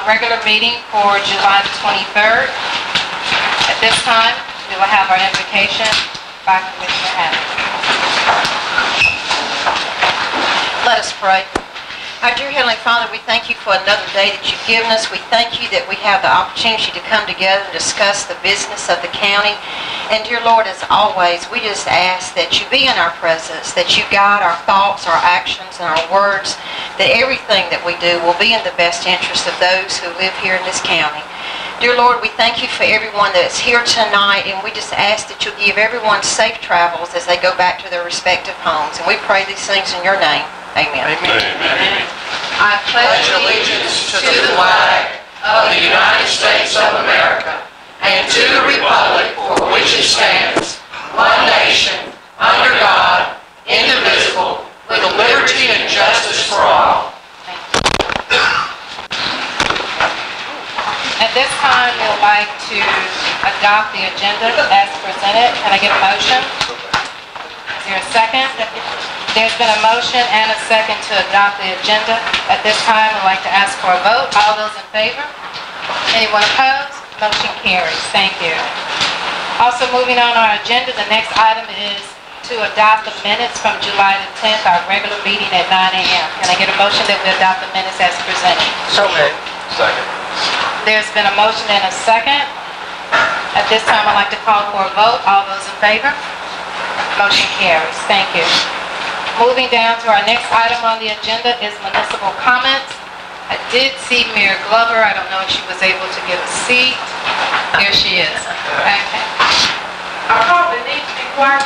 regular meeting for July the 23rd. At this time, we will have our invocation by Commissioner Hammond. Let us pray. Our dear Heavenly Father, we thank you for another day that you've given us. We thank you that we have the opportunity to come together and discuss the business of the county. And dear Lord, as always, we just ask that you be in our presence, that you guide our thoughts, our actions, and our words, that everything that we do will be in the best interest of those who live here in this county. Dear Lord, we thank you for everyone that's here tonight, and we just ask that you'll give everyone safe travels as they go back to their respective homes. And we pray these things in your name. Amen. Amen. Amen. I Pledge allegiance to the flag of the United States of America and to the republic for which it stands, one nation, under God, indivisible, with liberty and justice for all. At this time, we would like to adopt the agenda as presented. Can I get a motion? Is there a second? There's been a motion and a second to adopt the agenda. At this time, we'd like to ask for a vote. All those in favor? Anyone opposed? Motion carries. Thank you. Also moving on our agenda, the next item is to adopt the minutes from July the 10th, our regular meeting at 9 a.m. Can I get a motion that we adopt the minutes as presented? So moved. Second. There's been a motion and a second. At this time, I'd like to call for a vote. All those in favor? Motion carries. Thank you. Moving down to our next item on the agenda is municipal comments. I did see Mayor Glover. I don't know if she was able to get a seat. There she is. Okay. I probably need to be quiet,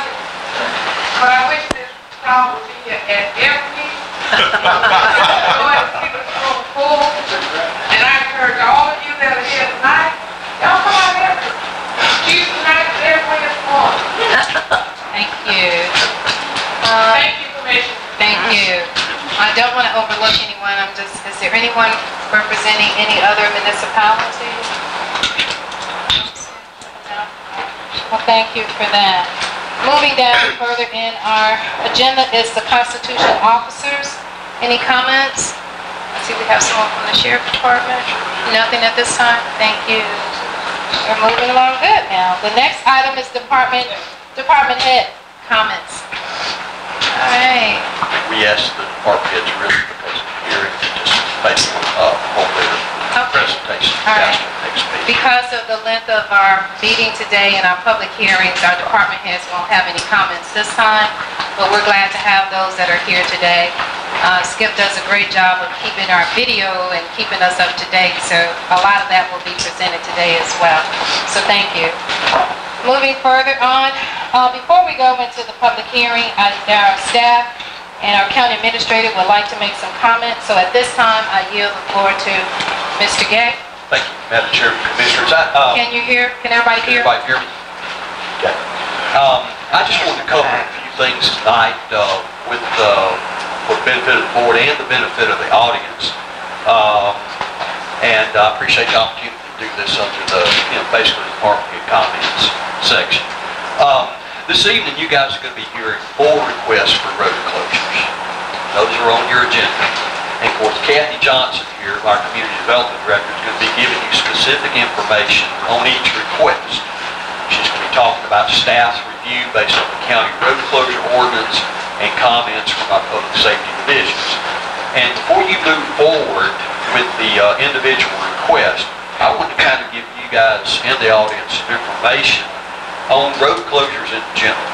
but I wish this crowd would be here at every meeting. Lord, keep it so full. And I encourage all of you that are here tonight, y'all come out here. Tuesday night, every is morning. Thank you. Thank you, Commissioner. Thank you. I don't want to overlook anyone. Is there anyone representing any other municipalities? No? Well, thank you for that. Moving down further in our agenda is the Constitution officers. Any comments? I see we have someone from the Sheriff Department. Nothing at this time? Thank you. We're moving along good now. The next item is department head comments. All right. We asked the department heads really because of the hearing to just basically hold their presentation. All right. Next meeting. Because of the length of our meeting today and our public hearings, our department heads won't have any comments this time, but we're glad to have those that are here today. Skip does a great job of keeping our video and keeping us up to date, so a lot of that will be presented today as well. So thank you. Moving further on, before we go into the public hearing, our staff and our county administrator would like to make some comments. So at this time, I yield the floor to Mr. Gay. Thank you, Madam Chair, Commissioners. Can you hear? Can everybody hear? Everybody hear me? Okay. I just wanted to cover a few things tonight for the benefit of the board and the benefit of the audience. And I appreciate the opportunity to do this under the, basically the department head comments section. This evening, you guys are going to be hearing 4 requests for road closures. Those are on your agenda. And of course, Kathy Johnson here, our Community Development Director, is going to be giving you specific information on each request. She's going to be talking about staff's review based on the county road closure ordinance and comments from our public safety divisions. And before you move forward with the individual request, I want to kind of give you guys and the audience some information on road closures in general.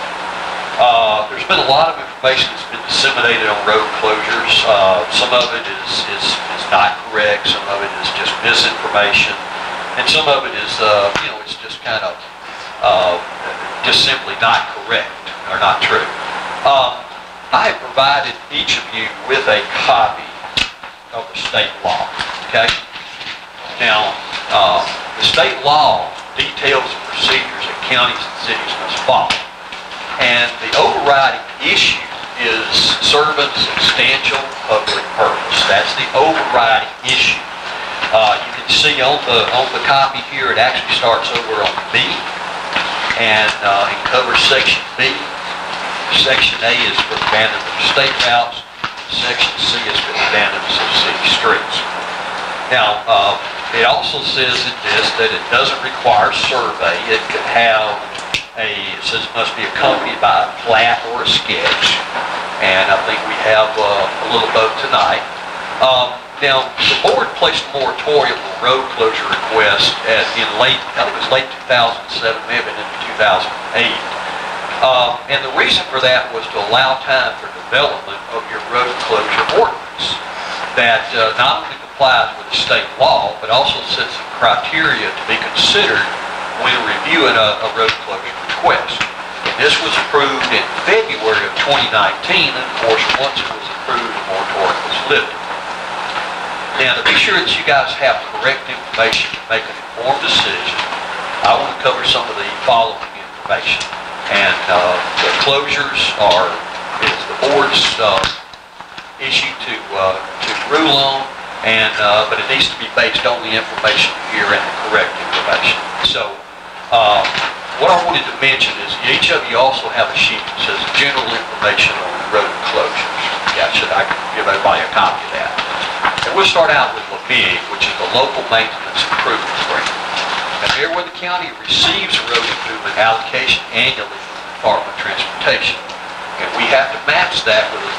There's been a lot of information that's been disseminated on road closures. Some of it is not correct, some of it is just misinformation, and some of it is, it's just kind of just simply not correct or not true. I have provided each of you with a copy of the state law, okay? Now, the state law details the procedures that counties and cities must follow. And the overriding issue is servant substantial public purpose. That's the overriding issue. You can see on the copy here, it actually starts over on B, and it covers Section B. Section A is for abandonment of state routes. Section C is for abandonment of city streets. Now, it also says in this that it doesn't require survey. It could have it says it must be accompanied by a plat or a sketch. And I think we have a little both tonight. Now, the board placed a moratorium on road closure requests in late, I think it was late 2007, maybe into 2008. And the reason for that was to allow time for development of your road closure ordinance that not only complies with the state law, but also sets some criteria to be considered when reviewing a road closure request. And this was approved in February of 2019, and of course, once it was approved, the moratorium was lifted. Now, to be sure that you guys have correct information to make an informed decision, I want to cover some of the following information. And the closures is the board's issue to rule on, and but it needs to be based on the information here and the correct information. So, what I wanted to mention is each of you also have a sheet that says general information on road closures. Yeah, I can give everybody a copy of that. And we'll start out with LMIG, which is the Local Maintenance Improvement Grant. And Meriwether County receives a road improvement allocation annually from the Department of Transportation. And we have to match that with a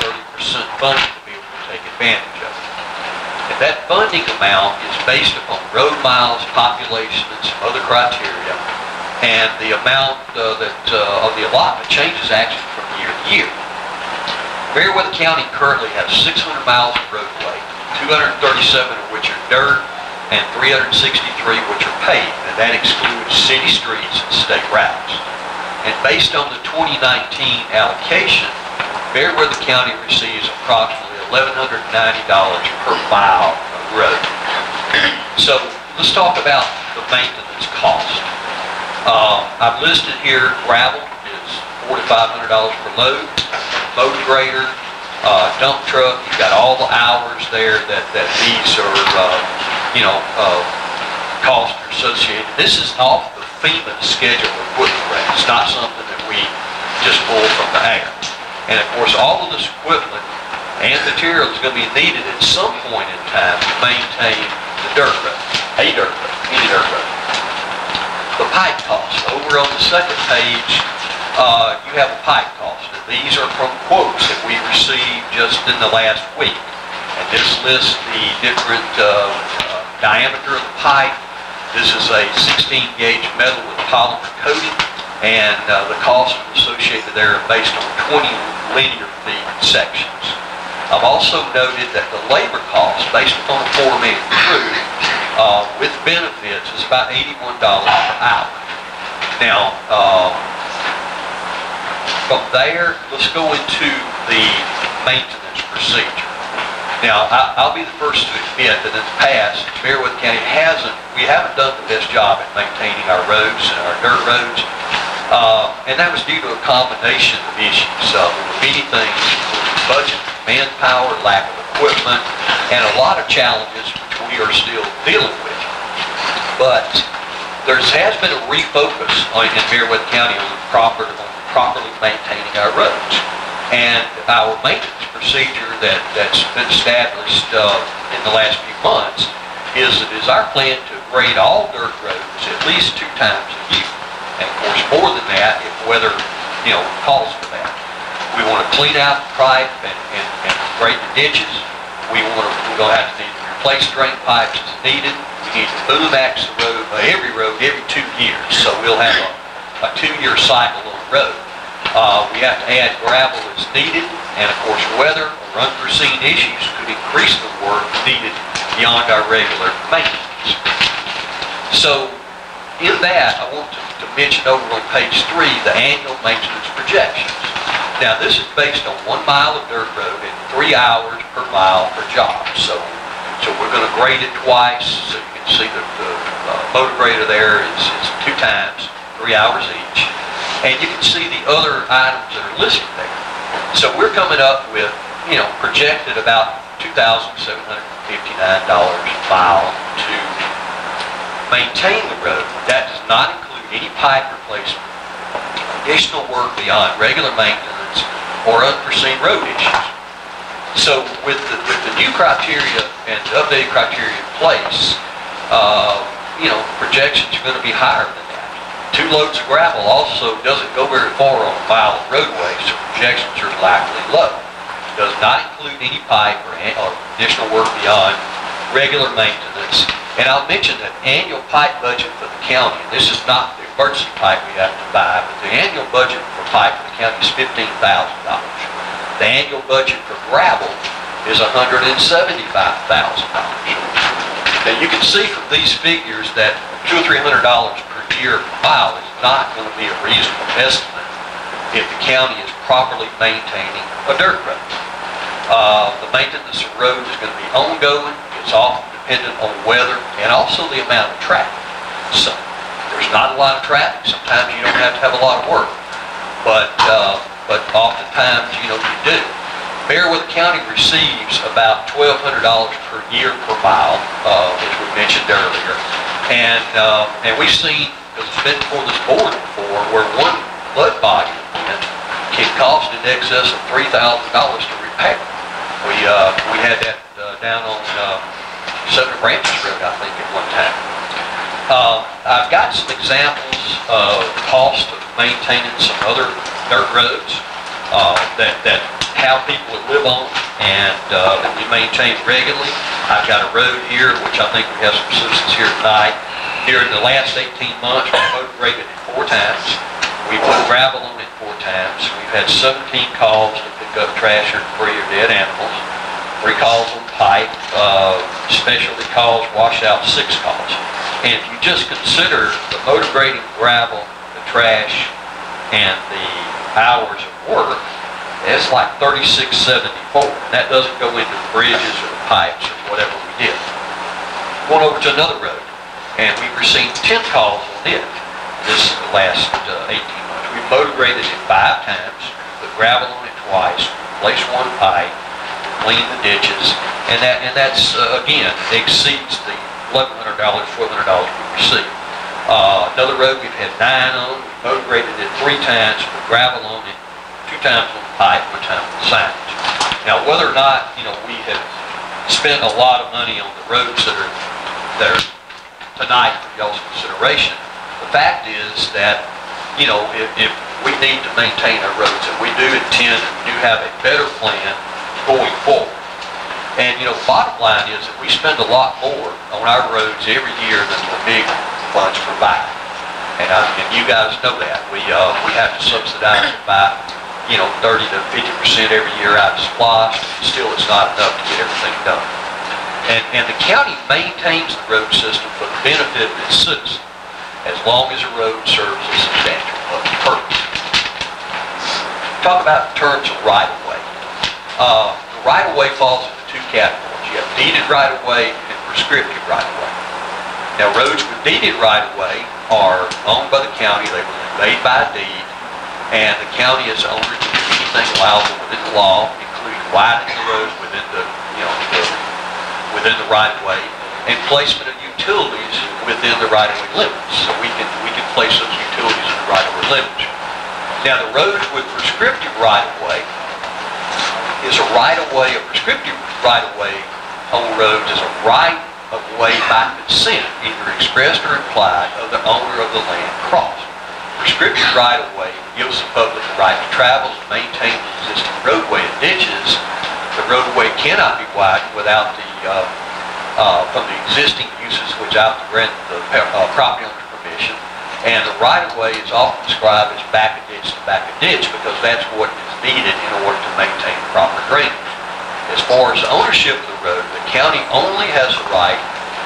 30% funding to be able to take advantage of it. And that funding amount is based upon road miles, population, and some other criteria. And the amount of the allotment changes actually from year to year. Meriwether County currently has 600 miles of roadway, 237 of which are dirt, and 363 which are paved, and that excludes city streets and state routes. And based on the 2019 allocation, Meriwether County receives approximately $1,190 per mile of road. So let's talk about the maintenance cost. I've listed here gravel is $400 to $500 per load, motor grader, dump truck. You've got all the hours there that these are, costs are associated. This is off the FEMA schedule of equipment rate. It's not something that we just pull from the air. And of course, all of this equipment and material is going to be needed at some point in time to maintain the dirt road, any dirt road. The pipe cost. Over on the second page, you have a pipe cost. And these are from quotes that we received just in the last week. And this lists the different diameter of the pipe. This is a 16 gauge metal with polymer coating, and the cost associated there are based on 20 linear feet sections. I've also noted that the labor cost based upon a four-man crew with benefits is about $81 per hour. Now, from there, let's go into the maintenance procedure. Now, I'll be the first to admit that in the past, Meriwether County we haven't done the best job at maintaining our roads and our dirt roads, and that was due to a combination of issues. Many things, budget, manpower, lack of equipment, and a lot of challenges which we are still dealing with. But there has been a refocus in Meriwether County on properly maintaining our roads. And our maintenance procedure that's been established in the last few months is our plan to grade all dirt roads at least 2 times a year. And of course, more than that if weather calls for that. We want to clean out the pipe and grade the ditches. We're going to have to replace drain pipes as needed. We need to boom ax the road, every 2 years. So we'll have a 2-year cycle on the road. We have to add gravel as needed, and of course weather or unforeseen issues could increase the work needed beyond our regular maintenance. So in that, I want to mention over on page 3 the annual maintenance projections. Now this is based on 1 mile of dirt road and 3 hours per mile per job. So we're going to grade it twice, so you can see the motor grader there is 2 times, 3 hours each. And you can see the other items that are listed there. So we're coming up with, projected about $2,759 a mile to maintain the road. That does not include any pipe replacement, additional work beyond regular maintenance, or unforeseen road issues. So with the new criteria and the updated criteria in place, projections are going to be higher than that. 2 loads of gravel also doesn't go very far on a mile of roadway, so projections are likely low. Does not include any pipe or additional work beyond regular maintenance. And I'll mention that annual pipe budget for the county, and this is not the emergency pipe we have to buy, but the annual budget for pipe for the county is $15,000. The annual budget for gravel is $175,000. Now you can see from these figures that $200 or $300 per year per mile is not going to be a reasonable estimate if the county is properly maintaining a dirt road. The maintenance of roads is going to be ongoing. It's often dependent on weather and also the amount of traffic. So there's not a lot of traffic. Sometimes you don't have to have a lot of work, but oftentimes you do. Bearwood County receives about $1,200 per year per mile, as we mentioned earlier, and we've seen, because it's been before this board before, where one flood body can cost in excess of $3,000 to repair. We had that down on Southern Branches Road, I think, at one time. I've got some examples of the cost of maintaining some other dirt roads that how people would live on and that we maintain regularly. I've got a road here, which I think we have some citizens here tonight. During the last 18 months, we motor-graded it 4 times. We put gravel on it 4 times. We've had 17 calls to pick up trash or debris or dead animals. 3 calls on pipe, specialty calls, washout 6 calls. And if you just consider the motor grading gravel, the trash, and the hours of work, it's like $36.74. And that doesn't go into the bridges or the pipes or whatever we did. Going over to another road, and we've received 10 calls on it. This is the last 18 months. We've motor graded it 5 times, put gravel on it twice, replaced 1 pipe, cleaned the ditches, and that's again exceeds the $1,100, $1,200 we received. Another road we've had 9 on. We motor graded it 3 times, put gravel on it 2 times on the pipe, 1 time on the signage. Now, whether or not we have spent a lot of money on the roads that are tonight for y'all's consideration, the fact is that if we need to maintain our roads, and we do intend and we do have a better plan going forward. And bottom line is that we spend a lot more on our roads every year than the big funds provide. And you guys know that. We have to subsidize it by 30 to 50% every year out of SPLOST. Still, it's not enough to get everything done. And the county maintains the road system for the benefit of its citizens, as long as the road serves a substantial public purpose. Talk about terms of right-of-way. The right-of-way falls into 2 categories. You have deeded right-of-way and prescriptive right-of-way. Now, roads with deeded right-of-way are owned by the county. They were made by deed, and the county is owner to do anything allowable within the law, including widening the road within the within the right-of-way and placement of utilities within the right-of-way limits. So we can place those utilities in the right-of-way limits. Now, the roads with prescriptive right-of-way is a right-of-way, a prescriptive right-of-way on roads is a right-of-way by consent, either expressed or implied, of the owner of the land crossed. Prescriptive right-of-way gives the public the right to travel and maintain the existing roadway and ditches. The roadway cannot be widened without from the existing uses without the property owner's permission. And the right-of-way is often described as back a ditch to back a ditch because that's what is needed in order to maintain proper drainage. As far as ownership of the road, the county only has the right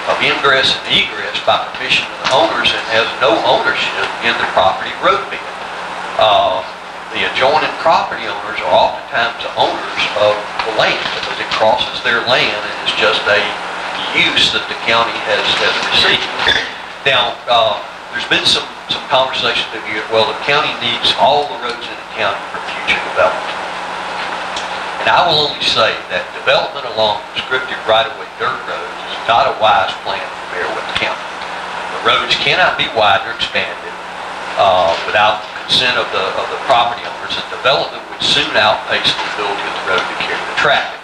of ingress and egress by permission of the owners and has no ownership in the property road bed. The adjoining property owners are oftentimes the owners of the land because it crosses their land and it's just a use that the county has received. Now, there's been some conversation that well, the county needs all the roads in the county for future development. And I will only say that development along prescriptive right-of-way dirt roads is not a wise plan for Bearwood County. The roads cannot be widened or expanded without the consent of the property owners, and development would soon outpace the ability of the road to carry the traffic.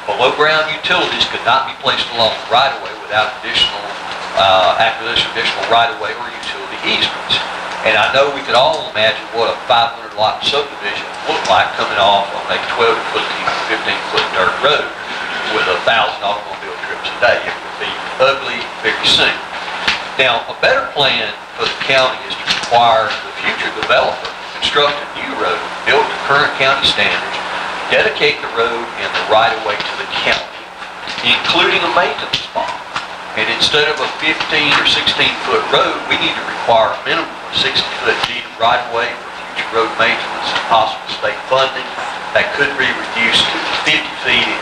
Below-ground utilities could not be placed along the right-of-way without acquisition of additional right-of-way or utility easements. And I know we could all imagine what a 500-lot subdivision would look like coming off on a 12-foot, 15-foot dirt road with 1,000 automobile trips a day. It would be ugly very soon. Now, a better plan for the county is to require the future developer to construct a new road built to current county standards, dedicate the road and the right-of-way to the county, including a maintenance bond. And instead of a 15 or 16-foot road, we need to require a minimum of 60-foot deed of right-of-way for future road maintenance and possible state funding. That could be reduced to 50 feet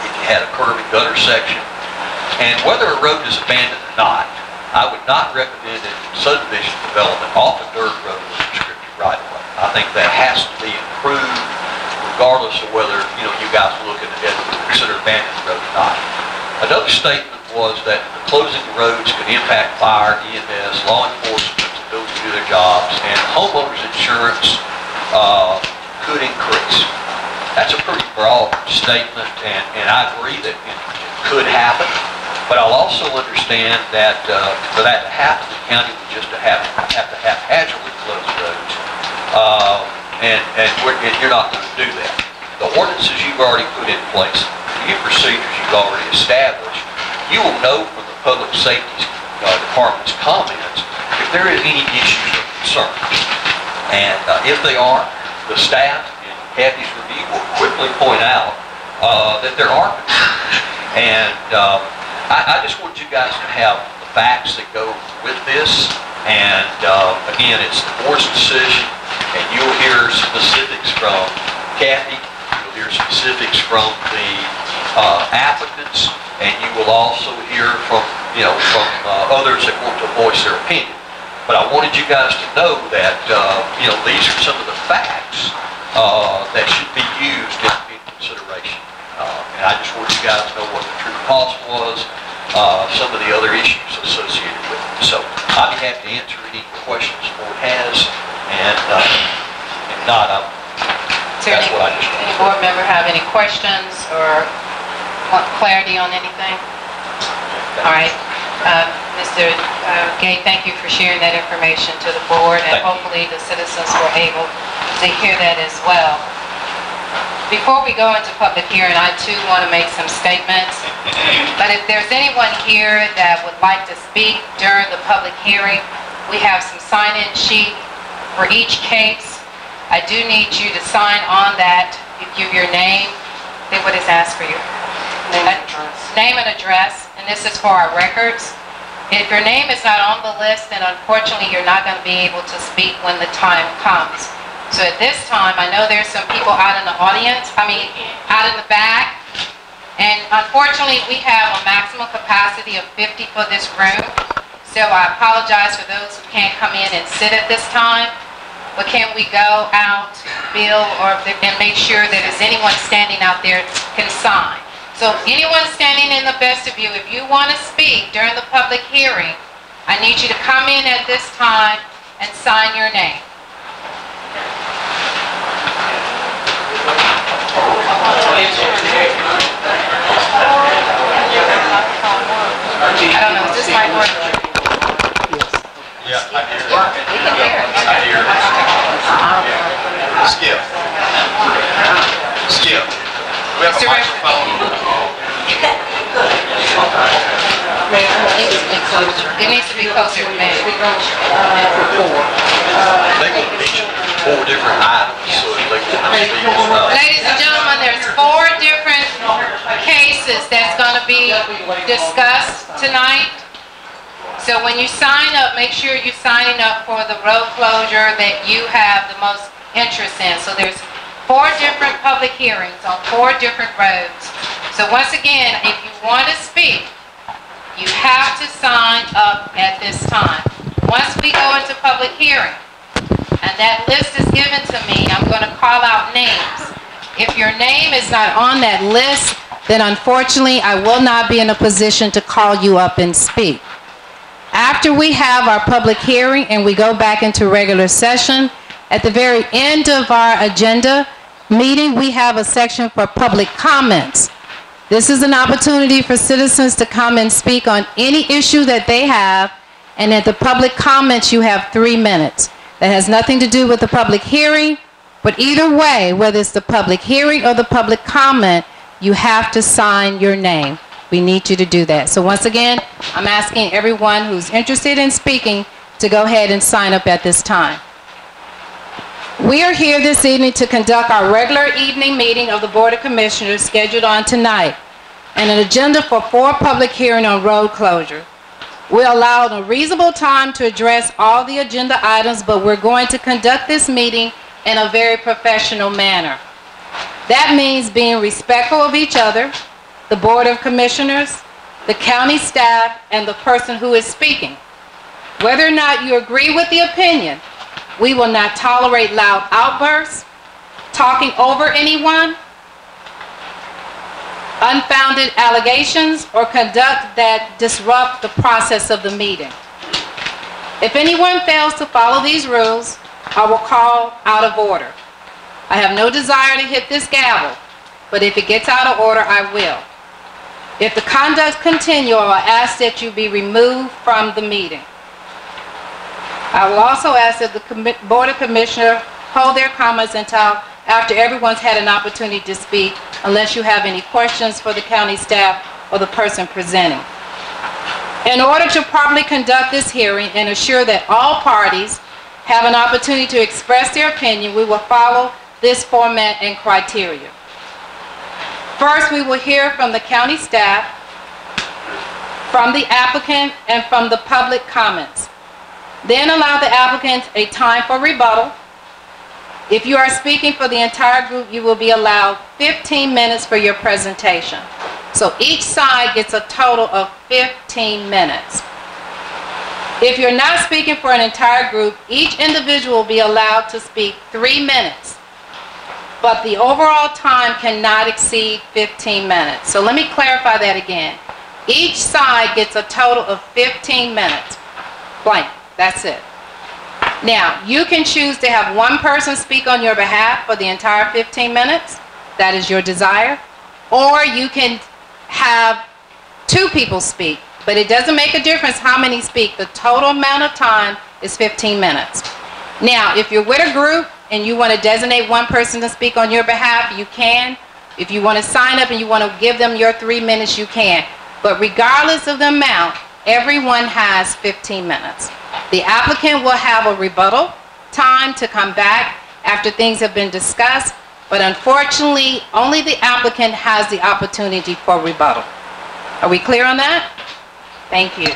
if you had a curb and gutter section. And whether a road is abandoned or not, I would not recommend a subdivision development off a dirt road with restricted right-of-way. I think that has to be improved regardless of whether, you guys look at it consider abandoned road or not. Another statement was that closing the roads could impact fire, EMS, law enforcement's ability to do their jobs, and homeowners insurance could increase. That's a pretty broad statement, and I agree that it could happen. But I'll also understand that for that to happen, the county would just have to haphazardly close roads, and you're not going to do that. The ordinances you've already put in place, the procedures you've already established, you will know from the Public Safety Department's comments if there is any issues or concerns. And if they are, the staff in Kathy's review will quickly point out that there are concerns. And I just want you guys to have the facts that go with this. And again, it's the board's decision, and you'll hear specifics from Kathy. You'll hear specifics from the applicants, and you will also hear from others that want to voice their opinion. But I wanted you guys to know that these are some of the facts that should be used in consideration. And I just want you guys to know what the true cost was, some of the other issues associated with it. So I'd be happy to answer any questions the board has, and if not, that's what I just want. Any board member have any questions or want clarity on anything? All right. Mr. Gay, thank you for sharing that information to the board, and hopefully the citizens were able to hear that as well. Before we go into public hearing, I too want to make some statements. But if there's anyone here that would like to speak during the public hearing, we have some sign-in sheet for each case. I do need you to sign on that. You give your name. Then what is asked for you? Name and address, and this is for our records. If your name is not on the list, then unfortunately you're not going to be able to speak when the time comes. So at this time, I know there's some people out in the audience, out in the back, and unfortunately we have a maximum capacity of 50 for this room. So I apologize for those who can't come in and sit at this time, but can we go out, Bill, and make sure that if anyone standing out there can sign. So anyone standing in the vestibule, if you want to speak during the public hearing, I need you to come in at this time and sign your name. I don't know, is this mic working? Yeah, I hear it. We can hear it. I hear it. Skip. Skip. We have a microphone. It needs to be closer to me. They will mention 4 different items, so if they want to Ladies and gentlemen, there's 4 different cases that's going to be discussed tonight. So when you sign up, make sure you're signing up for the road closure that you have the most interest in. So there's 4 different public hearings on 4 different roads. So once again, if you want to speak, you have to sign up at this time. Once we go into public hearing, and that list is given to me, I'm going to call out names. If your name is not on that list, then unfortunately I will not be in a position to call you up and speak. After we have our public hearing and we go back into regular session, at the very end of our agenda meeting, we have a section for public comments. This is an opportunity for citizens to come and speak on any issue that they have, and at the public comments, you have 3 minutes. That has nothing to do with the public hearing, but either way, whether it's the public hearing or the public comment, you have to sign your name. We need you to do that. So once again, I'm asking everyone who's interested in speaking to go ahead and sign up at this time. We are here this evening to conduct our regular evening meeting of the Board of Commissioners scheduled on tonight, and an agenda for 4 public hearings on road closure. We allowed a reasonable time to address all the agenda items, but we're going to conduct this meeting in a very professional manner. That means being respectful of each other, the Board of Commissioners, the county staff, and the person who is speaking. Whether or not you agree with the opinion, we will not tolerate loud outbursts, talking over anyone, unfounded allegations, or conduct that disrupt the process of the meeting. If anyone fails to follow these rules, I will call out of order. I have no desire to hit this gavel, but if it gets out of order, I will. If the conduct continues, I ask that you be removed from the meeting. I will also ask that the Board of Commissioners hold their comments until after everyone's had an opportunity to speak, unless you have any questions for the county staff or the person presenting. In order to properly conduct this hearing and assure that all parties have an opportunity to express their opinion, we will follow this format and criteria. First, we will hear from the county staff, from the applicant, and from the public comments. Then allow the applicant a time for rebuttal. If you are speaking for the entire group, you will be allowed 15 minutes for your presentation. So each side gets a total of 15 minutes. If you're not speaking for an entire group, each individual will be allowed to speak 3 minutes. But the overall time cannot exceed 15 minutes. So let me clarify that again. Each side gets a total of 15 minutes. Blank. That's it. Now, you can choose to have one person speak on your behalf for the entire 15 minutes. That is your desire. Or you can have 2 people speak. But it doesn't make a difference how many speak. The total amount of time is 15 minutes. Now, if you're with a group and you want to designate one person to speak on your behalf, you can. If you want to sign up and you want to give them your 3 minutes, you can. But regardless of the amount, everyone has 15 minutes. The applicant will have a rebuttal time to come back after things have been discussed, but unfortunately, only the applicant has the opportunity for rebuttal. Are we clear on that? Thank you.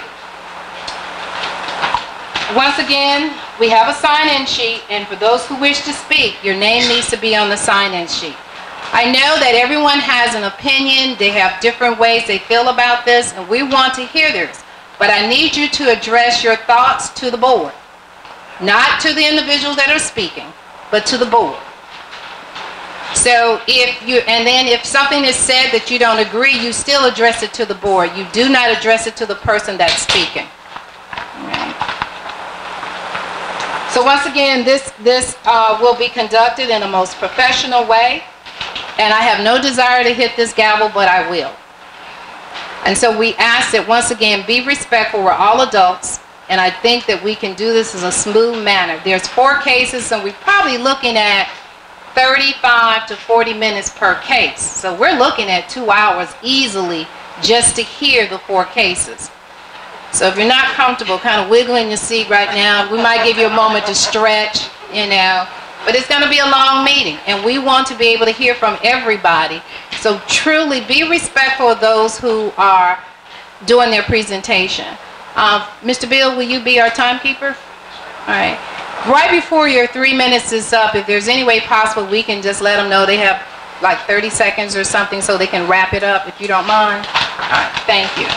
Once again, we have a sign-in sheet, and for those who wish to speak, your name needs to be on the sign-in sheet. I know that everyone has an opinion. They have different ways they feel about this, and we want to hear theirs. But I need you to address your thoughts to the board. Not to the individuals that are speaking, but to the board. So if something is said that you don't agree, you still address it to the board. You do not address it to the person that's speaking. Right. So once again, this will be conducted in the most professional way. And I have no desire to hit this gavel, but I will. And so we ask that, once again, be respectful. We're all adults, and I think that we can do this in a smooth manner. There's 4 cases, and we're probably looking at 35 to 40 minutes per case. So we're looking at 2 hours easily just to hear the 4 cases. So if you're not comfortable kind of wiggling your seat right now, we might give you a moment to stretch, you know. But it's going to be a long meeting, and we want to be able to hear from everybody. So truly be respectful of those who are doing their presentation. Mr. Bill, will you be our timekeeper? All right. Right before your 3 minutes is up, if there's any way possible, we can just let them know they have like 30 seconds or something so they can wrap it up, if you don't mind. All right. Thank you.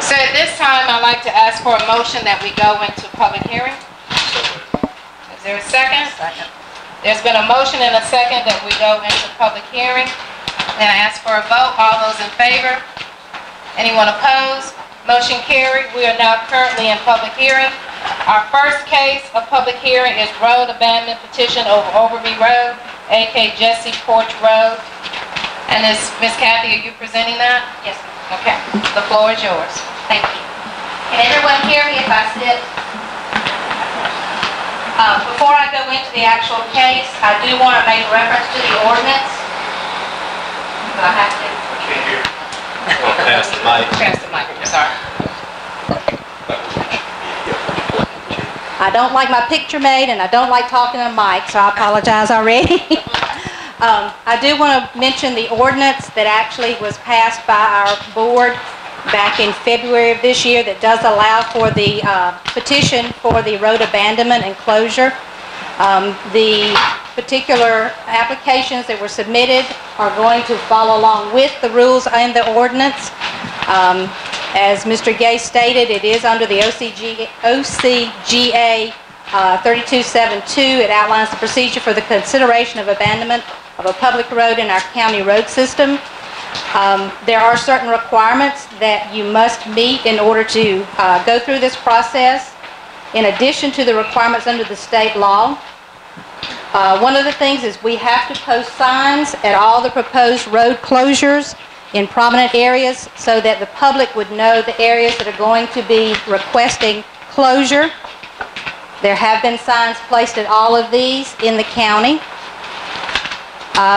So at this time, I'd like to ask for a motion that we go into public hearing. Is there a second? Second. There's been a motion and a second that we go into public hearing. Then I ask for a vote. All those in favor? Anyone opposed? Motion carried. We are now currently in public hearing. Our first case of public hearing is road abandonment petition over Overby Road, a.k.a. Jesse Porch Road. And Ms. Kathy, are you presenting that? Yes, ma'am. Okay. The floor is yours. Thank you. Can everyone hear me if I sit? Before I go into the actual case, I do want to make reference to the ordinance. Do I have to? Can't hear. Pass the mic. Pass the mic. Sorry. I don't like my picture made, and I don't like talking on mic, so I apologize already. I do want to mention the ordinance that actually was passed by our board back in February of this year that does allow for the petition for the road abandonment and closure. The particular applications that were submitted are going to follow along with the rules and the ordinance. As Mr. Gay stated, it is under the OCGA 3272. It outlines the procedure for the consideration of abandonment of a public road in our county road system. There are certain requirements that you must meet in order to go through this process, in addition to the requirements under the state law. One of the things is we have to post signs at all the proposed road closures in prominent areas so that the public would know the areas that are going to be requesting closure. There have been signs placed at all of these in the county.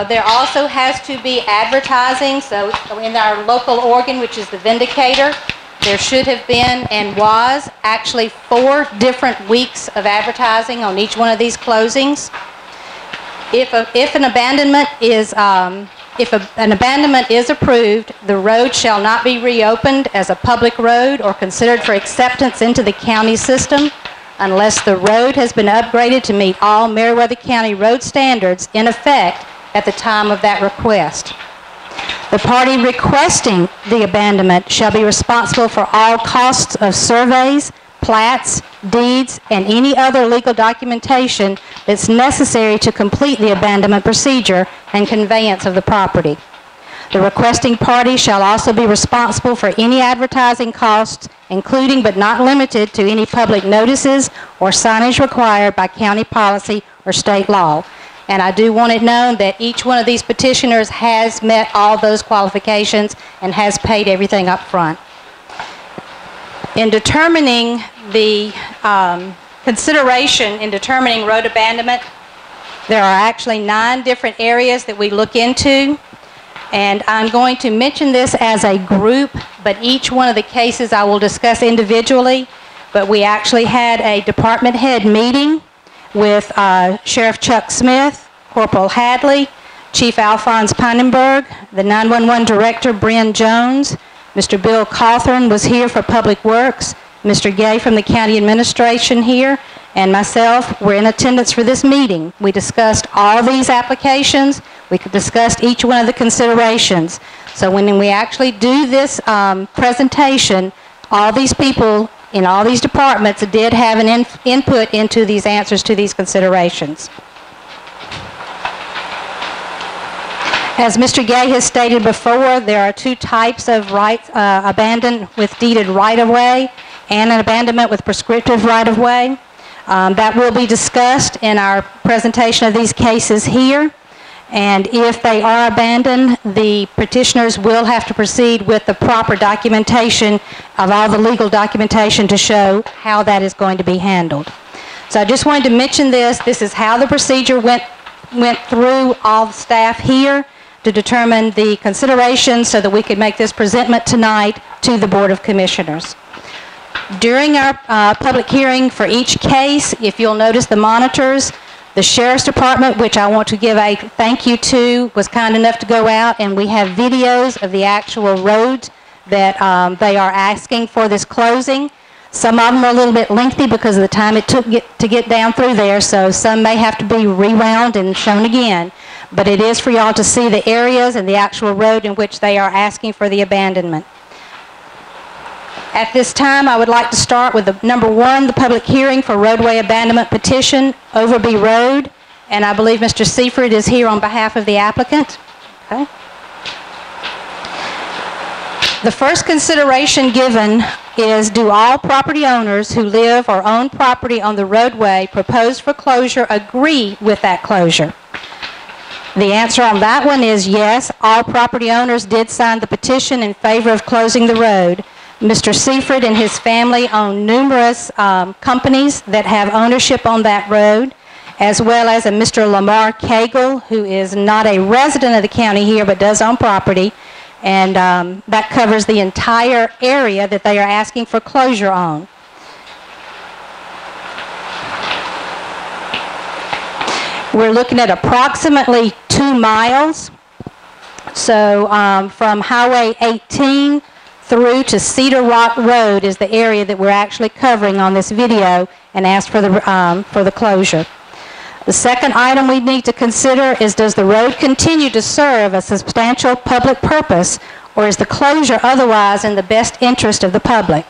There also has to be advertising, so in our local organ, which is the Vindicator, there should have been and was actually 4 different weeks of advertising on each one of these closings. If an abandonment is approved, the road shall not be reopened as a public road or considered for acceptance into the county system unless the road has been upgraded to meet all Meriwether County road standards in effect at the time of that request. The party requesting the abandonment shall be responsible for all costs of surveys, plats, deeds, and any other legal documentation that's necessary to complete the abandonment procedure and conveyance of the property. The requesting party shall also be responsible for any advertising costs, including but not limited to any public notices or signage required by county policy or state law. And I do want it known that each one of these petitioners has met all those qualifications and has paid everything up front. In determining the consideration in determining road abandonment, there are actually 9 different areas that we look into. And I'm going to mention this as a group, but each one of the cases I will discuss individually. But we actually had a department head meeting with Sheriff Chuck Smith, Corporal Hadley, Chief Alphonse Pannenberg, the 911 Director Bryn Jones, Mr. Bill Cawthorn was here for Public Works, Mr. Gay from the County Administration here, and myself were in attendance for this meeting. We discussed all these applications. We discussed each one of the considerations. So when we actually do this presentation, all these people in all these departments did have an input into these answers to these considerations. As Mr. Gay has stated before, there are 2 types of rights, abandoned with deeded right-of-way and an abandonment with prescriptive right-of-way. That will be discussed in our presentation of these cases here. And if they are abandoned, the petitioners will have to proceed with the proper documentation of all the legal documentation to show how that is going to be handled. So I just wanted to mention this. This is how the procedure went through all the staff here to determine the considerations so that we could make this presentment tonight to the Board of Commissioners. During our public hearing for each case, if you'll notice the monitors, the Sheriff's Department, which I want to give a thank you to, was kind enough to go out, and we have videos of the actual roads that they are asking for this closing. Some of them are a little bit lengthy because of the time it took to get down through there, so some may have to be rewound and shown again. But it is for y'all to see the areas and the actual road in which they are asking for the abandonment. At this time, I would like to start with number 1, the public hearing for roadway abandonment petition, Overby Road. And I believe Mr. Seifert is here on behalf of the applicant. Okay. The first consideration given is, do all property owners who live or own property on the roadway proposed for closure agree with that closure? The answer on that one is yes. All property owners did sign the petition in favor of closing the road. Mr. Seaford and his family own numerous companies that have ownership on that road, as well as a Mr. Lamar Cagle, who is not a resident of the county here but does own property, and that covers the entire area that they are asking for closure on. We're looking at approximately 2 miles. So from Highway 18 through to Cedar Rock Road is the area that we're actually covering on this video and ask for the closure. The second item we need to consider is, does the road continue to serve a substantial public purpose, or is the closure otherwise in the best interest of the public?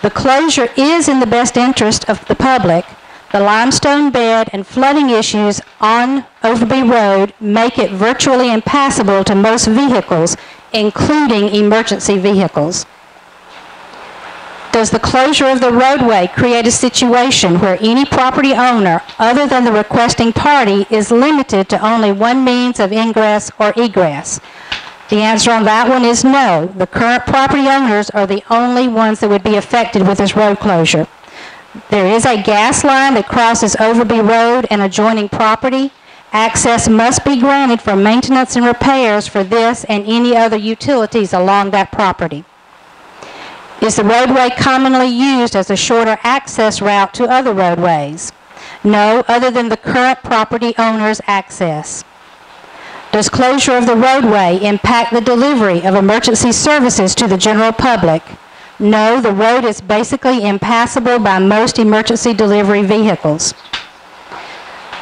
The closure is in the best interest of the public. The limestone bed and flooding issues on Overby Road make it virtually impassable to most vehicles, including emergency vehicles. Does the closure of the roadway create a situation where any property owner other than the requesting party is limited to only one means of ingress or egress? The answer on that one is no. The current property owners are the only ones that would be affected with this road closure. There is a gas line that crosses Overby Road and adjoining property. Access must be granted for maintenance and repairs for this and any other utilities along that property. Is the roadway commonly used as a shorter access route to other roadways? No, other than the current property owner's access. Does closure of the roadway impact the delivery of emergency services to the general public? No, the road is basically impassable by most emergency delivery vehicles.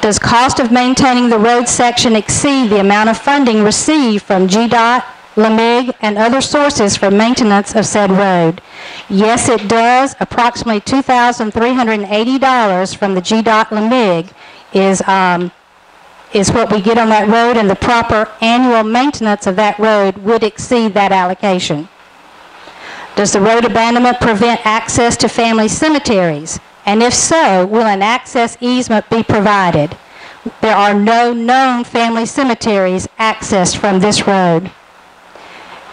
Does cost of maintaining the road section exceed the amount of funding received from GDOT, LMIG, and other sources for maintenance of said road? Yes, it does. Approximately $2,380 from the GDOT LMIG is what we get on that road, and the proper annual maintenance of that road would exceed that allocation. Does the road abandonment prevent access to family cemeteries? And if so, will an access easement be provided? There are no known family cemeteries accessed from this road.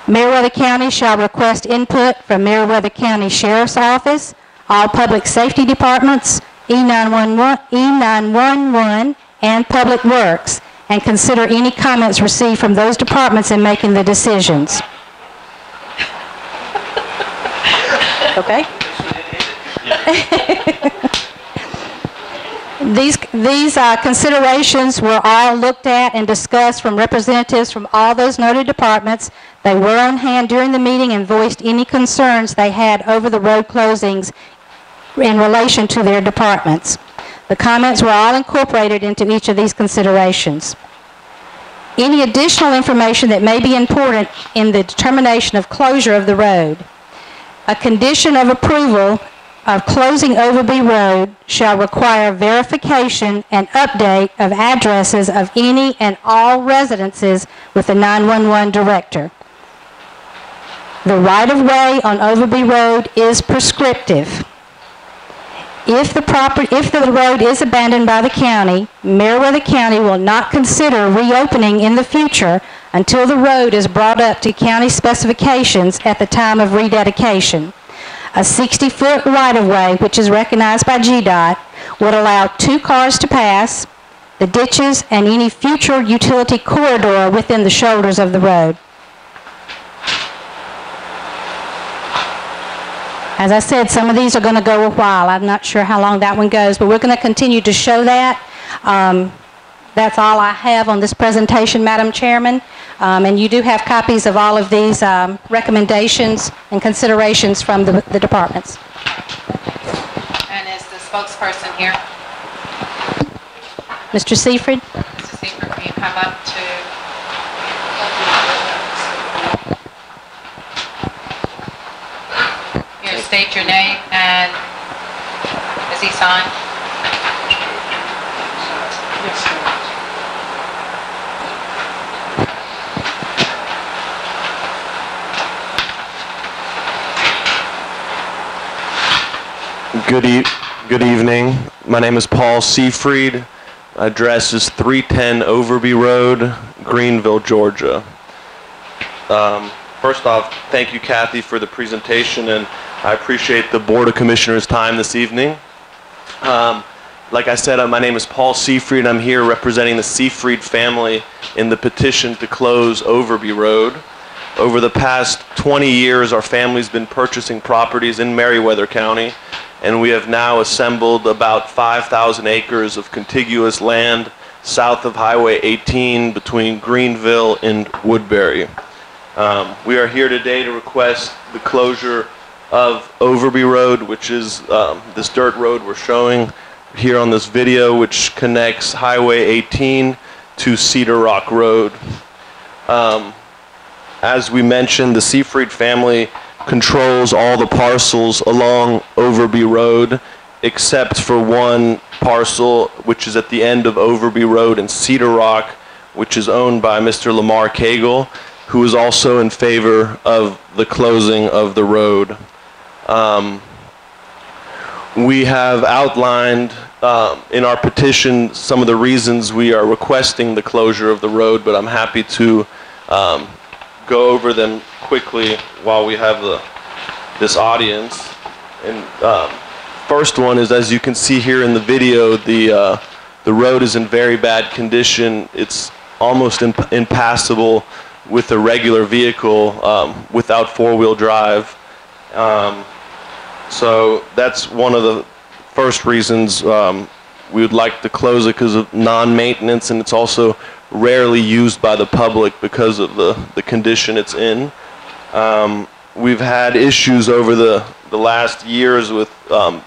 Meriwether County shall request input from Meriwether County Sheriff's Office, all public safety departments, E911, and Public Works, and consider any comments received from those departments in making the decisions. Okay? These considerations were all looked at and discussed from representatives from all those noted departments. They were on hand during the meeting and voiced any concerns they had over the road closings in relation to their departments. The comments were all incorporated into each of these considerations. Any additional information that may be important in the determination of closure of the road. A condition of approval of closing Overby Road shall require verification and update of addresses of any and all residences with the 911 director. The right-of-way on Overby Road is prescriptive. If the road is abandoned by the county, Meriwether County will not consider reopening in the future until the road is brought up to county specifications at the time of rededication. A 60-foot right-of-way, which is recognized by GDOT, would allow 2 cars to pass, the ditches, and any future utility corridor within the shoulders of the road. As I said, some of these are going to go a while. I'm not sure how long that one goes, but we're going to continue to show that. That's all I have on this presentation, Madam Chairman. And you do have copies of all of these recommendations and considerations from the departments. And is the spokesperson here? Mr. Seaford? Mr. Seaford, can you come up to... Here, state your name and is he signed? Yes, sir. Good evening. My name is Paul Seafried. Address is 310 Overby Road, Greenville, Georgia. First off, thank you, Kathy, for the presentation, and I appreciate the Board of Commissioners' time this evening. Like I said, my name is Paul Seafried. I'm here representing the Seafried family in the petition to close Overby Road. Over the past 20 years, our family's been purchasing properties in Meriwether County, and we have now assembled about 5,000 acres of contiguous land south of Highway 18 between Greenville and Woodbury. We are here today to request the closure of Overby Road, which is this dirt road we're showing here on this video, which connects Highway 18 to Cedar Rock Road. As we mentioned, the Seafried family controls all the parcels along Overby Road, except for one parcel, which is at the end of Overby Road in Cedar Rock, which is owned by Mr. Lamar Cagle, who is also in favor of the closing of the road. We have outlined in our petition some of the reasons we are requesting the closure of the road, but I'm happy to go over them quickly while we have this audience. And first one is, as you can see here in the video, the road is in very bad condition. It's almost impassable with a regular vehicle without four-wheel drive. So that's one of the first reasons we would like to close it, because of non-maintenance, and it's also rarely used by the public because of the condition it's in. We've had issues over the last years with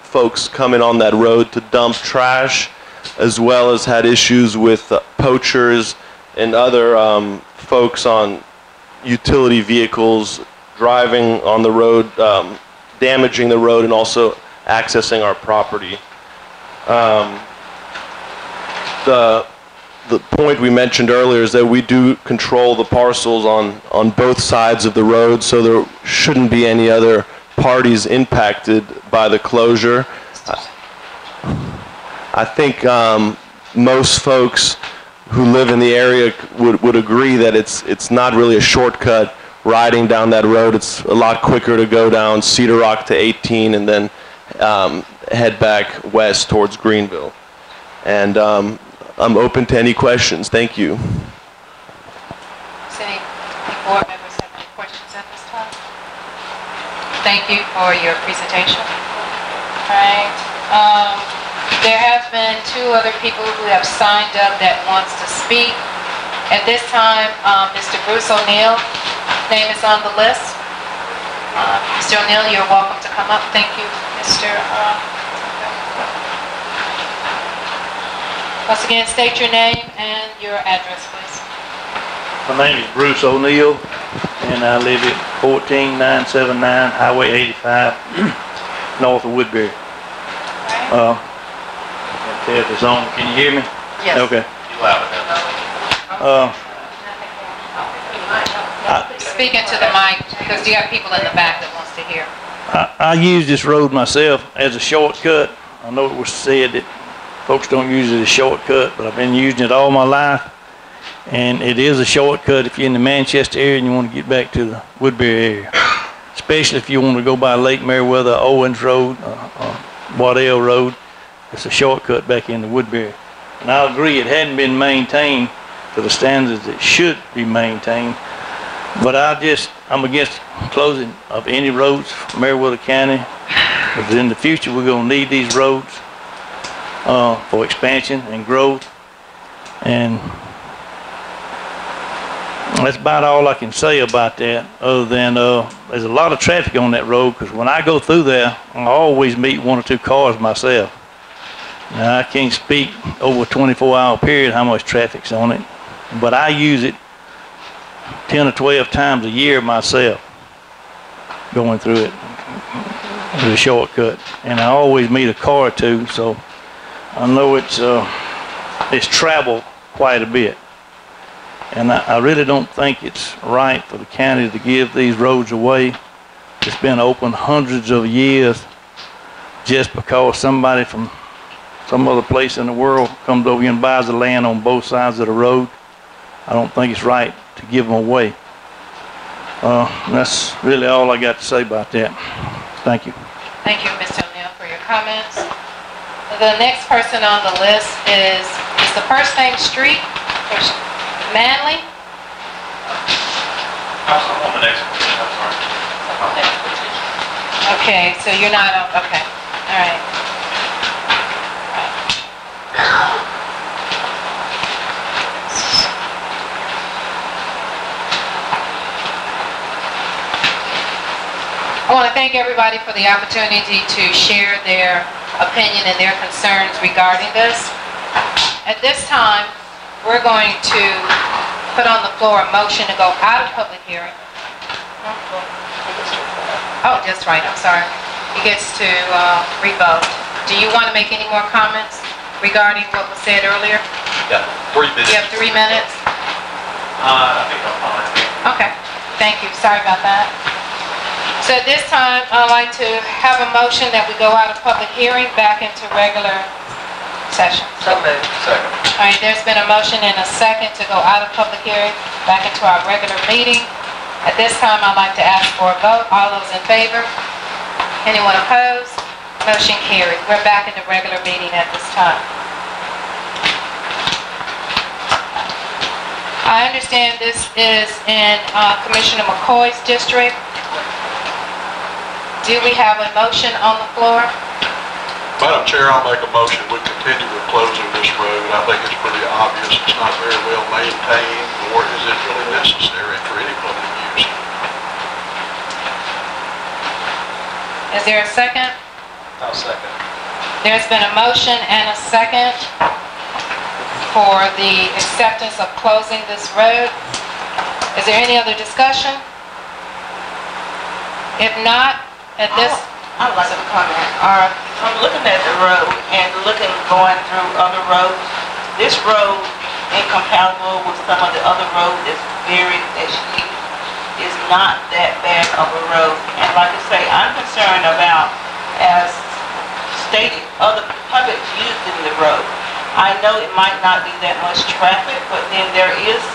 folks coming on that road to dump trash, as well as had issues with poachers and other folks on utility vehicles driving on the road, damaging the road, and also accessing our property. The point we mentioned earlier is that we do control the parcels on both sides of the road, so there shouldn't be any other parties impacted by the closure. I think most folks who live in the area would agree that it's not really a shortcut riding down that road. It's a lot quicker to go down Cedar Rock to 18 and then head back west towards Greenville. And I'm open to any questions. Thank you. Does any board members have any questions at this time? Thank you for your presentation. All right. There have been two other people who have signed up that wants to speak. At this time, Mr. Bruce O'Neill, name is on the list. Mr. O'Neill, you're welcome to come up. Thank you, Mr. Once again, state your name and your address, please. My name is Bruce O'Neill, and I live at 14979 Highway 85, north of Woodbury. Right. If it's on, can you hear me? Yes. Okay. Speak into the mic, because you have people in the back that wants to hear. I use this road myself as a shortcut. I know it was said that folks don't use it as a shortcut, but I've been using it all my life. And it is a shortcut if you're in the Manchester area and you want to get back to the Woodbury area. Especially if you want to go by Lake Meriwether, Owens Road, Waddell Road. It's a shortcut back into Woodbury. And I agree, it hadn't been maintained to the standards it should be maintained. But I'm against closing of any roads from Meriwether County. Because in the future, we're going to need these roads for expansion and growth. And that's about all I can say about that, other than there's a lot of traffic on that road, because when I go through there, I always meet one or two cars myself. Now, I can't speak over a 24-hour period how much traffic's on it, but I use it 10 or 12 times a year myself, going through it as a shortcut. And I always meet a car or two, so I know it's traveled quite a bit. And I really don't think it's right for the county to give these roads away. It's been open hundreds of years. just because somebody from some other place in the world comes over here and buys the land on both sides of the road. I don't think it's right to give them away. That's really all I got to say about that. Thank you. Thank you, Mr. O'Neill, for your comments. The next person on the list is the first name Street, Manley? I'm on the next one, I'm sorry. Okay, so you're not on, okay, all right. I want to thank everybody for the opportunity to share their opinion and their concerns regarding this. At this time, we're going to put on the floor a motion to go out of public hearing. Oh, that's right, I'm sorry. He gets to revote. Do you want to make any more comments regarding what was said earlier? Yeah, 3 minutes. You have 3 minutes? I think I'm fine. Okay, thank you, sorry about that. So at this time, I'd like to have a motion that we go out of public hearing back into regular session. So moved. Second. All right, there's been a motion and a second to go out of public hearing back into our regular meeting. At this time, I'd like to ask for a vote. All those in favor? Anyone opposed? Motion carried. We're back in the regular meeting at this time. I understand this is in Commissioner McCoy's district. Do we have a motion on the floor? Madam Chair, I'll make a motion. We continue with closing this road. I think it's pretty obvious. It's not very well maintained, nor is it really necessary for any public use. Is there a second? I'll second. There's been a motion and a second for the acceptance of closing this road. Is there any other discussion? If not, at this... I'd like to comment. I'm looking at the road and going through other roads. This road, incompatible with some of the other roads is not that bad of a road. And like I say, I'm concerned about, as stated, other public using the road. I know it might not be that much traffic, but then there is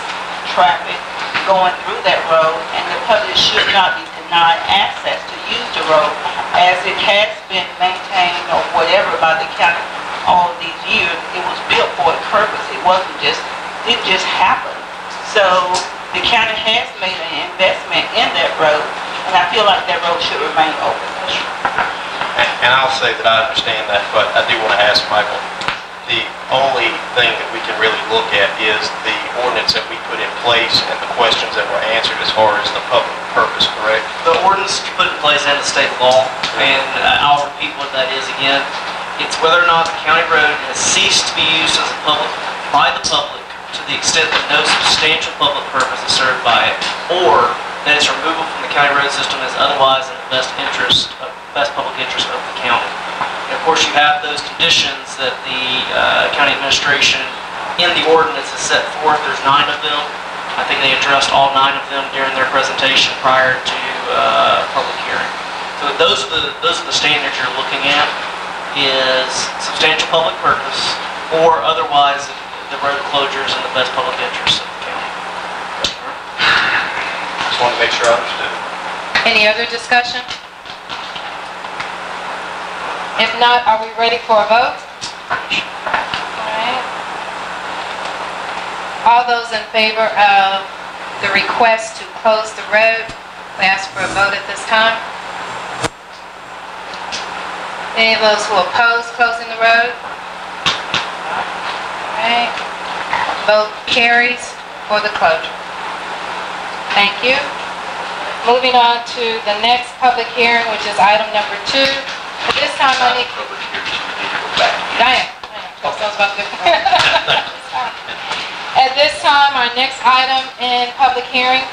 traffic going through that road, and the public should not be denied access to use the road as it has been maintained or whatever by the county all these years. It was built for a purpose. It didn't just happen. So the county has made an investment in that road, and I feel like that road should remain open. And I'll say that I understand that, but I do want to ask Michael, the only thing that we can really look at is the ordinance that we put in place and the questions that were answered as far as the public purpose, correct? The ordinance you put in place and the state law, and I'll repeat what that is again. It's whether or not the county road has ceased to be used as a by the public to the extent that no substantial public purpose is served by it, or that its removal from the county road system is otherwise in the best public interest of the county. And of course, you have those conditions that the county administration in the ordinance has set forth. There's 9 of them. I think they addressed all 9 of them during their presentation prior to public hearing. So those are the standards you're looking at, is substantial public purpose or otherwise the road closures in the best public interest of the county. Just want to make sure I understood. Any other discussion? If not, are we ready for a vote? Alright. All those in favor of the request to close the road, we ask for a vote at this time. Any of those who oppose closing the road? Alright. Vote carries for the closure. Thank you. Moving on to the next public hearing, which is item number 2. At this time, I need... Diane. At this time, our next item in public hearing,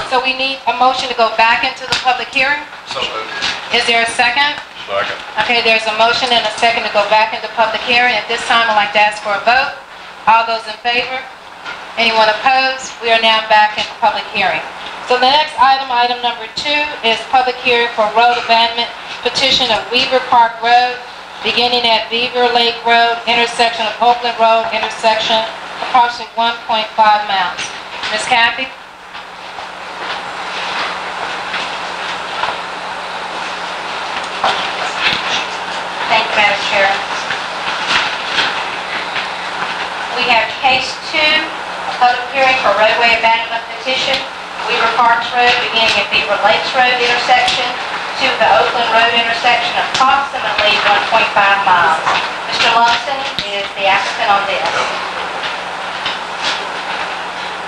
so we need a motion to go back into the public hearing. So moved. Is there a second? Second. Okay, there's a motion and a second to go back into public hearing. At this time, I'd like to ask for a vote. All those in favor? Anyone opposed? We are now back in public hearing. So the next item, item number 2, is public hearing for road abandonment petition of Weaver Park Road. beginning at Beaver Lake Road, intersection of Oakland Road, intersection, approximately 1.5 miles. Ms. Kathy? Thank you, Madam Chair. We have case 2, a public hearing for roadway abandonment petition, Weaver Parks Road, beginning at Beaver Lakes Road intersection to the Oakland Road intersection, approximately 1.5 miles. Mr. Lumsden is the applicant on this.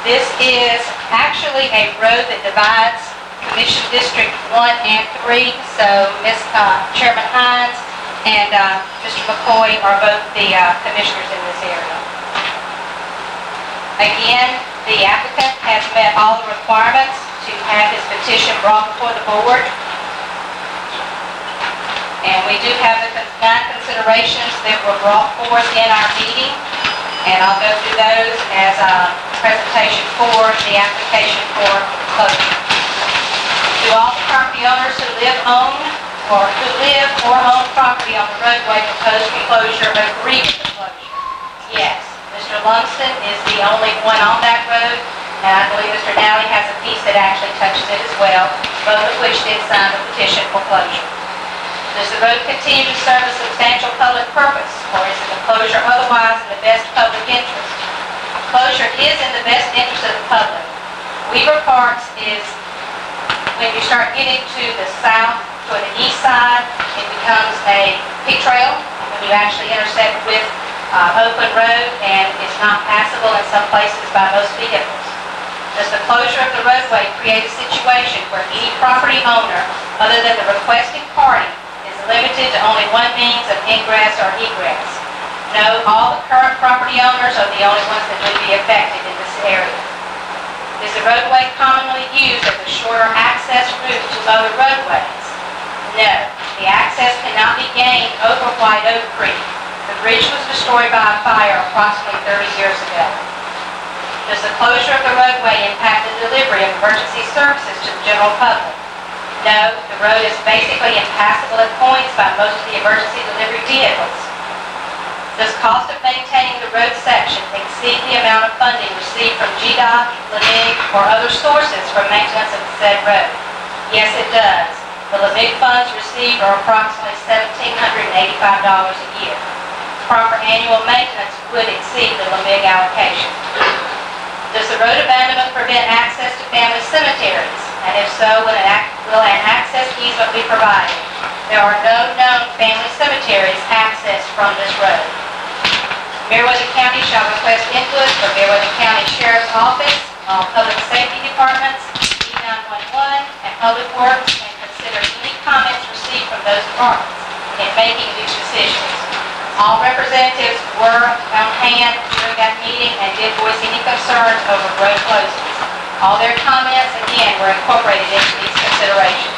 This is actually a road that divides Commission District 1 and 3, so Chairman Hines and Mr. McCoy are both the commissioners in this area. Again, the applicant has met all the requirements to have his petition brought before the board. And we do have the 9 considerations that were brought forth in our meeting, and I'll go through those as a presentation for the application for closure. Do all the property owners who live or own property on the roadway proposed for closure agree with the closure? Yes. Mr. Lumsden is the only one on that road, and I believe Mr. Nally has a piece that actually touches it as well, both of which did sign the petition for closure. Does the road continue to serve a substantial public purpose, or is the closure otherwise in the best public interest? Closure is in the best interest of the public. Weaver Parks is, when you start getting to the south, to the east side, it becomes a pig trail when you actually intersect with Oakland Road, and it's not passable in some places by most vehicles. Does the closure of the roadway create a situation where any property owner, other than the requesting party, is limited to only one means of ingress or egress? No, all the current property owners are the only ones that would be affected in this area. Is the roadway commonly used as a shorter access route to other roadways? No, the access cannot be gained over White Oak Creek. The bridge was destroyed by a fire approximately 30 years ago. Does the closure of the roadway impact the delivery of emergency services to the general public? No, the road is basically impassable at points by most of the emergency delivery vehicles. Does cost of maintaining the road section exceed the amount of funding received from GDOT, LMIG, or other sources for maintenance of the said road? Yes, it does. The LMIG funds received are approximately $1,785 a year. Proper annual maintenance would exceed the LMIG allocation. Does the road abandonment prevent access to family cemeteries? And if so, will an access easement be provided? There are no known family cemeteries accessed from this road. Meriwether County shall request input from Meriwether County Sheriff's Office, all public safety departments, E911, and Public Works, and consider any comments received from those departments in making these decisions. All representatives were on hand during that meeting and did voice any concerns over road closings. All their comments, again, were incorporated into these considerations.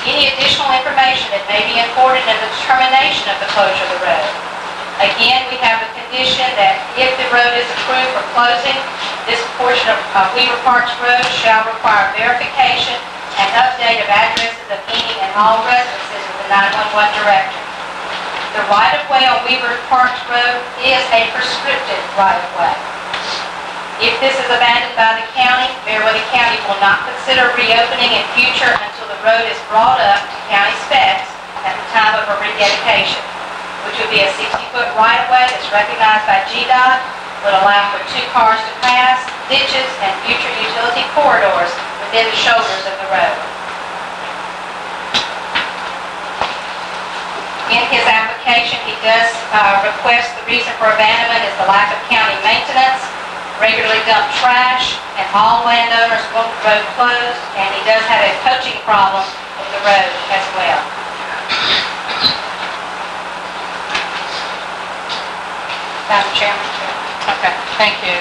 Any additional information that may be important in the determination of the closure of the road. Again, we have a condition that if the road is approved for closing, this portion of Weaver Parks Road shall require verification and update of addresses of any and all residences with the 911 director. The right-of-way on Weaver Parks Road is a prescriptive right-of-way. If this is abandoned by the county, Meriwether County will not consider reopening in future until the road is brought up to county specs at the time of a rededication, which would be a 60-foot right-of-way that's recognized by GDOT, would allow for 2 cars to pass, ditches, and future utility corridors within the shoulders of the road. In his application, he does request the reason for abandonment is the lack of county maintenance, regularly dumped trash, and all landowners want the road closed, and he does have a poaching problem with the road as well. Madam Chairman. Okay, thank you.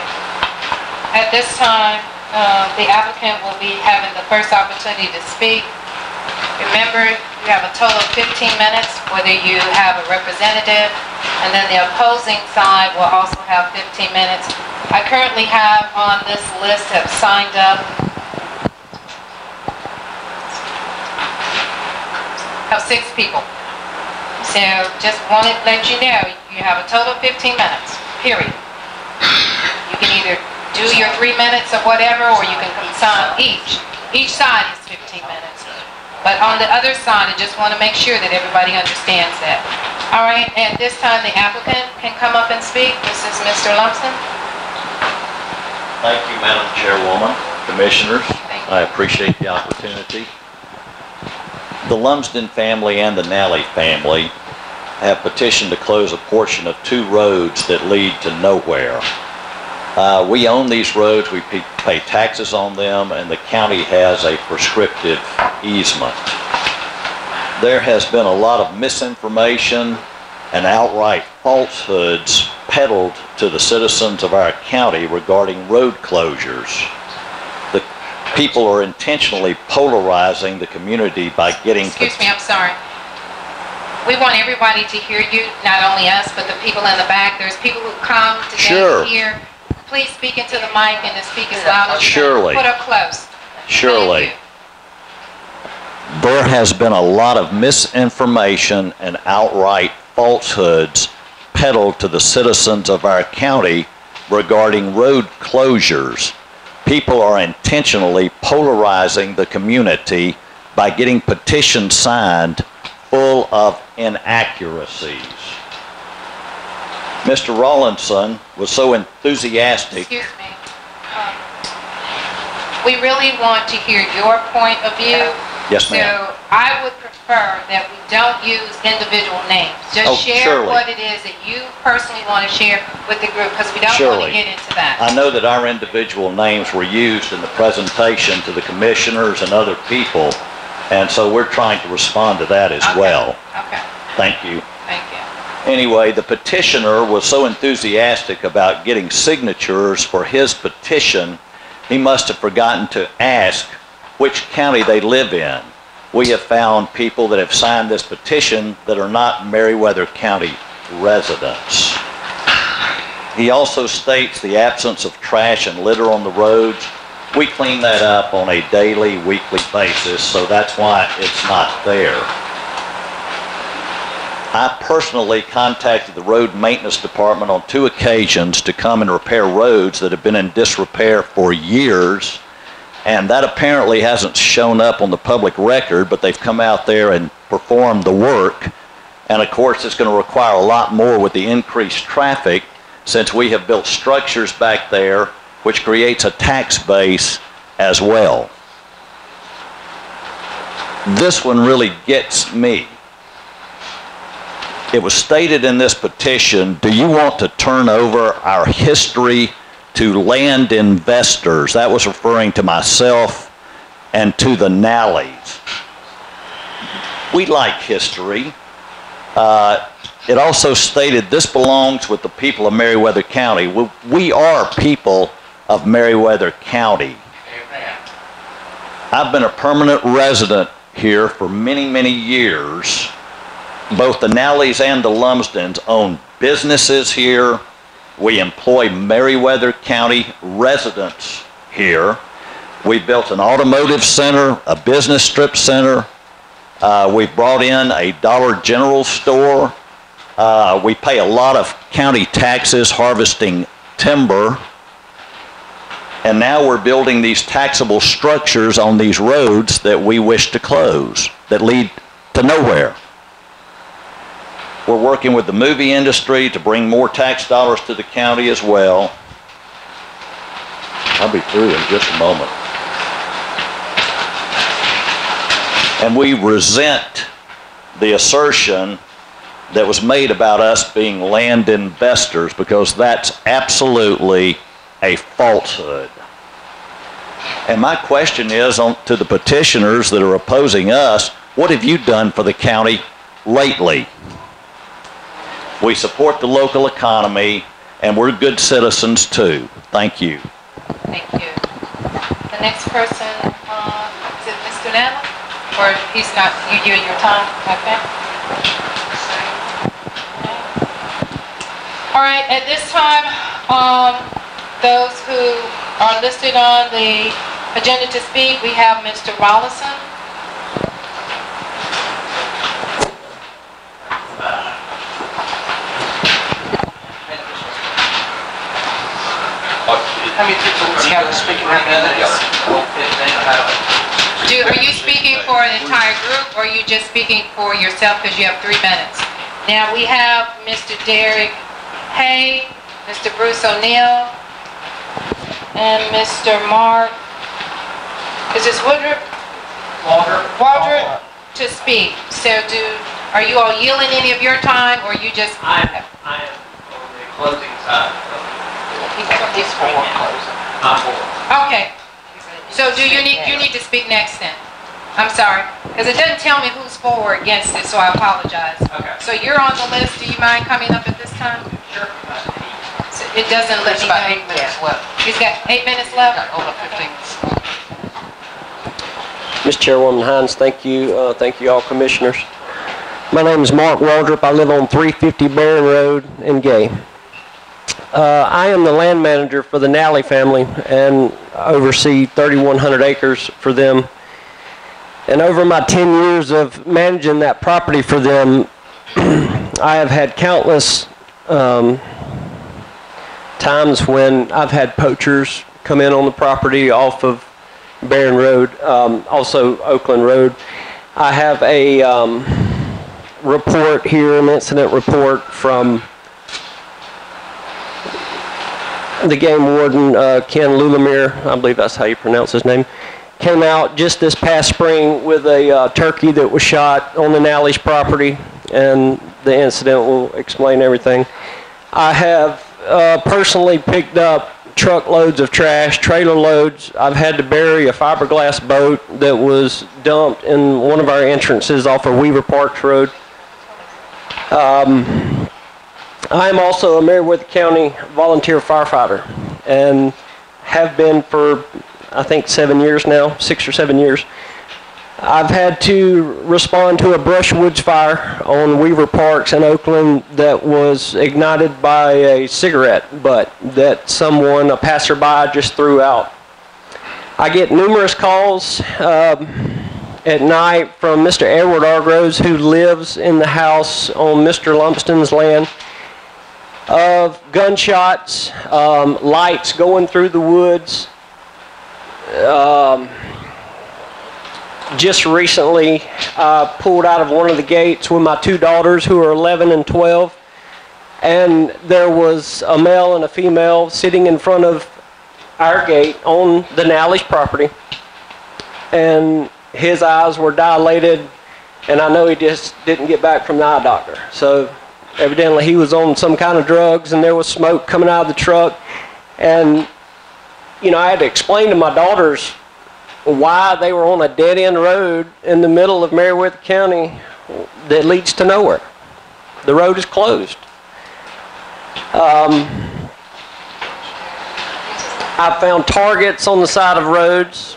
At this time, the applicant will be having the first opportunity to speak. Remember, you have a total of 15 minutes, whether you have a representative, and then the opposing side will also have 15 minutes. I currently have on this list have signed up, have 6 people. So just wanted to let you know, you have a total of 15 minutes, period. You can either do your 3 minutes or whatever, or you can consign each. Each side is 15 minutes. But on the other side, I just want to make sure that everybody understands that. All right, at this time, the applicant can come up and speak. This is Mr. Lumpson. Thank you, Madam Chairwoman, Commissioners. I appreciate the opportunity. The Lumsden family and the Nally family have petitioned to close a portion of 2 roads that lead to nowhere. We own these roads, we pay taxes on them, and the county has a prescriptive easement. There has been a lot of misinformation and outright falsehoods peddled to the citizens of our county regarding road closures. The people are intentionally polarizing the community by getting... Excuse me, I'm sorry. We want everybody to hear you, not only us, but the people in the back. There's people who come today to hear. Please speak into the mic and to speak as loud as you can. Surely. Put up close. Surely. There has been a lot of misinformation and outright falsehoods peddled to the citizens of our county regarding road closures. People are intentionally polarizing the community by getting petitions signed full of inaccuracies. Mr. Rawlinson was so enthusiastic. Excuse me. We really want to hear your point of view. Yes, ma'am. So I would prefer that we don't use individual names. Just share what it is that you personally want to share with the group, because we don't want to get into that. I know that our individual names were used in the presentation to the commissioners and other people, and so we're trying to respond to that as well. Okay. Thank you. Thank you. Anyway, the petitioner was so enthusiastic about getting signatures for his petition, he must have forgotten to ask which county they live in. We have found people that have signed this petition that are not Meriwether County residents. He also states the absence of trash and litter on the roads. We clean that up on a daily, weekly basis, so that's why it's not there. I personally contacted the road maintenance department on 2 occasions to come and repair roads that have been in disrepair for years, and that apparently hasn't shown up on the public record, but they've come out there and performed the work. And of course, it's going to require a lot more with the increased traffic, since we have built structures back there, which creates a tax base as well. This one really gets me. It was stated in this petition, do you want to turn over our history to land investors? That was referring to myself and to the Nallies. We like history. It also stated this belongs with the people of Meriwether County. We are people of Meriwether County. I've been a permanent resident here for many, many years. Both the Nallies and the Lumsdens own businesses here. We employ Meriwether County residents here. We built an automotive center, a business strip center. We've brought in a Dollar General store. We pay a lot of county taxes harvesting timber. And now we're building these taxable structures on these roads that we wish to close, that lead to nowhere. We're working with the movie industry to bring more tax dollars to the county as well. I'll be through in just a moment. And we resent the assertion that was made about us being land investors, because that's absolutely a falsehood. And my question is to the petitioners that are opposing us, what have you done for the county lately? We support the local economy, and we're good citizens too. Thank you. Thank you. The next person, is it Mr. Nana? Or he's not, you do your time, okay? All right, at this time, those who are listed on the agenda to speak, we have Mr. Rawlinson. How many people have to speak in 3 minutes? 15, Are you speaking for an entire group, or are you just speaking for yourself because you have 3 minutes? Now, we have Mr. Derek Hay, Mr. Bruce O'Neill, and Mr. Mark, is this Woodruff? Waldrop to speak. So are you all yielding any of your time, or you just? I am on the closing side. He's for closing. I'm for. Okay. So you need to speak next then? I'm sorry, because it doesn't tell me who's for or against it, so I apologize. Okay. So you're on the list. Do you mind coming up at this time? Sure. So it doesn't let me About know. 8 minutes left. He's got 8 minutes left? Over 15. Ms. Chairwoman Hines, thank you all commissioners. My name is Mark Waldrop. I live on 350 Barron Road in Gay. I am the land manager for the Nally family and oversee 3,100 acres for them. And over my 10 years of managing that property for them, I have had countless times when I've had poachers come in on the property off of Barron Road, also Oakland Road. I have a report here, an incident report from the game warden, Ken Lulamere, I believe that's how you pronounce his name, came out just this past spring with a turkey that was shot on the Nally's property, and the incident will explain everything. I have personally picked up truckloads of trash, trailer loads. I've had to bury a fiberglass boat that was dumped in one of our entrances off of Weaver Parks Road. I am also a Meriwether County volunteer firefighter and have been for, I think, 7 years now, 6 or 7 years. I've had to respond to a brushwoods fire on Weaver Parks in Oakland that was ignited by a cigarette butt that someone, a passerby, just threw out. I get numerous calls at night from Mr. Edward Argroves, who lives in the house on Mr. Lumsden's land, of gunshots, lights going through the woods. Just recently, I pulled out of one of the gates with my 2 daughters who are 11 and 12, and there was a male and a female sitting in front of our gate on the Nally's property, and his eyes were dilated, and I know he just didn't get back from the eye doctor. So evidently he was on some kind of drugs, and there was smoke coming out of the truck. And, you know, I had to explain to my daughters why they were on a dead-end road in the middle of Meriwether County that leads to nowhere. The road is closed. I found targets on the side of roads,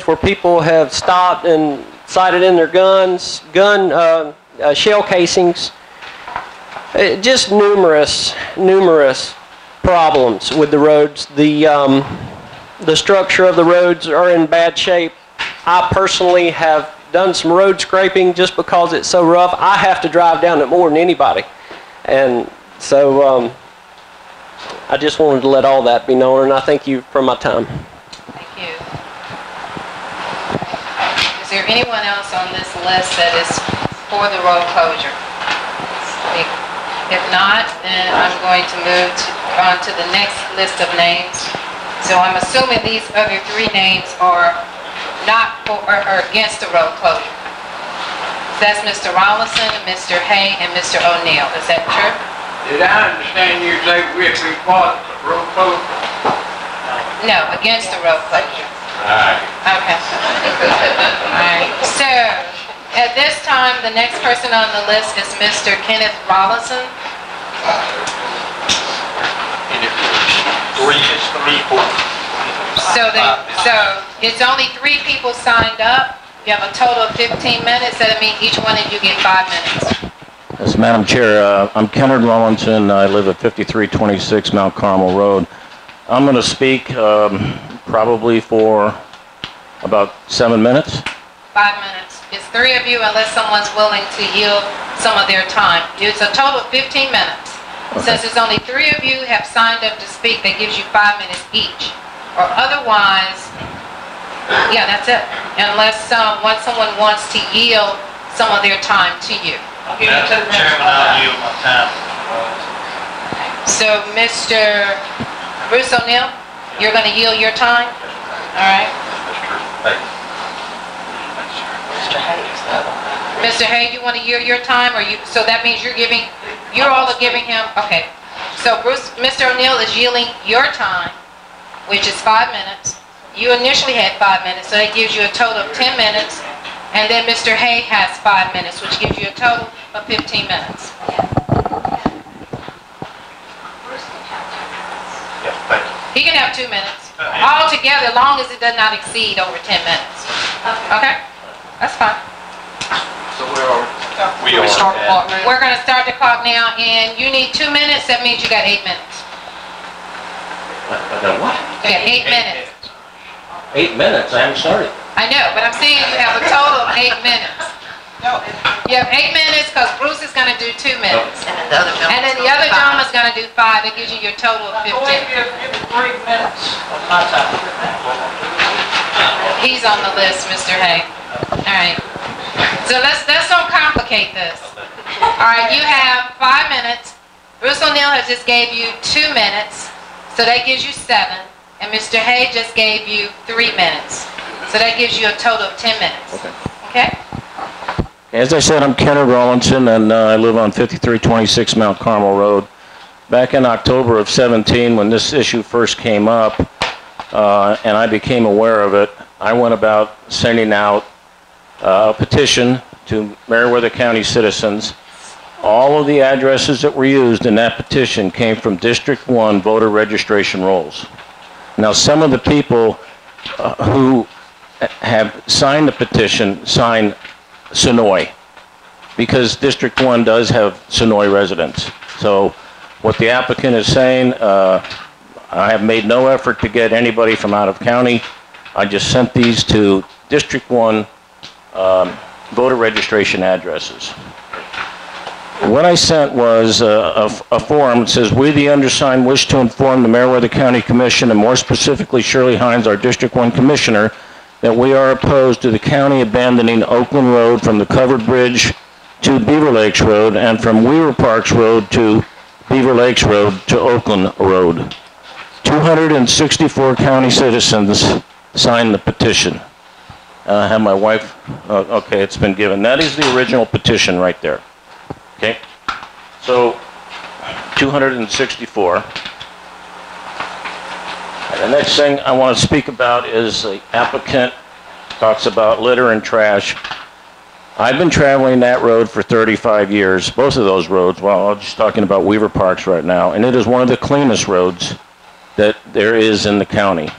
where people have stopped and sighted in their guns, shell casings. Just numerous problems with the roads. The structure of the roads are in bad shape. I personally have done some road scraping just because it's so rough. I have to drive down it more than anybody. And so I just wanted to let all that be known, and I thank you for my time. Thank you. Is there anyone else on this list that is for the road closure? If not, then I'm going to move on to the next list of names. So I'm assuming these other 3 names are not for or against the road closure. So that's Mr. Rollison, Mr. Hay, and Mr. O'Neill. Is that true? Did I understand you say we're for the road closure? No, against the road closure. Alright. Okay. Alright. So at this time, the next person on the list is Mr. Kenneth Rollison. So it's only 3 people signed up. You have a total of 15 minutes. That'll mean each one of you get 5 minutes. Yes, Madam Chair, I'm Kennard Rollinson. I live at 5326 Mount Carmel Road. I'm going to speak probably for about 7 minutes. 5 minutes. It's 3 of you unless someone's willing to yield some of their time. It's a total of 15 minutes. Since there's only 3 of you have signed up to speak, that gives you 5 minutes each. Or otherwise, yeah, that's it. Unless once someone wants to yield some of their time to you. Madam Chairman, I'll yield my time. So, Mr. Bruce O'Neill, you're going to yield your time? All right. Mr. Hay, you want to yield your time, or you? So that means you're all giving him. Okay. So Mr. O'Neill is yielding your time, which is 5 minutes. You initially had 5 minutes, so that gives you a total of 10 minutes. And then Mr. Hay has 5 minutes, which gives you a total of 15 minutes. Yeah, thank you. He can have 2 minutes. All together, as long as it does not exceed over 10 minutes. Okay? That's fine. So where are we? We're going to start the clock now, and you need 2 minutes. That means you got 8 minutes. I got what? You got 8 minutes. 8 minutes, I haven't started. I know, but I'm saying you have a total of 8 minutes. You have 8 minutes because Bruce is going to do 2 minutes. And then the other gentleman's going to do 5. That gives you your total of 15. 3 minutes. He's on the list, Mr. Hay. All right. So let's don't complicate this. All right, you have 5 minutes. Bruce O'Neill has just gave you 2 minutes, so that gives you 7. And Mr. Hay just gave you 3 minutes, so that gives you a total of 10 minutes. Okay? As I said, I'm Kenneth Rawlinson, and I live on 5326 Mount Carmel Road. Back in October of 17, when this issue first came up, and I became aware of it, I went about sending out a petition to Meriwether County citizens. All of the addresses that were used in that petition came from District 1 voter registration rolls. Now, some of the people who have signed the petition signed Sonoy, because District 1 does have Sonoy residents. So what the applicant is saying, I have made no effort to get anybody from out of county. I just sent these to District 1 voter registration addresses. What I sent was a form that says, "We, the undersigned, wish to inform the Meriwether County Commission, and more specifically Shirley Hines, our District 1 Commissioner, that we are opposed to the county abandoning Oakland Road from the Covered Bridge to Beaver Lakes Road and from Weaver Parks Road to Beaver Lakes Road to Oakland Road." 264 county citizens signed the petition. I have my wife, okay, it's been given. That is the original petition right there. Okay, so 264. The next thing I want to speak about is the applicant talks about litter and trash. I've been traveling that road for 35 years, both of those roads. Well, I'm just talking about Weaver Parks right now, and it is one of the cleanest roads that there is in the county.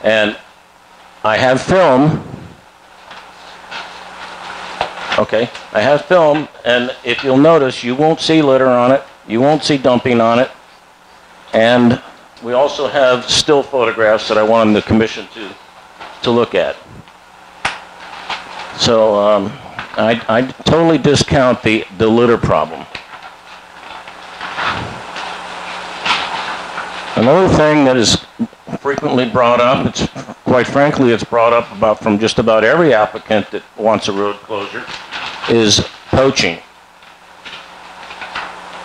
And I have film. Okay, I have film, and if you'll notice, you won't see litter on it, you won't see dumping on it, and we also have still photographs that I wanted the commission to look at. So I totally discount the litter problem. Another thing that is frequently brought up, it's quite frankly, it's brought up about from just about every applicant that wants a road closure, is poaching.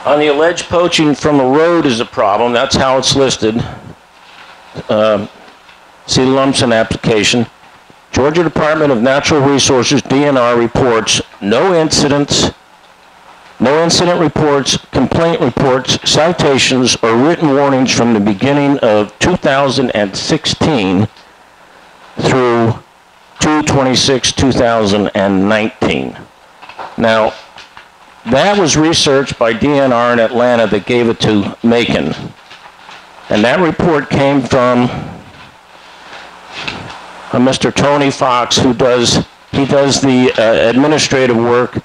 On the alleged poaching from a road is a problem, that's how it's listed. See the Lumpson application. Georgia Department of Natural Resources, DNR, reports no incidents, no incident reports, complaint reports, citations, or written warnings from the beginning of 2016 through 2/26/2019. Now, that was researched by DNR in Atlanta that gave it to Macon. And that report came from Mr. Tony Fox, who does the administrative work,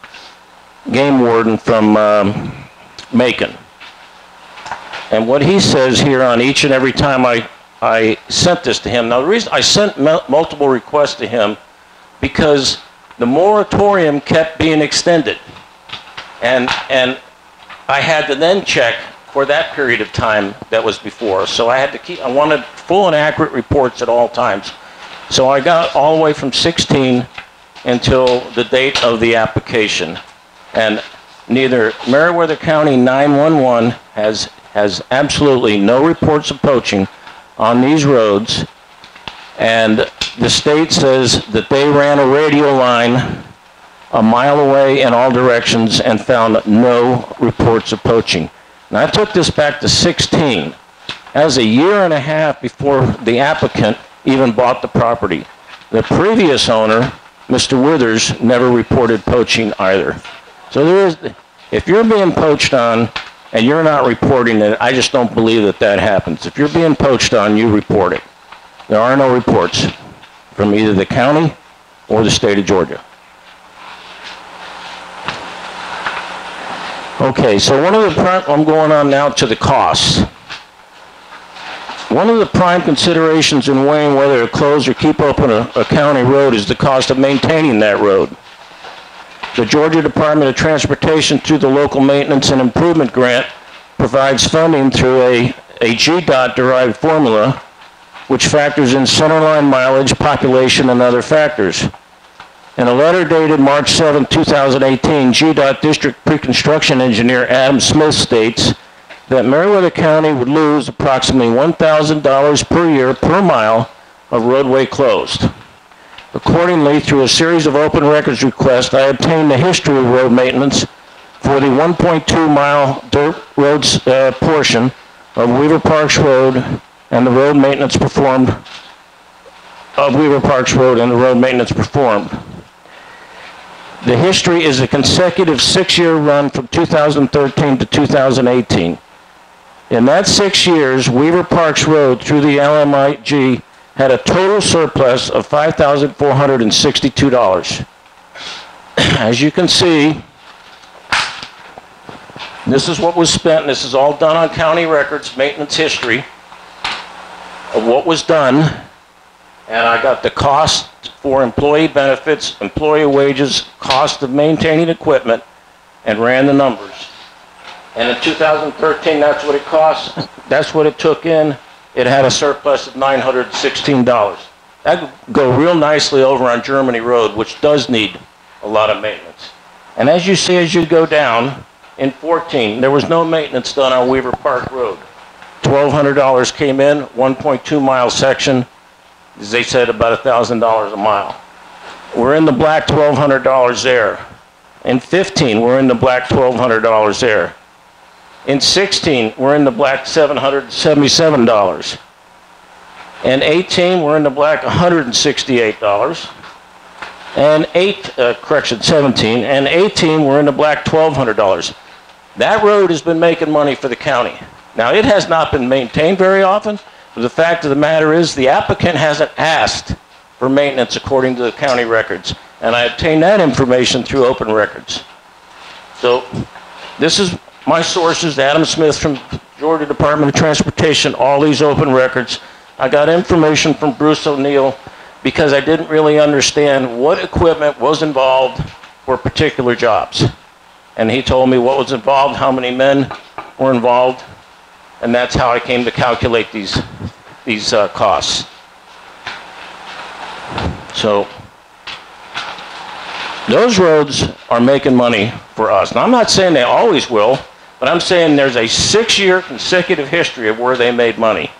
game warden from Macon. And what he says here on each and every time I sent this to him. Now, the reason I sent multiple requests to him, because the moratorium kept being extended. And I had to then check for that period of time that was before. So I wanted full and accurate reports at all times. So I got all the way from 16 until the date of the application. And neither Meriwether County 911 has absolutely no reports of poaching on these roads. And the state says that they ran a radio line a mile away in all directions and found no reports of poaching. Now, I took this back to 16. That was a year and a half before the applicant even bought the property. The previous owner, Mr. Withers, never reported poaching either. So if you're being poached on and you're not reporting it, I just don't believe that that happens. If you're being poached on, you report it. There are no reports from either the county or the state of Georgia. Okay, so I'm going on now to the costs. One of the prime considerations in weighing whether to close or keep open a county road is the cost of maintaining that road. The Georgia Department of Transportation, through the Local Maintenance and Improvement Grant, provides funding through a GDOT-derived formula, which factors in centerline mileage, population, and other factors. In a letter dated March 7, 2018, GDOT District Pre-Construction Engineer Adam Smith states that Meriwether County would lose approximately $1,000 per year per mile of roadway closed. Accordingly, through a series of open records requests, I obtained the history of road maintenance for the 1.2-mile dirt roads portion of Weaver Parks Road and the road maintenance performed The history is a consecutive 6-year run from 2013 to 2018. In that 6 years, Weaver Parks Road through the LMIG had a total surplus of $5,462. As you can see, this is what was spent. This is all done on county records, maintenance history of what was done. And I got the cost for employee benefits, employee wages, cost of maintaining equipment, and ran the numbers. And in 2013, that's what it cost. That's what it took in. It had a surplus of $916. That would go real nicely over on Germany Road, which does need a lot of maintenance. And as you see, as you go down, in 14, there was no maintenance done on Weaver Park Road. $1,200 came in, 1.2-mile section. As they said, about $1,000 a mile. We're in the black $1,200 there. In 15, we're in the black $1,200 there. In 16, we're in the black $777. In 18, we're in the black $168. And 17. And 18, we're in the black $1,200. That road has been making money for the county. Now, it has not been maintained very often. But the fact of the matter is the applicant hasn't asked for maintenance according to the county records. And I obtained that information through open records. So this is my sources, Adam Smith from Georgia Department of Transportation, all these open records. I got information from Bruce O'Neill because I didn't really understand what equipment was involved for particular jobs. And he told me what was involved, how many men were involved, and that's how I came to calculate these costs. So those roads are making money for us. Now, I'm not saying they always will, but I'm saying there's a 6-year consecutive history of where they made money.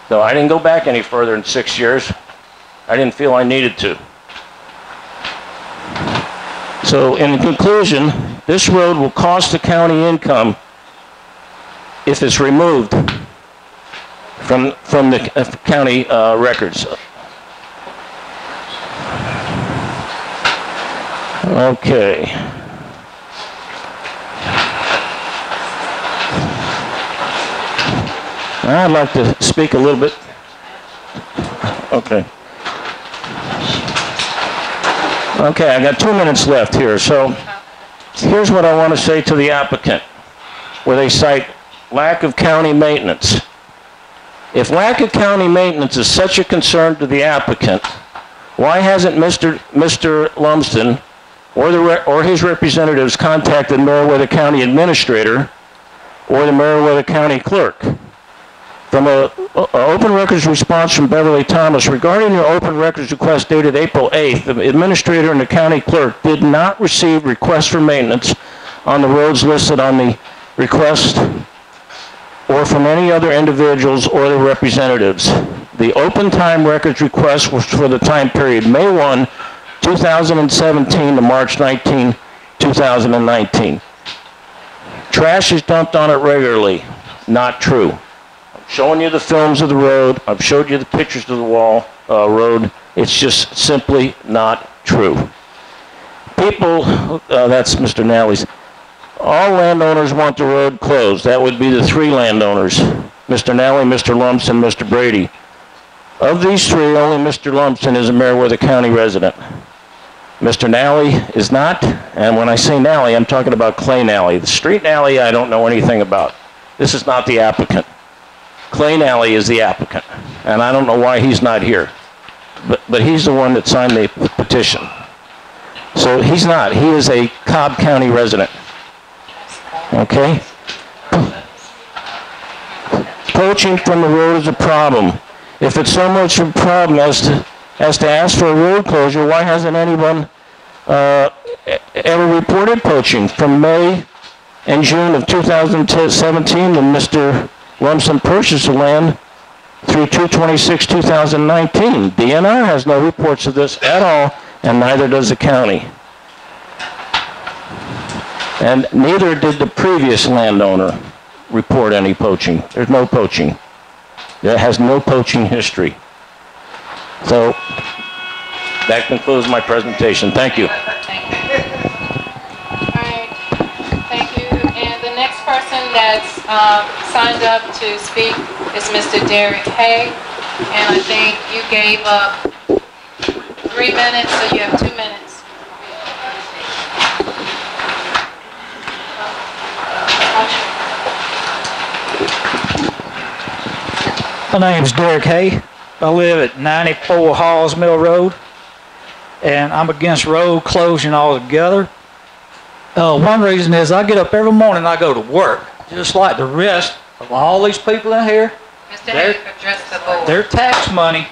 So I didn't go back any further than 6 years. I didn't feel I needed to. So in conclusion, this road will cost the county income if it's removed from the county records. Okay. I'd like to speak a little bit. Okay. Okay, I got 2 minutes left here. So here's what I want to say to the applicant, where they cite lack of county maintenance. If lack of county maintenance is such a concern to the applicant, why hasn't Mr. Lumsden or his representatives contacted Meriwether County Administrator or the Meriwether County Clerk. From an open records response from Beverly Thomas, regarding your open records request dated April 8th, the administrator and the county clerk did not receive requests for maintenance on the roads listed on the request or from any other individuals or their representatives. The open time records request was for the time period May 1, 2017 to March 19, 2019. Trash is dumped on it regularly. Not true. Showing you the films of the road. I've showed you the pictures of the road. It's just simply not true. People, that's Mr. Nally's. All landowners want the road closed. That would be the three landowners, Mr. Nally, Mr. Lumpson, Mr. Brady. Of these three, only Mr. Lumpson is a Meriwether County resident. Mr. Nally is not, and when I say Nally, I'm talking about Clay Nally. The street Nally, I don't know anything about. This is not the applicant. Clay Nally is the applicant, and I don't know why he's not here. But he's the one that signed the petition. So he's not. He is a Cobb County resident. Okay? Poaching from the road is a problem. If it's so much of a problem as to ask for a road closure, why hasn't anyone ever reported poaching? From May and June of 2017 when Mr. Lumpson purchased the land through 2/26/2019. DNR has no reports of this at all, and neither does the county. And neither did the previous landowner report any poaching. There's no poaching. It has no poaching history. So that concludes my presentation. Thank you. Thank you. All right. Thank you. And the next person that's signed up to speak is Mr. Derek Hay. And I think you gave up 3 minutes, so you have 2 minutes. My name is Derek Hay. I live at 94 Halls Mill Road, and I'm against road closing altogether. One reason is I get up every morning and I go to work, just like the rest of all these people in here. Mr. Hay, address the board. Their tax money,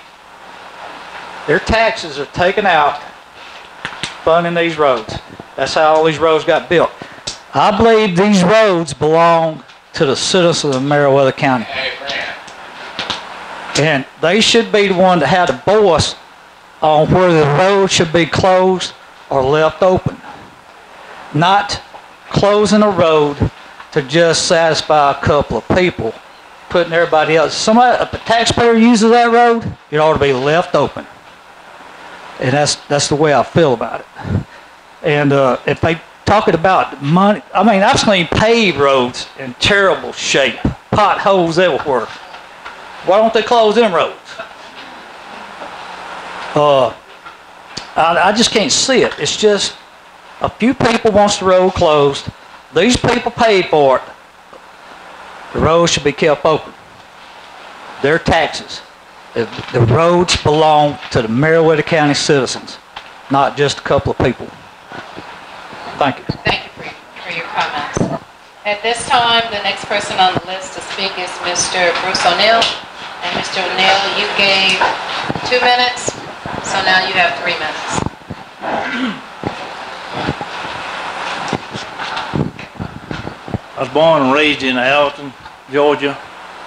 their taxes are taken out funding these roads. That's how all these roads got built. I believe these roads belong to the citizens of Meriwether County. And they should be the one that had a voice on whether the road should be closed or left open. Not closing a road to just satisfy a couple of people, putting everybody else. If a taxpayer uses that road, it ought to be left open. And that's the way I feel about it. And if they talking about money, I mean, I've seen paved roads in terrible shape, potholes everywhere. Why don't they close them roads? I just can't see it. It's just a few people wants the road closed. These people paid for it. The road should be kept open. Their taxes. The roads belong to the Meriwether County citizens, not just a couple of people. Thank you. Thank you for your comments. At this time, the next person on the list to speak is Mr. Bruce O'Neill. And Mr. O'Neill, you gave 2 minutes, so now you have 3 minutes. I was born and raised in Alton, Georgia,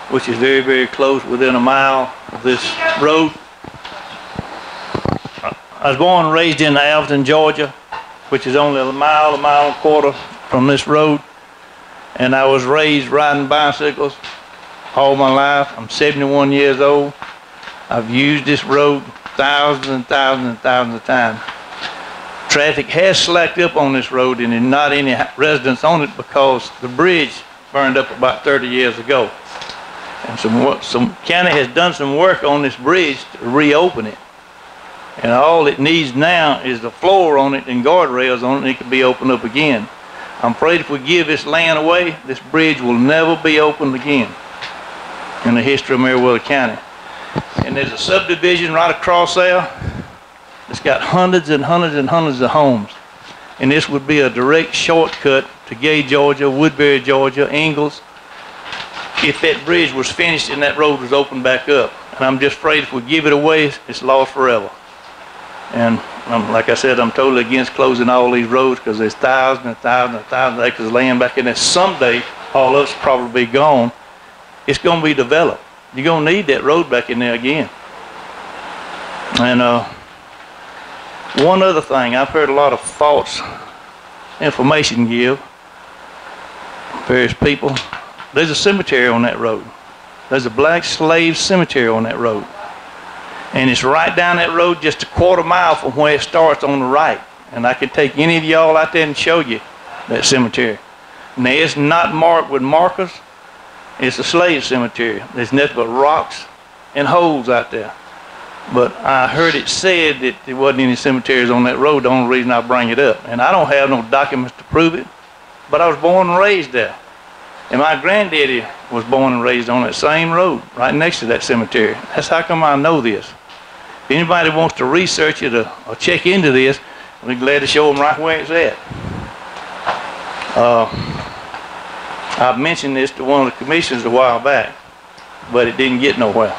which is very, very close, within a mile of this road. I was born and raised in Alton, Georgia, which is only a mile and a quarter from this road. And I was raised riding bicycles all my life. I'm 71 years old. I've used this road thousands and thousands and thousands of times. Traffic has slacked up on this road, and there's not any residents on it because the bridge burned up about 30 years ago. And some county has done some work on this bridge to reopen it. And all it needs now is the floor on it and guardrails on it, and it can be opened up again. I'm afraid if we give this land away, this bridge will never be opened again in the history of Meriwether County. And there's a subdivision right across there. It's got hundreds and hundreds and hundreds of homes. And this would be a direct shortcut to Gay, Georgia, Woodbury, Georgia, Ingalls, if that bridge was finished and that road was opened back up. And I'm just afraid if we give it away, it's lost forever. And like I said, I'm totally against closing all these roads because there's thousands and thousands and thousands of acres of land back in there. Someday, all of us will probably be gone. It's going to be developed. You're going to need that road back in there again. And one other thing, I've heard a lot of false information give various people. There's a cemetery on that road. There's a black slave cemetery on that road. And it's right down that road just a quarter mile from where it starts on the right. And I can take any of y'all out there and show you that cemetery. Now, it's not marked with markers. It's a slave cemetery. There's nothing but rocks and holes out there. But I heard it said that there wasn't any cemeteries on that road. The only reason I bring it up. And I don't have no documents to prove it. But I was born and raised there. And my granddaddy was born and raised on that same road, right next to that cemetery. That's how come I know this. If anybody wants to research it or check into this, I'll be glad to show them right where it's at. I mentioned this to one of the commissioners a while back, but it didn't get nowhere.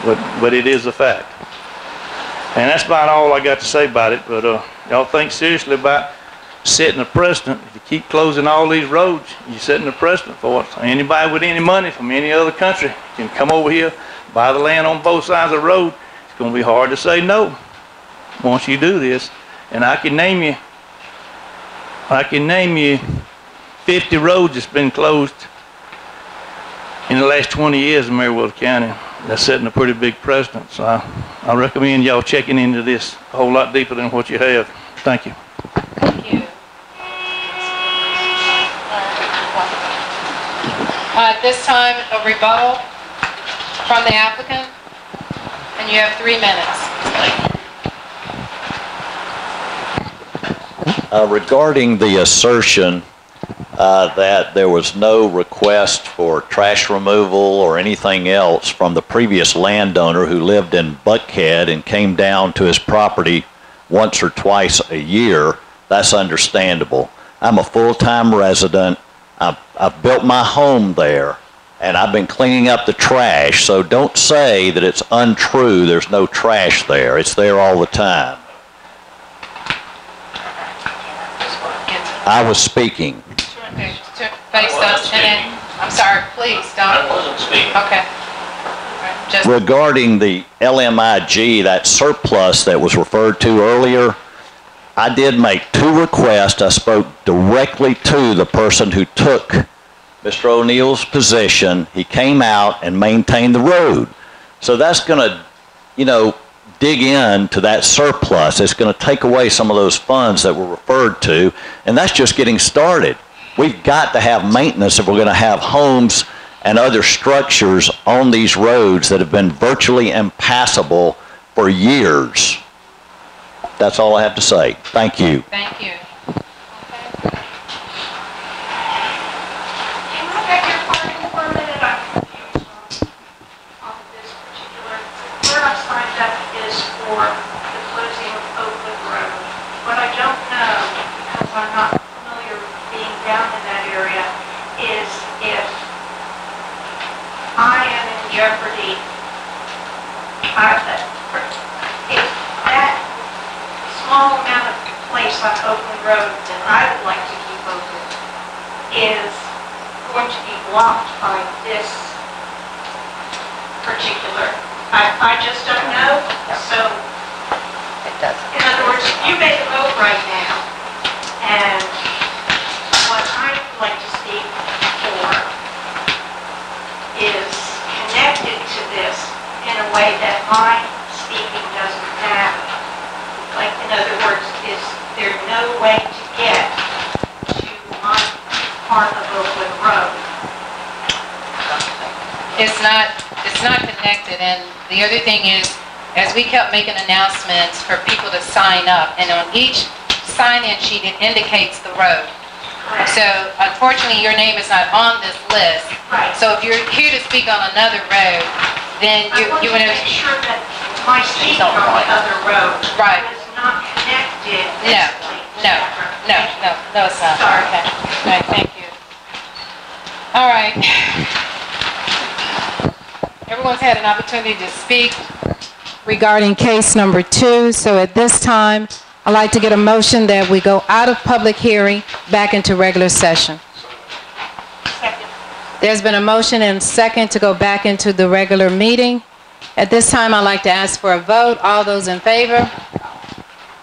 But it is a fact. And that's about all I got to say about it. But y'all think seriously about setting a precedent. If you keep closing all these roads, you're setting a precedent for it. So anybody with any money from any other country can come over here, buy the land on both sides of the road. It's going to be hard to say no once you do this. And I can name you 50 roads that's been closed in the last 20 years in Meriwether County. That's setting a pretty big precedent. So I recommend y'all checking into this a whole lot deeper than what you have. Thank you. Thank you. At this time, a rebuttal from the applicant, and you have 3 minutes. Regarding the assertion that there was no request for trash removal or anything else from the previous landowner who lived in Buckhead and came down to his property once or twice a year, that's understandable. I'm a full-time resident. I've built my home there, and I've been cleaning up the trash, so don't say that it's untrue there's no trash there. It's there all the time. I was speaking. Face us, and then, I'm sorry, please, don't. I wasn't speaking. Okay. Just Regarding the LMIG, that surplus that was referred to earlier, I did make 2 requests. I spoke directly to the person who took Mr. O'Neill's position. He came out and maintained the road. So that's going to, you know, dig into that surplus. It's going to take away some of those funds that were referred to, and that's just getting started. We've got to have maintenance if we're going to have homes and other structures on these roads that have been virtually impassable for years. That's all I have to say. Thank you. thank you. Can I beg your pardon for a minute? I'm confused on this particular, where I signed up is for the closing of Oakwood Road. What I don't know, because I'm not familiar with being down in that area, is if I am in jeopardy, if that small amount of place on Oakland Road that I would like to keep open is going to be blocked by this particular, I just don't know, so. It doesn't. In other words, you make a vote right now, and what I'd like to speak for is connected to this in a way that my speaking doesn't matter. Like, in other words, is there no way to get to my part of Oakland Road? It's not connected, and the other thing is, as we kept making announcements for people to sign up, and on each sign-in sheet, it indicates the road. So, unfortunately, your name is not on this list. Right. So if you're here to speak on another road, then you would I want to make sure that my speaking on the other road Right. is not connected No, physically to no, that road. no, it's not. Sorry. Okay. All right, thank you. All right. everyone's had an opportunity to speak regarding case number 2. So at this time, I'd like to get a motion that we go out of public hearing back into regular session. Second. There's been a motion and second to go back into the regular meeting. At this time, I'd like to ask for a vote. All those in favor?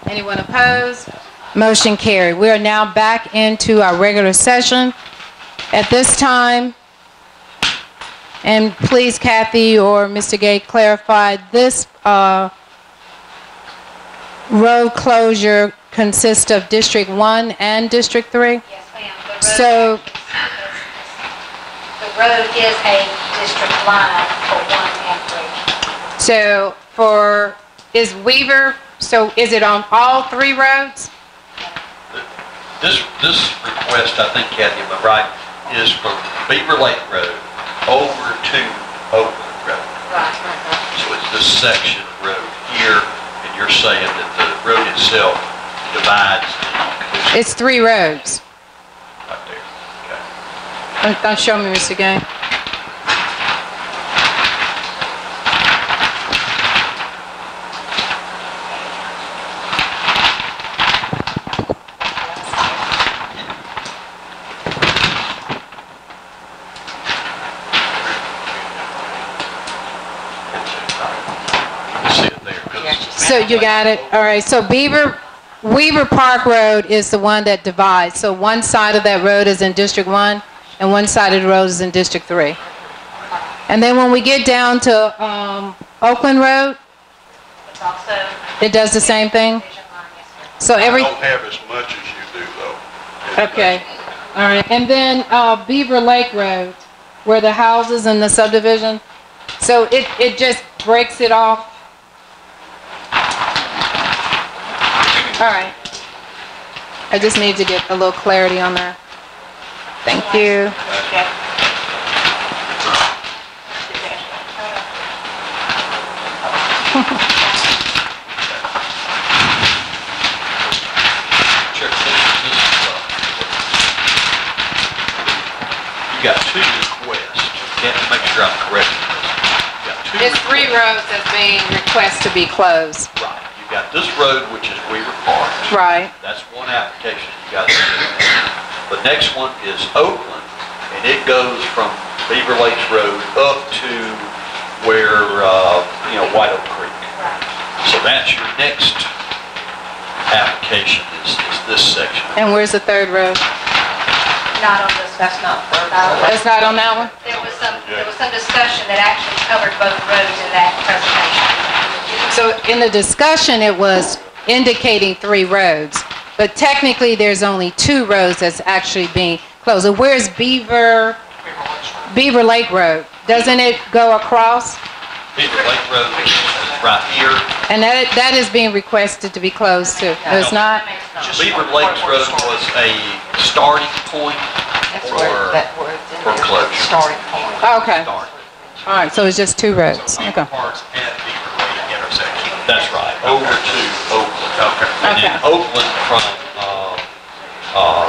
Anyone opposed? Motion carried. We are now back into our regular session. At this time, and please, Kathy or Mr. Gay, clarify, this road closure consists of District 1 and District 3? Yes, ma'am. So, The road is a district line for 1 and 3. so for, is Weaver, so is it on all 3 roads? This request, I think, Kathy, am I right, is from Beaver Lake Road over to Oakland Road. Right. So it's this section of road here, and you're saying that the road itself divides. It's 3 roads. Right there, okay. Don't show me, Mr. Gay. So you got it? All right. So Weaver Park Road is the one that divides. So one side of that road is in District 1 and one side of the road is in District 3. And then when we get down to Oakland Road, it does the same thing? So I don't have as much as you do, though. Okay. All right. And then Beaver Lake Road, where the houses and the subdivision, so it just breaks it off. All right. I just need to get a little clarity on that. Thank you. You got 2 requests. Can't make sure I'm correct. You got 2 It's 3 roads that's being requested to be closed. Right. You got this road, which is Weaver Park. Right. That's one application you got to do. The next one is Oakland, and it goes from Beaver Lakes Road up to where, White Oak Creek. So that's your next application is this section. And where's the 3rd road? Not on this, that's not. That's not on that one? There was some discussion that actually covered both roads in that presentation. So in the discussion, it was indicating 3 roads, but technically there's only 2 roads that's actually being closed. So where's Beaver Lake Road? Doesn't it go across? Beaver Lake Road is right here. And that is being requested to be closed too. No, it's not? Beaver Lake Road was a starting point for closure. Starting point. Okay. All right, so it's just 2 roads. Okay. That's right, over to Oakland. Okay. And then Oakland from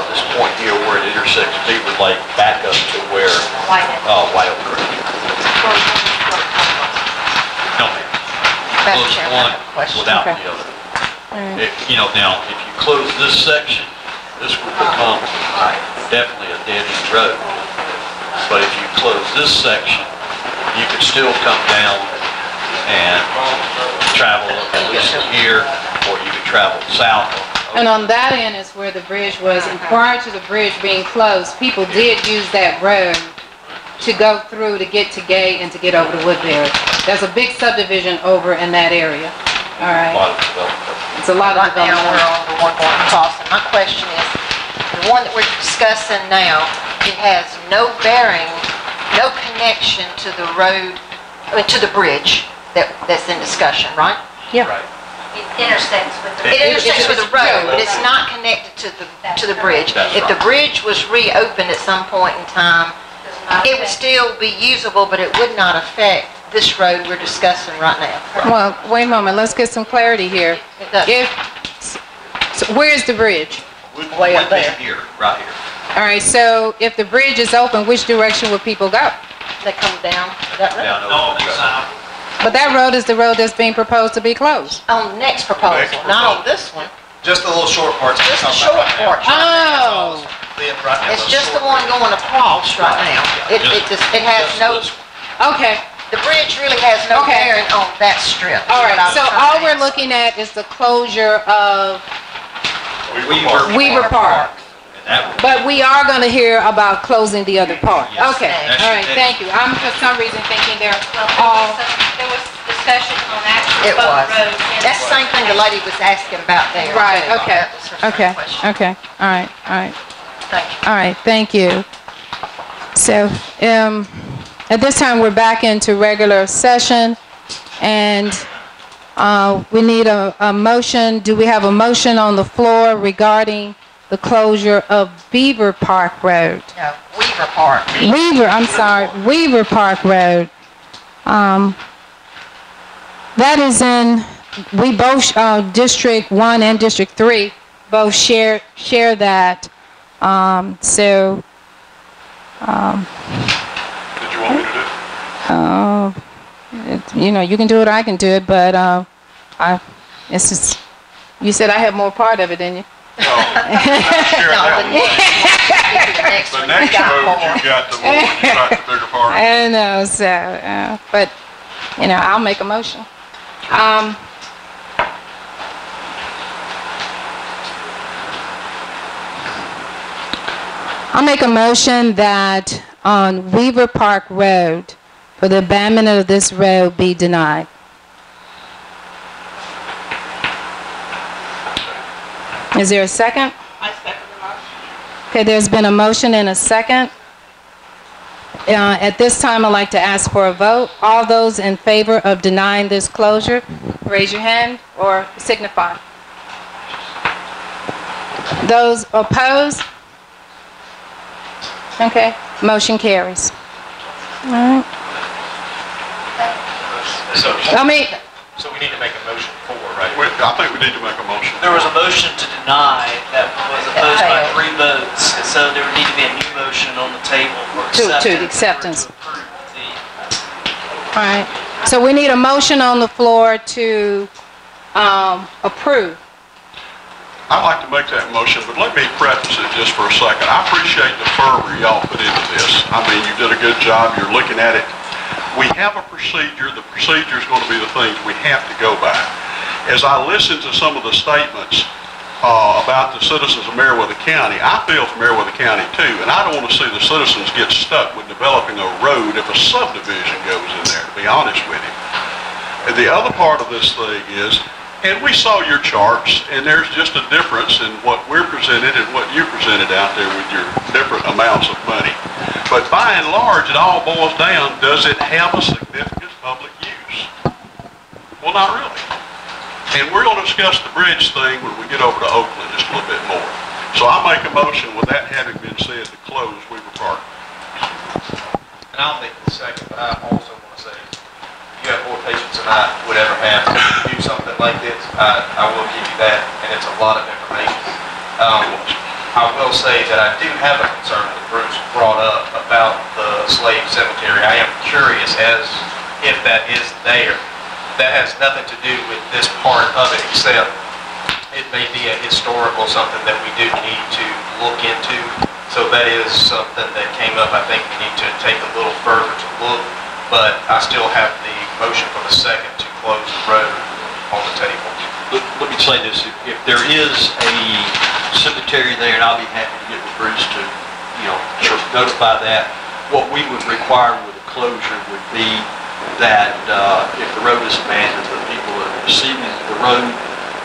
this point here where it intersects Beaver Lake back up to where White Oak Creek. No, close one without the other. Now, if you close this section, this will become definitely a dead-end road. But if you close this section, you can still come down and travel at least here, or you can travel south. And on that end is where the bridge was, and prior to the bridge being closed, people did use that road to go through to get to Gay and to get over to Woodbury. There's a big subdivision over in that area. All right. It's a lot of Right now, we're on the one going across, and my question is, the one that we're discussing now, it has no bearing, no connection to the road, to the bridge that's in discussion, right? Yeah. Right. It intersects with the road, but it's not connected to the bridge. If the bridge was reopened at some point in time, it would still be usable, but it would not affect this road we're discussing right now. Well, wait a moment, let's get some clarity here. So where's the bridge? Way up there. Here, right here. All right, so if the bridge is open, which direction would people go? They come down that road. Down over the side. But that road is the road that's being proposed to be closed. On the next proposal, not on this one. Just the little short parts. Just the short part. Oh. It's just the one going across right now. It has no, Okay. the bridge really has no Okay. bearing on that strip. All right. That's So what I was all trying we're to ask. looking at is the closure of Weaver Weaver Park. That would But we are going to hear about closing the other part. Yes. Okay. That's- All right. Thank you. I'm for some reason thinking they're all. There was discussion on actual It was. That's the same thing the lady was asking about there. Right. too. Okay. That was her same Okay. question. Okay. All right. All right. Thank you. All right, thank you. So, at this time, we're back into regular session, and we need a motion. Do we have a motion on the floor regarding the closure of Beaver Park Road? No, Weaver Park. Weaver Park Road. That is in, we both, District 1 and District 3, both share that. Did you want me to do it? You can do it, I can do it, but it's just, you said I have more part of it, didn't you? No, the next road, you got the more, you got the bigger part. I know, so, but, I'll make a motion. I'll make a motion that on Weaver Park Road, for the abandonment of this road be denied. Is there a second? I second the motion. Okay, there's been a motion and a second. At this time, I'd like to ask for a vote. All those in favor of denying this closure, raise your hand or signify. Those opposed? Okay, motion carries. All right. So we need to make a motion for, right? I think we need to make a motion. There was a motion to deny that was opposed by 3 votes, and so there would need to be a new motion on the table for To the acceptance. acceptance. All right, so we need a motion on the floor to approve. I'd like to make that motion, but let me preface it just for a second. I appreciate the fervor y'all put into this. I mean, you did a good job. You're looking at it. We have a procedure. The procedure is going to be the things we have to go by. As I listen to some of the statements about the citizens of Meriwether County, I feel for Meriwether County too, and I don't want to see the citizens get stuck with developing a road if a subdivision goes in there, to be honest with you. And the other part of this thing is, and we saw your charts, and there's just a difference in what we're presented and what you presented out there with your different amounts of money. But by and large, it all boils down, does it have a significant public use? Well, not really. And we're going to discuss the bridge thing when we get over to Oakland just a little bit more. So I make a motion, with that having been said, to close Weaver Park. And I'll make the second, but I also want to say, you have more patience than I would ever have to do something like this. I will give you that, and it's a lot of information. I will say that I do have a concern that Bruce brought up about the slave cemetery. I am curious as if that is there. That has nothing to do with this part of it, except it may be a historical something that we do need to look into. So that is something that came up. I think we need to take a little further to look, but I still have the motion for the second to close the road on the table. Let me say this, if there is a cemetery there, and I'll be happy to get with Bruce to, notify that, what we would require with a closure would be that if the road is abandoned, the people that are receiving the road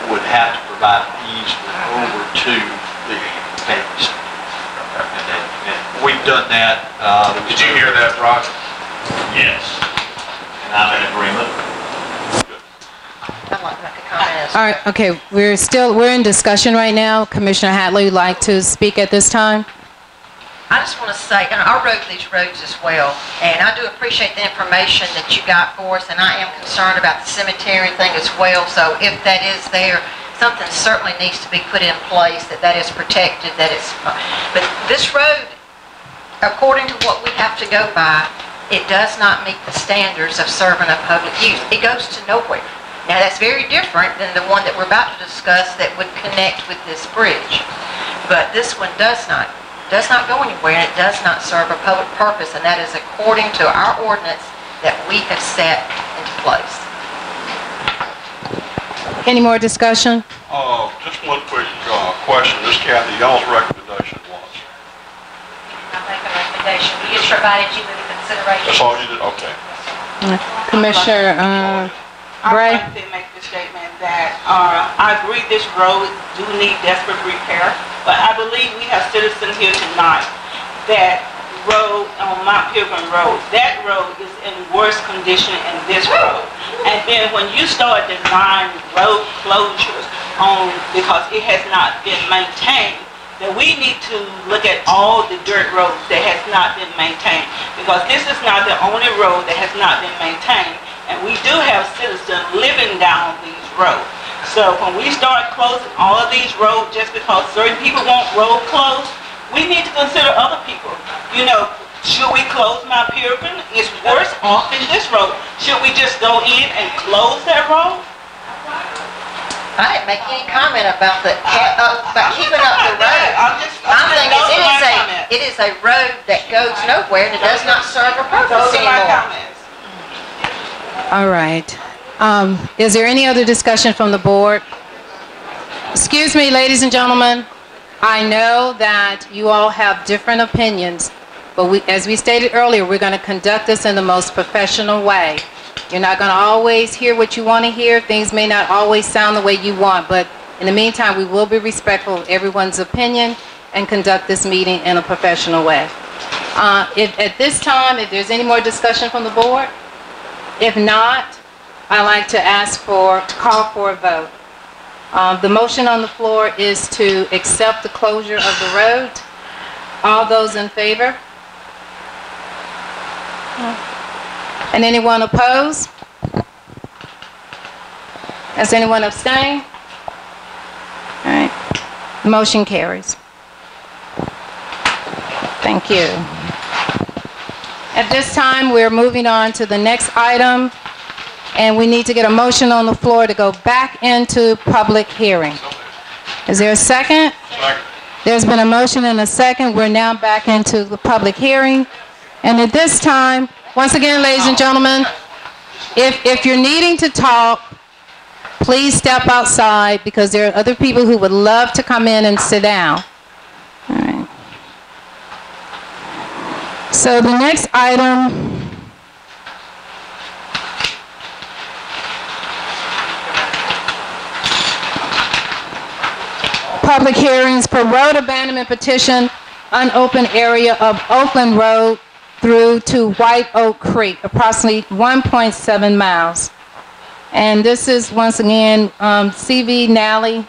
would have to provide an easement over to the families. And we've done that. Did you hear that, Roger? Yes. And I'm in agreement. I'd like to make a comment. All right, okay, we're in discussion right now. Commissioner Hatley would like to speak at this time. I just want to say, and I wrote these roads as well, and I do appreciate the information that you got for us, and I am concerned about the cemetery thing as well. So if that is there, something certainly needs to be put in place, that is protected, but this road, according to what we have to go by, it does not meet the standards of serving a public use. It goes to nowhere. Now, that's very different than the one that we're about to discuss that would connect with this bridge. But this one does not go anywhere, and it does not serve a public purpose, and that is according to our ordinance that we have set into place. Any more discussion? Just one quick question. Ms. Kathy, y'all's recommendation was? I make a recommendation. We just provided you with a consideration. That's all you did? Okay. Commissioner Gray? I'd like to make the statement that I agree this road do need desperate repair, but I believe we have citizens here tonight that road on Mount Pilgrim Road, that road is in worse condition than this road. And then when you start denying road closures because it has not been maintained, then we need to look at all the dirt roads that has not been maintained, because this is not the only road that has not been maintained, and we do have citizens living down these roads. So when we start closing all of these roads just because certain people want road closed, we need to consider other people. You know, should we close Mount Pilgrim? It's worse off than this road. Should we just go in and close that road? I didn't make any comment about keeping up the road. My thing is, it is a road that goes nowhere and it does not serve a purpose anymore. All right. Is there any other discussion from the board? Excuse me, ladies and gentlemen. I know that you all have different opinions, but as we stated earlier, we're going to conduct this in the most professional way. You're not going to always hear what you want to hear. Things may not always sound the way you want, but in the meantime, we will be respectful of everyone's opinion and conduct this meeting in a professional way. At this time, if there's any more discussion from the board, if not, I'd like to call for a vote. The motion on the floor is to accept the closure of the road. All those in favor? And anyone opposed? Has anyone abstained? All right. The motion carries. Thank you. At this time, we're moving on to the next item, and we need to get a motion on the floor to go back into public hearing. Is there a second? Second. There's been a motion and a second. We're now back into the public hearing. And at this time, once again, ladies and gentlemen, if you're needing to talk, please step outside, because there are other people who would love to come in and sit down. All right. So the next item public hearings for road abandonment petition, unopened area of Oakland Road through to White Oak Creek, approximately 1.7 miles. And this is, once again, C.V. Nally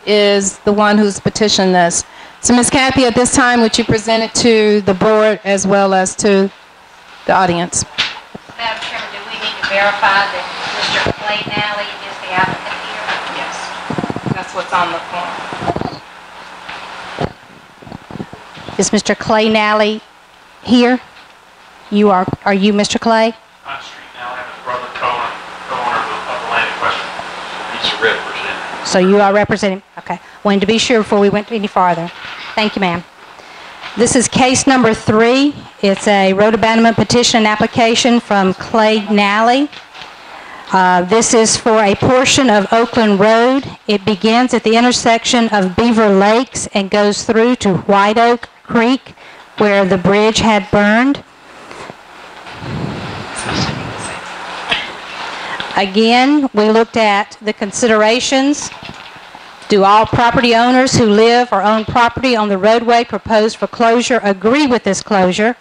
is the one who's petitioned this. So, Ms. Kathy, at this time, would you present it to the board as well as to the audience? Madam Chairman, do we need to verify that Mr. Clay Nally is the applicant here? Yes. That's what's on the form. Is Mr. Clay Nally here? Are you Mr. Clay? I'm Street Nally. I'm his brother, co-owner of the land in question. He's a representative. So you are representing, okay. Wanted to be sure before we went any farther. Thank you, ma'am. This is case number 3. It's a road abandonment petition application from Clay Nally. This is for a portion of Oakland Road. It begins at the intersection of Beaver Lakes and goes through to White Oak Creek, where the bridge had burned. Again, we looked at the considerations. Do all property owners who live or own property on the roadway proposed for closure agree with this closure?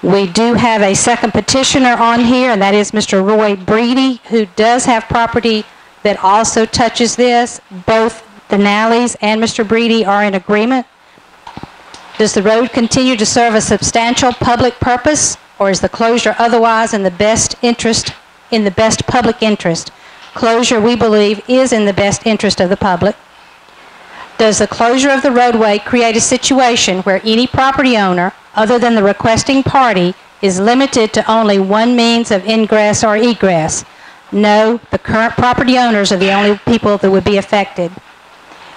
We do have a second petitioner on here, and that is Mr. Roy Breedy, who does have property that also touches this. Both the Nallys and Mr. Breedy are in agreement. Does the road continue to serve a substantial public purpose, or is the closure otherwise in the best public interest? Closure, we believe, is in the best interest of the public. Does the closure of the roadway create a situation where any property owner, other than the requesting party, is limited to only one means of ingress or egress. No, the current property owners are the only people that would be affected.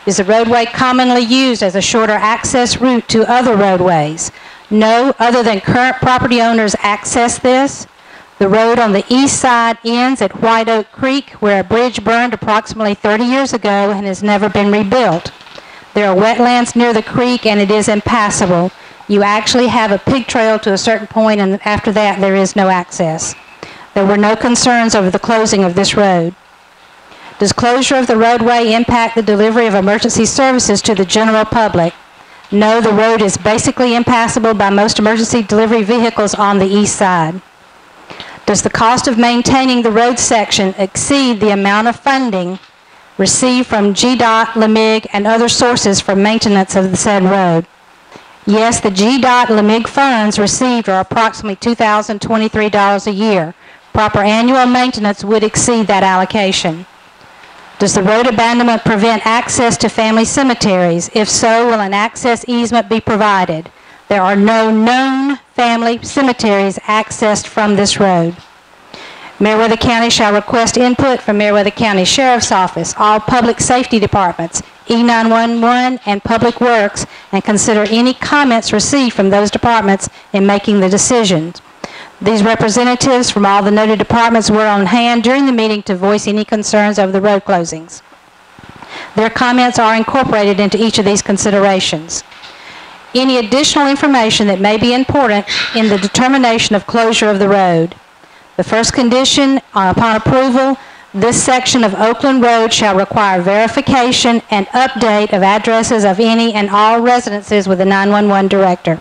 Is the roadway commonly used as a shorter access route to other roadways? No, other than current property owners access this. The road on the east side ends at White Oak Creek, where a bridge burned approximately 30 years ago and has never been rebuilt. There are wetlands near the creek and it is impassable. You actually have a pig trail to a certain point, and after that there is no access. There were no concerns over the closing of this road. Does closure of the roadway impact the delivery of emergency services to the general public? No, the road is basically impassable by most emergency delivery vehicles on the east side. Does the cost of maintaining the road section exceed the amount of funding received from GDOT, LMIG, and other sources for maintenance of the said road? Yes, the GDOT LMIG funds received are approximately $2,023 a year. Proper annual maintenance would exceed that allocation. Does the road abandonment prevent access to family cemeteries? If so, will an access easement be provided? There are no known family cemeteries accessed from this road. Meriwether County shall request input from Meriwether County Sheriff's Office, all public safety departments, E911, and Public Works, and consider any comments received from those departments in making the decisions. These representatives from all the noted departments were on hand during the meeting to voice any concerns over the road closings. Their comments are incorporated into each of these considerations. Any additional information that may be important in the determination of closure of the road. The first condition upon approval, this section of Oakland Road shall require verification and update of addresses of any and all residences with the 911 director.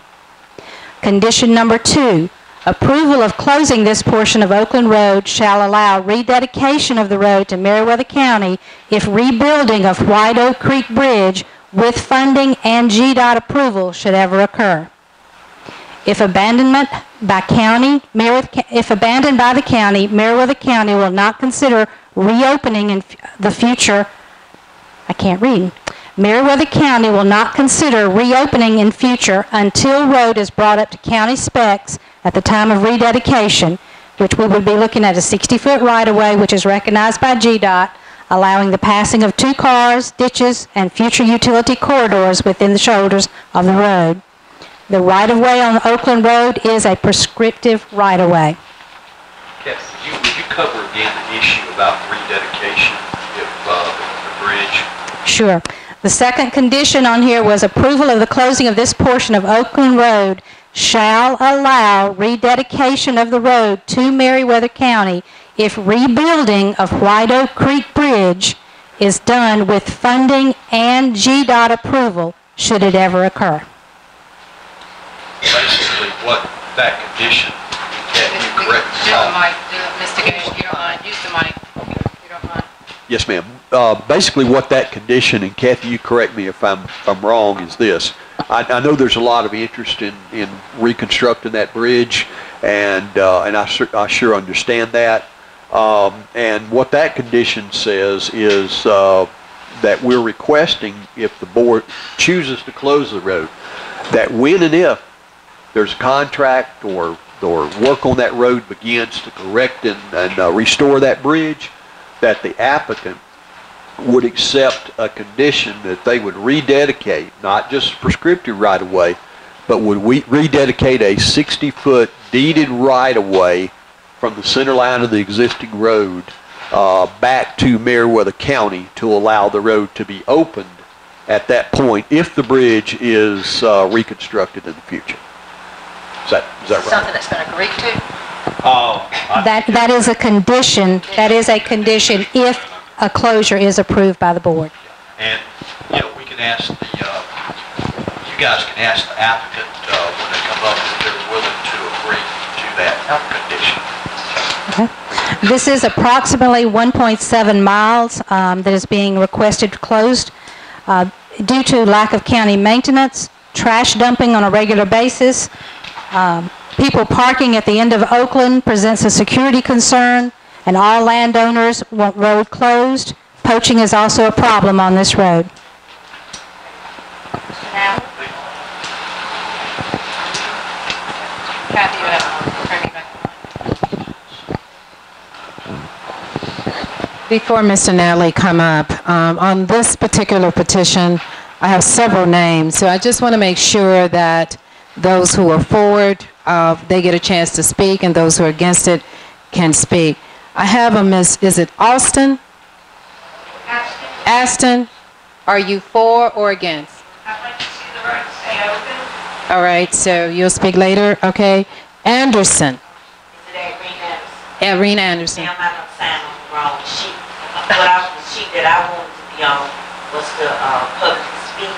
Condition number 2, approval of closing this portion of Oakland Road shall allow rededication of the road to Meriwether County if rebuilding of White Oak Creek Bridge with funding and GDOT approval should ever occur. If abandoned by the county, Meriwether County will not consider reopening in the future. Meriwether County will not consider reopening in future until road is brought up to county specs at the time of rededication, which we would be looking at a 60-foot right-of-way, which is recognized by GDOT, allowing the passing of 2 cars, ditches, and future utility corridors within the shoulders of the road. The right-of-way on Oakland Road is a prescriptive right-of-way. Yes, would you cover again the issue about rededication if the bridge? Sure. The second condition on here was approval of the closing of this portion of Oakland Road shall allow rededication of the road to Meriwether County if rebuilding of White Oak Creek Bridge is done with funding and GDOT approval should it ever occur. Basically, what that condition, can you correct me? Mr. Gage, if you don't mind, use the mic, if you don't mind. Yes, ma'am. Basically, what that condition, and Kathy, you correct me if I'm wrong, is this. I know there's a lot of interest in reconstructing that bridge, and I sure understand that. And what that condition says is that we're requesting, if the board chooses to close the road, that when and if there's a contract or work on that road begins to correct and restore that bridge, that the applicant would accept a condition that they would rededicate, not just prescriptive right-of-way, but would rededicate a 60-foot deeded right-of-way from the center line of the existing road back to Meriwether County to allow the road to be opened at that point if the bridge is reconstructed in the future. Is that right? Something that's been agreed to? That is a condition. That is a condition if a closure is approved by the board. And we can ask you guys can ask the applicant when they come up if they're willing to agree to that condition. Okay. This is approximately 1.7 miles that is being requested closed due to lack of county maintenance, trash dumping on a regular basis. People parking at the end of Oakland presents a security concern, and all landowners want road closed. Poaching is also a problem on this road. Kathy, you have Before Mr. Nally come up, on this particular petition, I have several names, so I just want to make sure that those who are for it, they get a chance to speak, and those who are against it can speak. I have a Miss, is it Austin? Aston, are you for or against? I'd like to see the road stay open. All right, so you'll speak later, okay? Anderson. Is it Irene Anderson? Irene Anderson. Ma'am, I don't sign on the wrong sheet. The sheet that I wanted to be on was the public to speak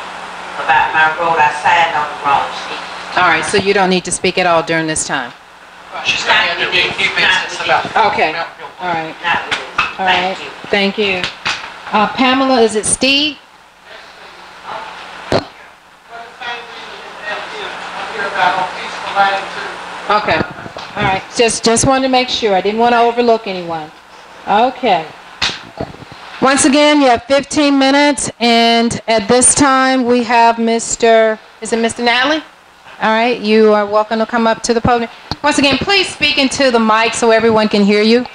about my road. I signed on the wrong sheet. All right, so you don't need to speak at all during this time. She's going to give you a few business about. Okay, all right. Not with this. All right, thank you. Pamela, is it Steve? Okay, all right, just wanted to make sure. I didn't want to overlook anyone. Okay. Once again, you have 15 minutes, and at this time, we have Mr., is it Mr. Nally? All right, you are welcome to come up to the podium. Once again, please speak into the mic so everyone can hear you.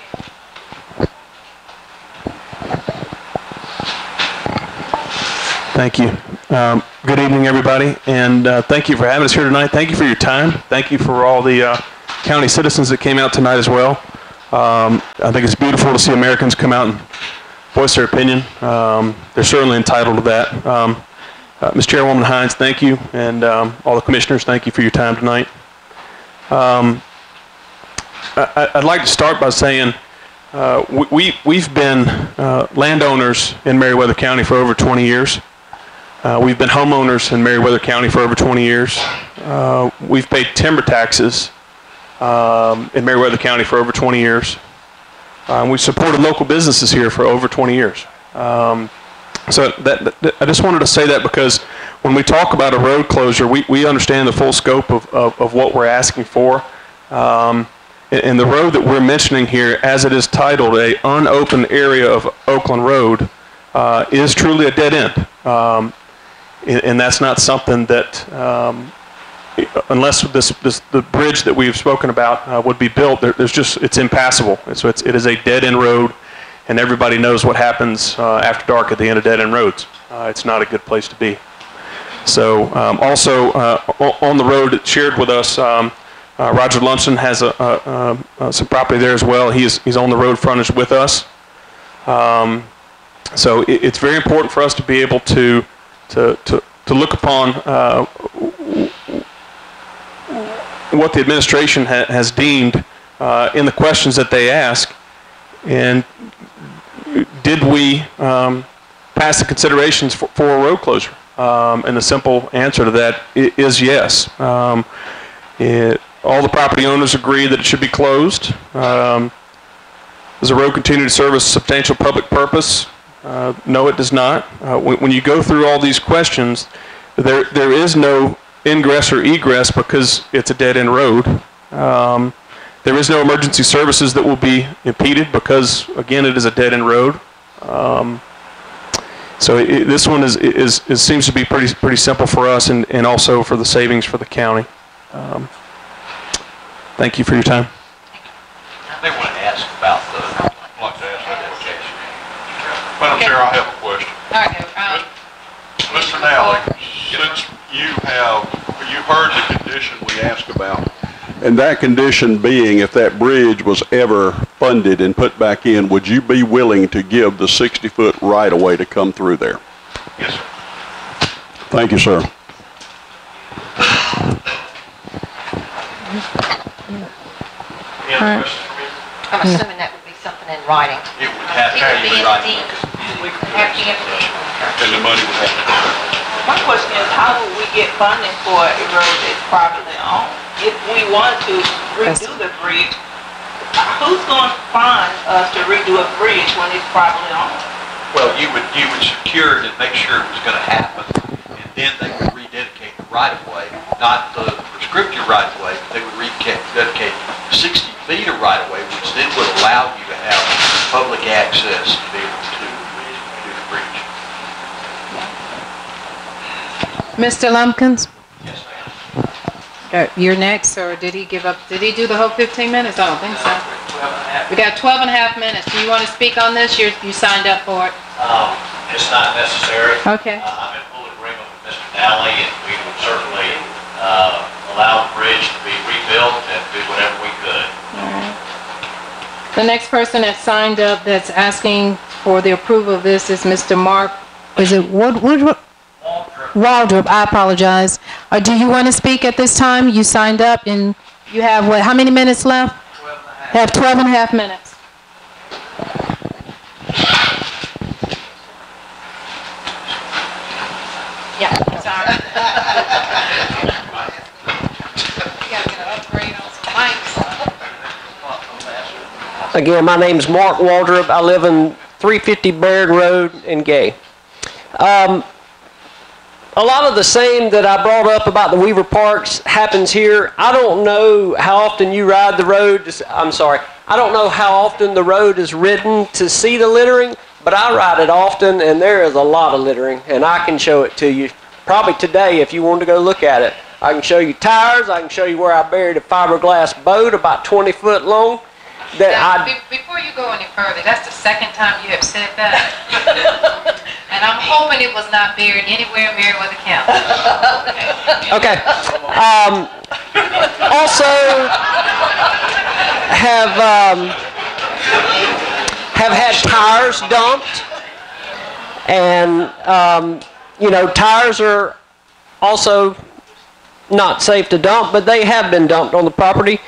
Thank you. Good evening, everybody, and thank you for having us here tonight. Thank you for your time. Thank you for all the county citizens that came out tonight as well. I think it's beautiful to see Americans come out and voice their opinion. They're certainly entitled to that. Ms. Chairwoman Hines, thank you, and all the commissioners, thank you for your time tonight. I'd like to start by saying we've been landowners in Meriwether County for over 20 years. We've been homeowners in Meriwether County for over 20 years. We've paid timber taxes in Meriwether County for over 20 years. We've supported local businesses here for over 20 years. So I just wanted to say that because when we talk about a road closure, we understand the full scope of what we're asking for. And the road that we're mentioning here, as it is titled, a unopened area of Oakland Road, is truly a dead end. And that's not something that, unless the bridge that we've spoken about would be built, it's impassable. So it is a dead end road. And everybody knows what happens after dark at the end of dead-end roads. It's not a good place to be. So also on the road shared with us, Roger Lumsden has some property there as well. He's on the road frontage with us. So it's very important for us to be able to look upon what the administration has deemed in the questions that they ask, and did we pass the considerations for a road closure? And the simple answer to that is yes. All the property owners agree that it should be closed. Does the road continue to serve a substantial public purpose? No, it does not. When you go through all these questions, there is no ingress or egress because it's a dead-end road. There is no emergency services that will be impeded because, again, it is a dead-end road. So this one seems to be pretty simple for us and also for the savings for the county. Thank you for your time. They want to ask about the. I'd like to ask that question. Madam Chair, I have a question. Okay. Mr. Nally, since you heard the condition we asked about, and that condition being if that bridge was ever funded and put back in, would you be willing to give the 60-foot right-of-way to come through there? Yes, sir. Thank you, sir. Any other questions for me? I'm assuming that would be something in writing. It would have to be in right. deed. And the money would have to come. My question is, how would we get funding for a road that's privately owned? If we wanted to redo the bridge, who's going to fund us to redo a bridge when it's privately owned? Well, you would secure it and make sure it was going to happen, and then they would rededicate the right-of-way, not the prescriptive right-of-way, but they would rededicate 60 feet of right-of-way, which then would allow you to have public access to be able to do the bridge. Mr. Lumpkins? Yes, ma'am. You're next, or did he give up? Did he do the whole 15 minutes? I don't think so. We got 12 and a half minutes. Do you want to speak on this? You signed up for it. It's not necessary. Okay. I'm in full agreement with Mr. Nally, and we would certainly allow the bridge to be rebuilt and do whatever we could. All right. The next person that signed up that's asking for the approval of this is Mr. Mark. Is it Waldrop? Waldrop, I apologize. Do you want to speak at this time? You signed up and you have what, how many minutes left? 12 and a half. Have 12 and a half minutes. Yeah, sorry. You gotta get an upgrade on some mics. Again, my name's Mark Waldrop. I live in 350 Baird Road in Gay. A lot of the same that I brought up about the Weaver Parks happens here. I don't know how often you ride the road. I don't know how often the road is ridden to see the littering, but I ride it often, and there is a lot of littering, and I can show it to you. Probably today, if you wanted to go look at it. I can show you tires. I can show you where I buried a fiberglass boat about 20 foot long. Before you go any further, that's the second time you have said that. And I'm hoping it was not buried anywhere in Meriwether County. Okay. Also, have had tires dumped, and tires are also not safe to dump, but they have been dumped on the property.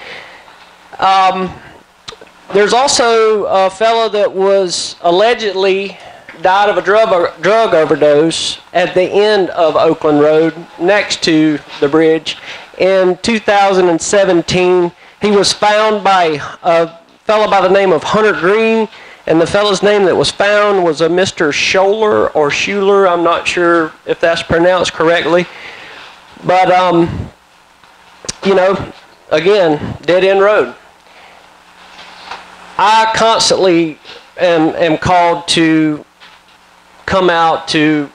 There's also a fellow that was allegedly died of a drug overdose at the end of Oakland Road next to the bridge. In 2017, he was found by a fellow by the name of Hunter Green, and the fellow's name that was found was a Mr. Scholler or Schuler. I'm not sure if that's pronounced correctly. But, again, dead-end road. I constantly am called to come out to,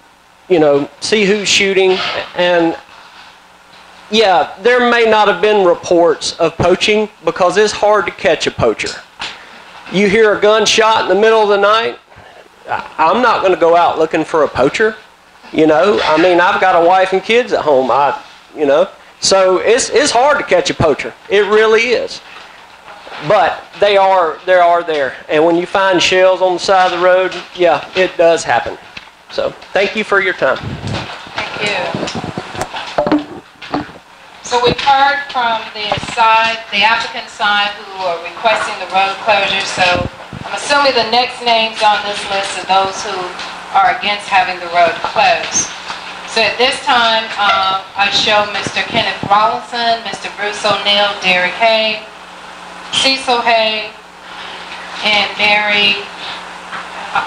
see who's shooting. And, yeah, there may not have been reports of poaching because it's hard to catch a poacher. You hear a gunshot in the middle of the night, I'm not going to go out looking for a poacher. I've got a wife and kids at home. So it's hard to catch a poacher. It really is. But they are there. And when you find shells on the side of the road, yeah, it does happen. So thank you for your time. Thank you. So we've heard from the applicant side who are requesting the road closure. So I'm assuming the next names on this list are those who are against having the road closed. So at this time, I show Mr. Kenneth Rawlinson, Mr. Bruce O'Neill, Derek Hay, Cecil Hay, and Mary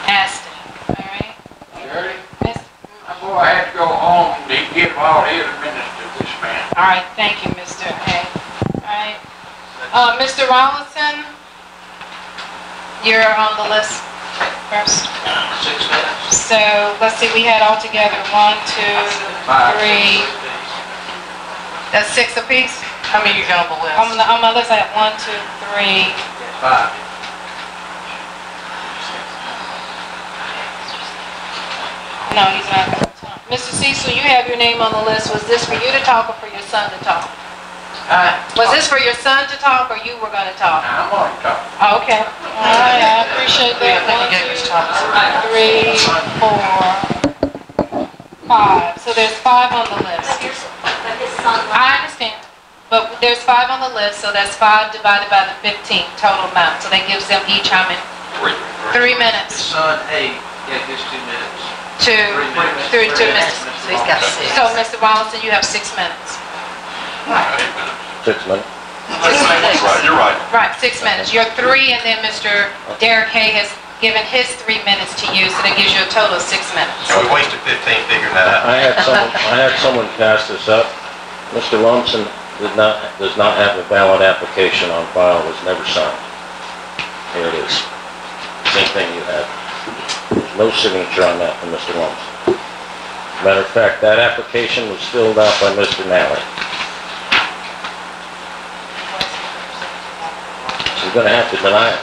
Aston. All right? Shirley, I'm going to have to go home and give all his minutes to this man. All right, thank you, Mr. Hay. All right. Mr. Rawlinson, you're on the list first. 6 minutes. So let's see, we had altogether 1, 2, 3. That's 6 apiece? How many you got on the list? On my list, I have 1, 2, 3. 5. No, he's not. Mr. Cecil, you have your name on the list. Was this for you to talk or for your son to talk? Was this for your son to talk or you were going to talk? I'm going to talk. Oh, okay. All right, I appreciate that. 1, 2, 3, 4, 5. So there's 5 on the list. I understand. But there's 5 on the list, so that's 5 divided by the 15 total amount. So that gives them each how many? 3 minutes. His son, hey, gets 2 minutes. 2 through 2 minutes. So he's got 6. So, Mr. Wallinson, you have 6 minutes. 6 minutes. Right, you're right. Right, 6 minutes. You're 3, and then Mr. Derek Hay has given his 3 minutes to you, so that gives you a total of 6 minutes. So we wasted 15 figuring that out. I had someone pass this up. Mr. Lumsden does not have a valid application on file, was never signed. Here it is. Same thing you have. There's no signature on that from Mr. Lumsden. Matter of fact, that application was filled out by Mr. Nally. So You're gonna have to deny it.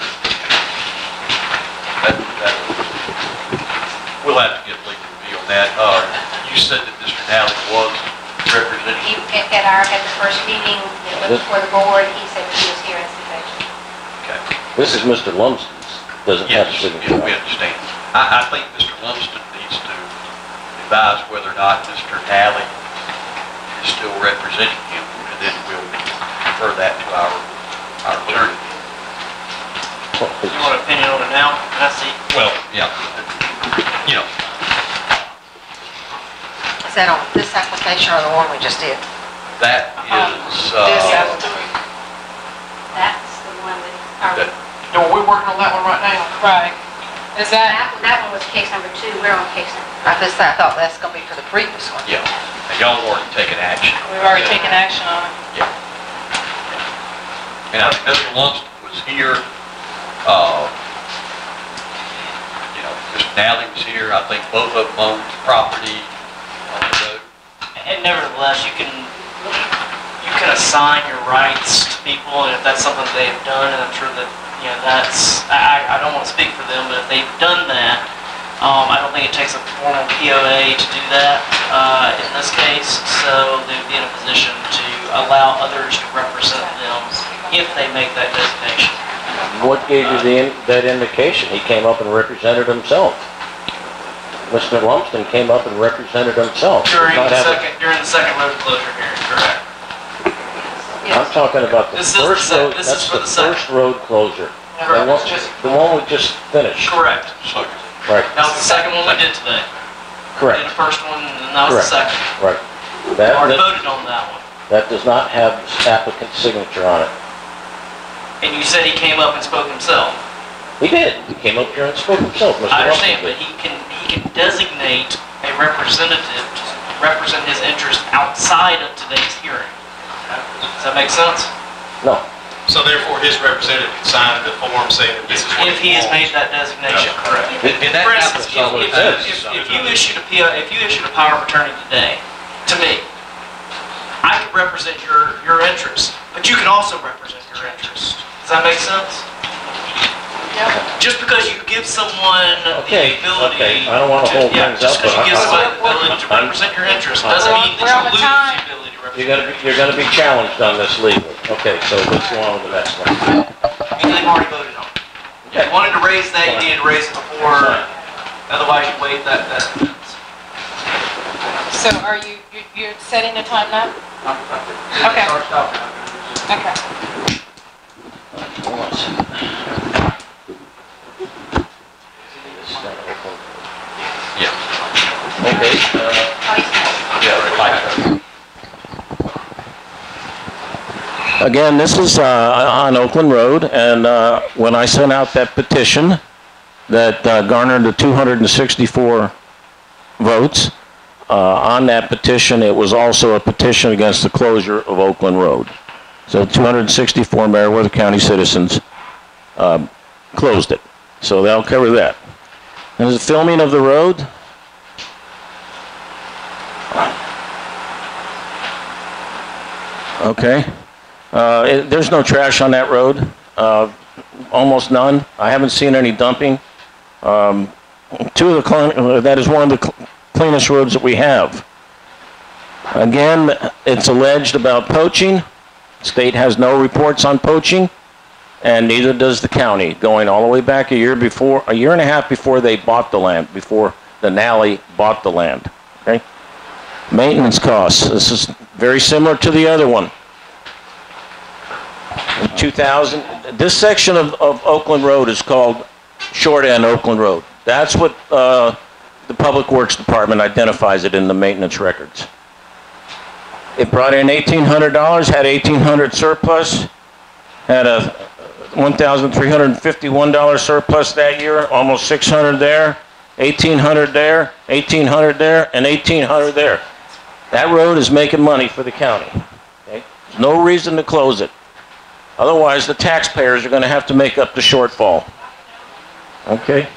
We'll have to get legal review on that. You said that Mr. Nally was representing. At the first meeting, before the board, he said he was here as the agent. Okay. This is Mr. Lumsden's, doesn't have a signature. Yes, we understand. I think Mr. Lumsden needs to advise whether or not Mr. Nally is still representing him, and then we'll refer that to our attorney. You want an opinion on it now? I see. Well, yeah. You know. Is that on this application or the one we just did? That is, That's the one that, No, we're working on that one right now. Right. Is that? that one was case number 2, we're on case number 3. I thought that's gonna be for the previous one. yeah. And y'all have already taken action. We've already taken action on it. Yeah. And I think Mr. Lumsden was here. You know, Mr. Nally was here. I think both of them owned property on the road. And nevertheless, you can assign your rights to people, and if that's something they've done, and I'm sure that, you know, that's, I don't want to speak for them, but if they've done that, I don't think it takes a formal POA to do that in this case, so they would be in a position to allow others to represent them if they make that designation. What gave you that indication? He came up and represented himself. Mr. Lumsden came up and represented himself. During the second road closure hearing, correct? I'm talking about the first road, that's the first road closure. The one we just finished. Correct. Right. That was the second one we did today. Correct. We did the first one, and that was the second. Right. We already voted on that one. That does not have the applicant's signature on it. And you said he came up and spoke himself. He did. He came up here and spoke himself, Mr. I understand, Lumsden. but he can designate a representative to represent his interest outside of today's hearing. Does that make sense? No. So therefore, his representative can sign the form saying that this is what If he has made that designation, correct. And that For instance, happens if you issued a power of attorney today to me, I could represent your interests, but you can also represent your interests. Does that make sense? Just because you give someone the ability, I don't want to hold things up, just because but you give somebody the ability to represent your interests doesn't mean that you lose the ability to represent. You're gonna be challenged on this legally. Okay, so let's go on to the next one. They've already voted on it. If you wanted to raise that, you needed to raise it before, otherwise you waive that offense. So are you're setting the time now? Okay. Okay. Okay. Again, this is on Oakland Road, and when I sent out that petition that garnered the 264 votes, on that petition, it was also a petition against the closure of Oakland Road. So 264 Meriwether County citizens closed it. So they'll cover that. And the filming of the road. Okay. There's no trash on that road. Almost none. I haven't seen any dumping. That is one of the cleanest roads that we have. Again, it's alleged about poaching. State has no reports on poaching, and neither does the county, going all the way back a year and a half before they bought the land, before the Nally bought the land. Okay? Maintenance costs. This is very similar to the other one. In 2000, this section of Oakland Road is called Short End Oakland Road. That's what the Public Works Department identifies it in the maintenance records. It brought in $1,800, had $1,800 surplus, had a $1,351 surplus that year, almost $600 there, $1,800 there, $1,800 there, and $1,800 there. That road is making money for the county. Okay? There's no reason to close it. Otherwise, the taxpayers are going to have to make up the shortfall. Okay?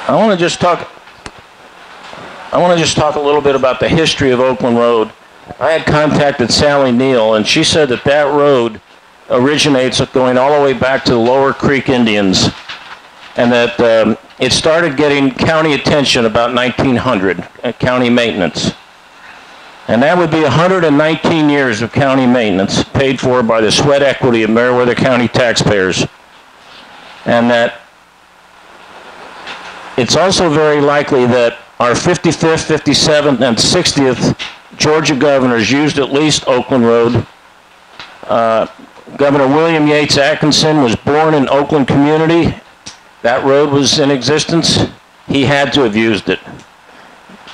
I want to just talk a little bit about the history of Oakland Road I had contacted Sally Neal, and she said that that road originates going all the way back to the Lower Creek Indians, and that it started getting county attention about 1900, county maintenance. And that would be 119 years of county maintenance paid for by the sweat equity of Meriwether County taxpayers. And that it's also very likely that our 55th, 57th, and 60th Georgia governors used at least Oakland Road. Governor William Yates Atkinson was born in Oakland community. That road was in existence. He had to have used it.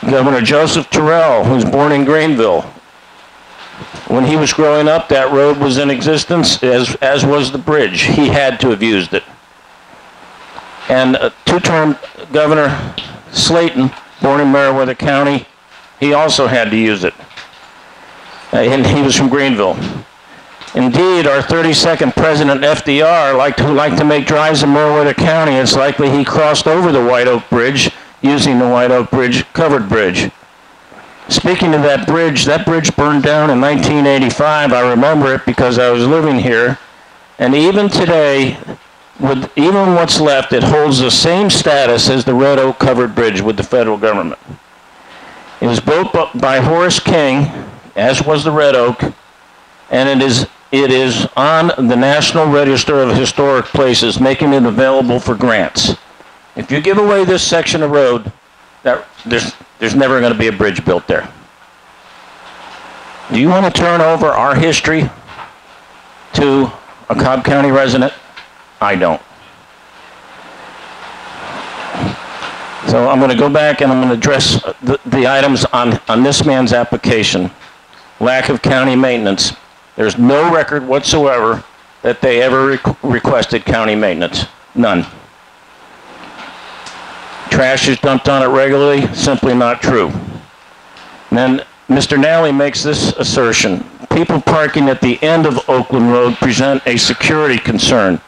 Governor Joseph Terrell, who was born in Greenville. When he was growing up, that road was in existence, as was the bridge. He had to have used it. And two-term Governor Slayton, born in Meriwether County, he also had to use it. And he was from Greenville. Indeed, our 32nd President FDR liked to make drives in Meriwether County. It's likely he crossed over the White Oak Bridge using the White Oak Bridge, covered bridge. Speaking of that bridge burned down in 1985. I remember it because I was living here. And even today, with even what's left, it holds the same status as the Red Oak covered bridge with the federal government. It was built by Horace King, as was the Red Oak, and it is on the National Register of Historic Places, making it available for grants. If you give away this section of road, there's never going to be a bridge built there. Do you want to turn over our history to a Cobb County resident? I don't. So I'm going to go back and I'm going to address the items on this man's application. Lack of county maintenance. There's no record whatsoever that they ever requested county maintenance. None. Trash is dumped on it regularly. Simply not true. And then Mr. Nally makes this assertion. People parking at the end of Oakland Road present a security concern.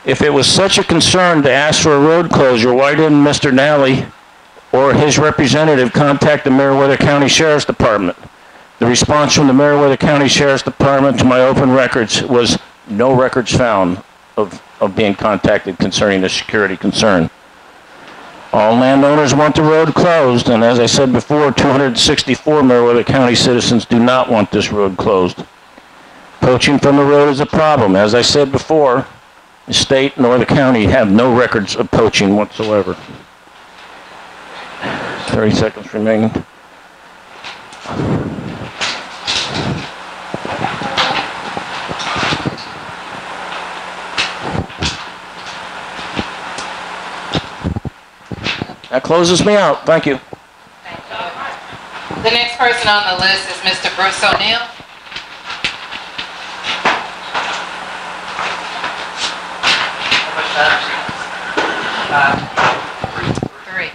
If it was such a concern to ask for a road closure, why didn't Mr. Nally or his representative contact the Meriwether County Sheriff's Department? The response from the Meriwether County Sheriff's Department to my open records was no records found of being contacted concerning the security concern. All landowners want the road closed, and as I said before, 264 Meriwether County citizens do not want this road closed. Poaching from the road is a problem. As I said before, the state nor the county have no records of poaching whatsoever. 30 seconds remaining. That closes me out. Thank you. Thank you. The next person on the list is Mr. Bruce O'Neill. Three.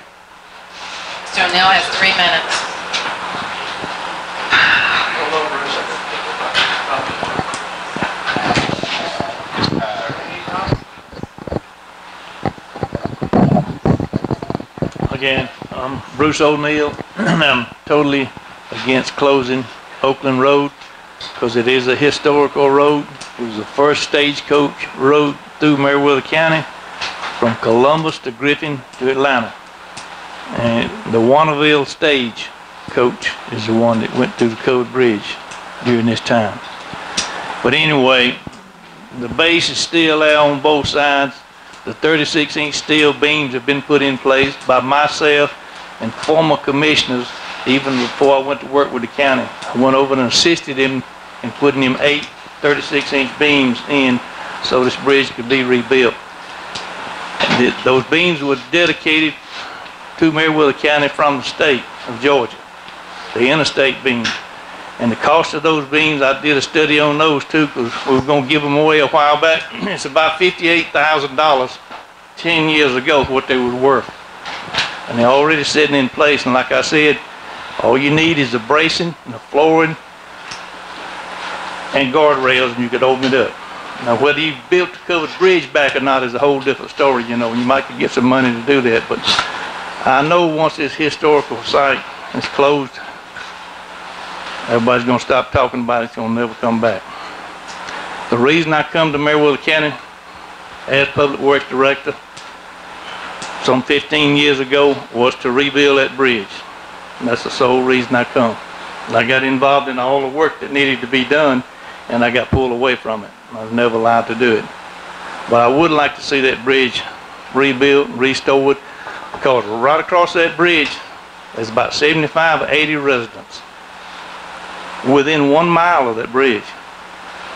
Mr. O'Neill has 3 minutes. Again, I'm Bruce O'Neill, and I'm totally against closing Oakland Road because it is a historical road. It was the first stagecoach road through Meriwether County from Columbus to Griffin to Atlanta. And the Wannaville stagecoach is the one that went through the Code Bridge during this time. But anyway, the base is still there on both sides. The 36-inch steel beams have been put in place by myself and former commissioners even before I went to work with the county. I went over and assisted him in putting them 8 36-inch beams in so this bridge could be rebuilt. Those beams were dedicated to Meriwether County from the state of Georgia, the interstate beams. And the cost of those beams, I did a study on those too because we were going to give them away a while back. It's about $58,000 10 years ago what they were worth. And they're already sitting in place. And like I said, all you need is the bracing and the flooring and guardrails and you could open it up. Now whether you built the covered bridge back or not is a whole different story, you know. You might could get some money to do that. But I know once this historical site is closed, everybody's gonna stop talking about it, it's gonna never come back. The reason I come to Meriwether County as Public Works Director some 15 years ago was to rebuild that bridge. And that's the sole reason I come. And I got involved in all the work that needed to be done, and I got pulled away from it. I was never allowed to do it. But I would like to see that bridge rebuilt, restored, because right across that bridge, there's about 75 or 80 residents within 1 mile of that bridge.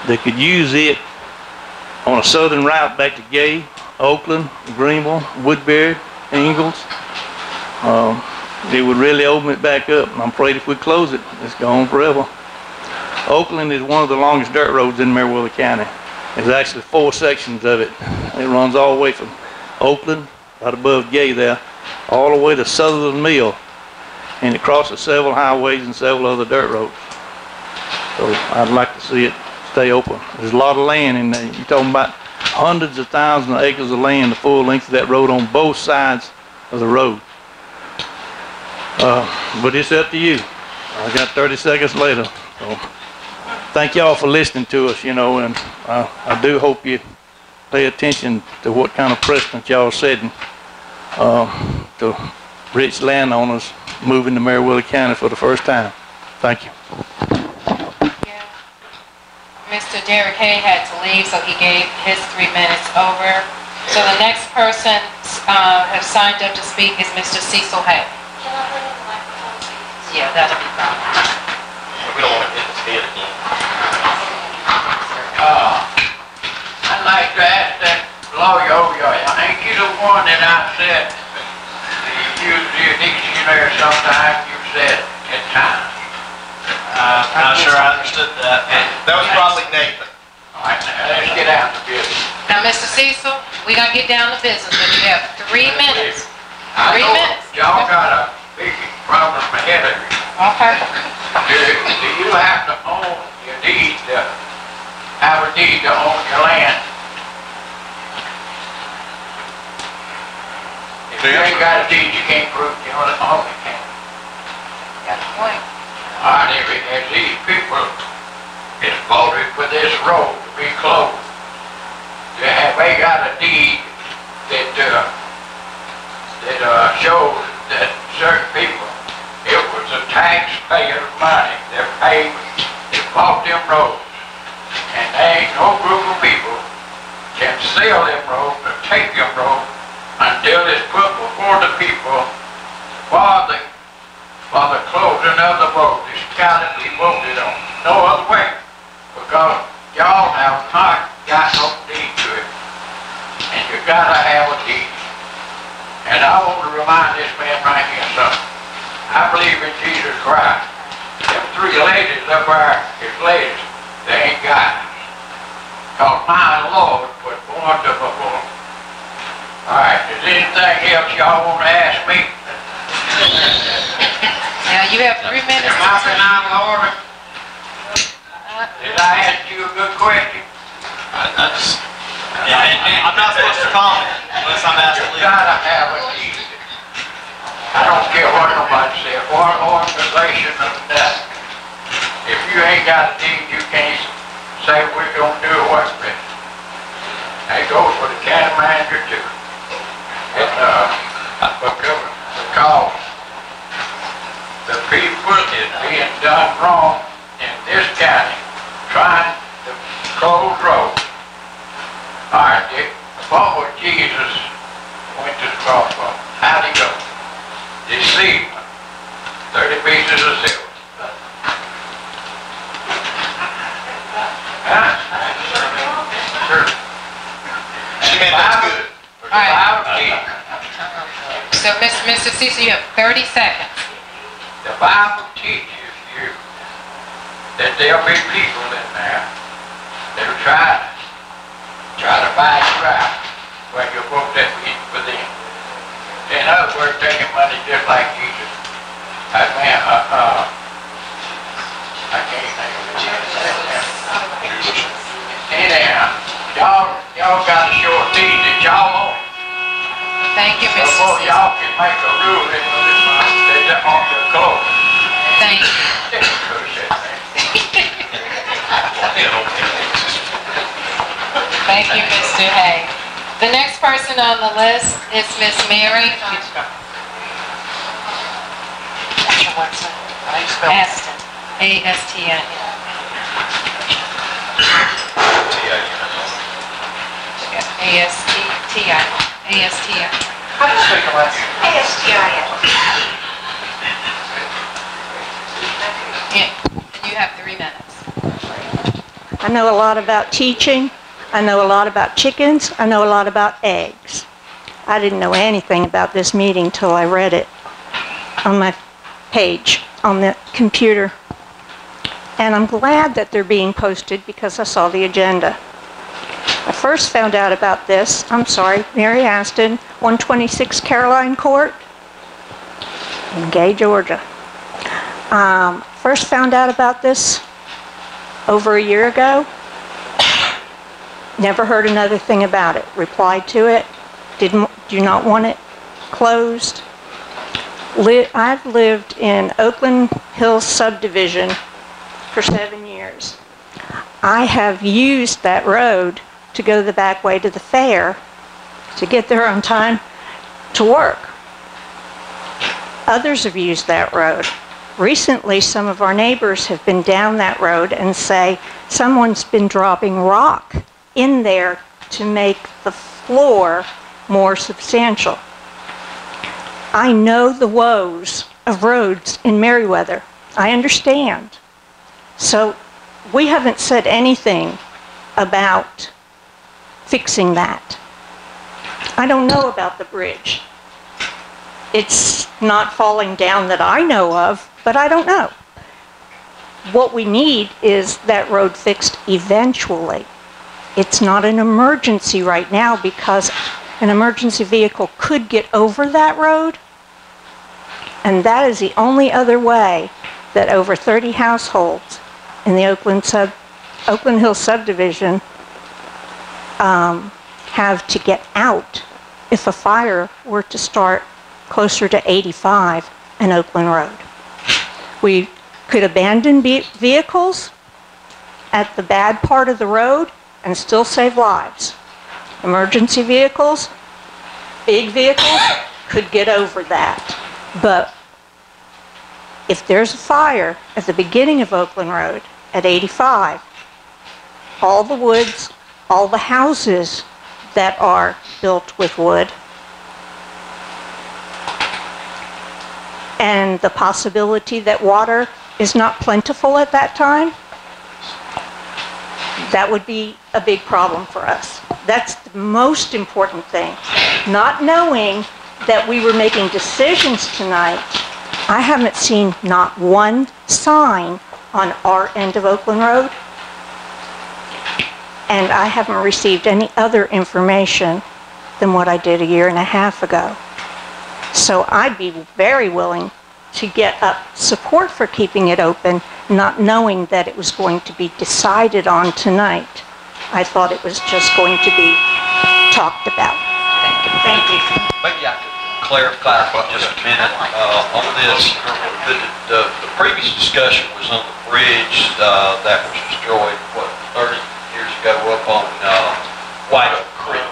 They could use it on a southern route back to Gay, Oakland, Greenville, Woodbury, Ingalls. It would really open it back up. I'm afraid if we close it, it's gone forever. Oakland is one of the longest dirt roads in Meriwether County. There's actually 4 sections of it. It runs all the way from Oakland, right above Gay there, all the way to Sutherland Mill. And it crosses several highways and several other dirt roads. So I'd like to see it stay open. There's a lot of land in there. You're talking about hundreds of thousands of acres of land, the full length of that road on both sides of the road. But it's up to you. I got 30 seconds later. So thank y'all for listening to us, you know, and I do hope you pay attention to what kind of precedent y'all are setting to rich landowners moving to Meriwether County for the first time. Thank you. Mr. Derek Hay had to leave, so he gave his 3 minutes over. So the next person have signed up to speak is Mr. Cecil Hay. Can I bring in the microphone, please? Yeah, that'll be fine. We don't want to hit his head again. I'd like to ask that lawyer over there, ain't you the one that I said, you use your dictionary sometimes, you said at times? I'm not sure I understood that. That was probably Nathan. All right, now let's get out of business. Now, Mr. Cecil, we're going to get down to business, but you have 3 minutes. I 3 know minutes. y'all got a big problem ahead of you. Okay. Do you have to own your deed, have a deed to own your land? If you ain't got a deed, you can't prove you own it, can you? Got the point. All right, as these people is voted for this road to be closed, have they got a deed that shows that certain people, it was the taxpayers' money that paid, that bought them roads, and there ain't no group of people can sell them roads or take them roads until it's put before the people for the closing of the road. This county be voted on. No other way. Because y'all have not got no deed to it. And you gotta have a deed. And I want to remind this man right here something. I believe in Jesus Christ. Them 3 ladies up there, his ladies, they ain't got it. Because my Lord was born to perform. Alright, is there anything else y'all want to ask me? Now, you have 3 minutes. Am I been out of order? Did I ask you a good question? I'm not supposed to comment unless I'm asked to You leave. gotta have a deed. I don't care what nobody says, or organization or nothing. If you ain't got a deed, you can't say we're gonna do away with it. That goes for the county manager too. Because the people is being done wrong in this county, trying to close roads. All right, Dick, what was Jesus went to the cross for? How'd he go? Deceived. 30 pieces of silver. Huh? Sure. She meant that's good. All right. So, Mr. Cecil, you have 30 seconds. The Bible teaches you that there'll be people in there that'll try to buy you out when you book that meeting for them. In other words, taking money just like Jesus. That man, I can't think of it. Anyhow, y'all got to show a deed that y'all own. Thank you, Mr. Before Cecil. y'all can make a ruling that on your clothes. Thank you. Thank you, Mr. Hay. The next person on the list is Miss Mary Aston. A-S-T-N. A-S-T-I. A-S-T-I. How do you speak the last? ASTIN. Yeah, you have 3 minutes. I know a lot about teaching. I know a lot about chickens. I know a lot about eggs. I didn't know anything about this meeting till I read it on my page on the computer. And I'm glad that they're being posted because I saw the agenda. I first found out about this, Mary Aston, 126 Caroline Court in Gay, Georgia. First found out about this over a year ago. Never heard another thing about it. Replied to it. Do not want it closed. I've lived in Oakland Hills subdivision for 7 years. I have used that road to go the back way to the fair to get there on time to work. Others have used that road. Recently, some of our neighbors have been down that road and say someone's been dropping rock in there to make the floor more substantial. I know the woes of roads in Meriwether. I understand. So we haven't said anything about fixing that. I don't know about the bridge. It's not falling down that I know of, but I don't know. What we need is that road fixed eventually. It's not an emergency right now because an emergency vehicle could get over that road, and that is the only other way that over 30 households in the Oakland Hills subdivision have to get out if a fire were to start closer to 85 and Oakland Road. We could abandon vehicles at the bad part of the road and still save lives. Emergency vehicles, big vehicles, could get over that. But if there's a fire at the beginning of Oakland Road at 85, all the woods, all the houses that are built with wood, and the possibility that water is not plentiful at that time, that would be a big problem for us. That's the most important thing. Not knowing that we were making decisions tonight, I haven't seen not one sign on our end of Oakland Road, and I haven't received any other information than what I did a year and a half ago. So I'd be very willing to get up support for keeping it open, not knowing that it was going to be decided on tonight. I thought it was just going to be talked about. Thank you. Maybe I could clarify for just a minute on this. The previous discussion was on the bridge that was destroyed, 30 years ago up on White Oak Creek.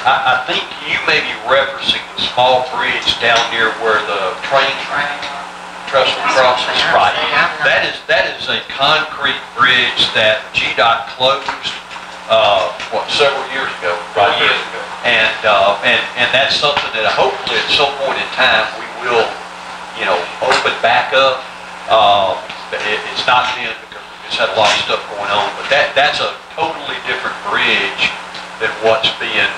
I think you may be referencing the small bridge down near where the train trestle crosses. Right. That is a concrete bridge that GDOT closed several years ago. Right. And that's something that hopefully at some point in time we will, open back up. It's not been because we just had a lot of stuff going on, but that's a totally different bridge than what's being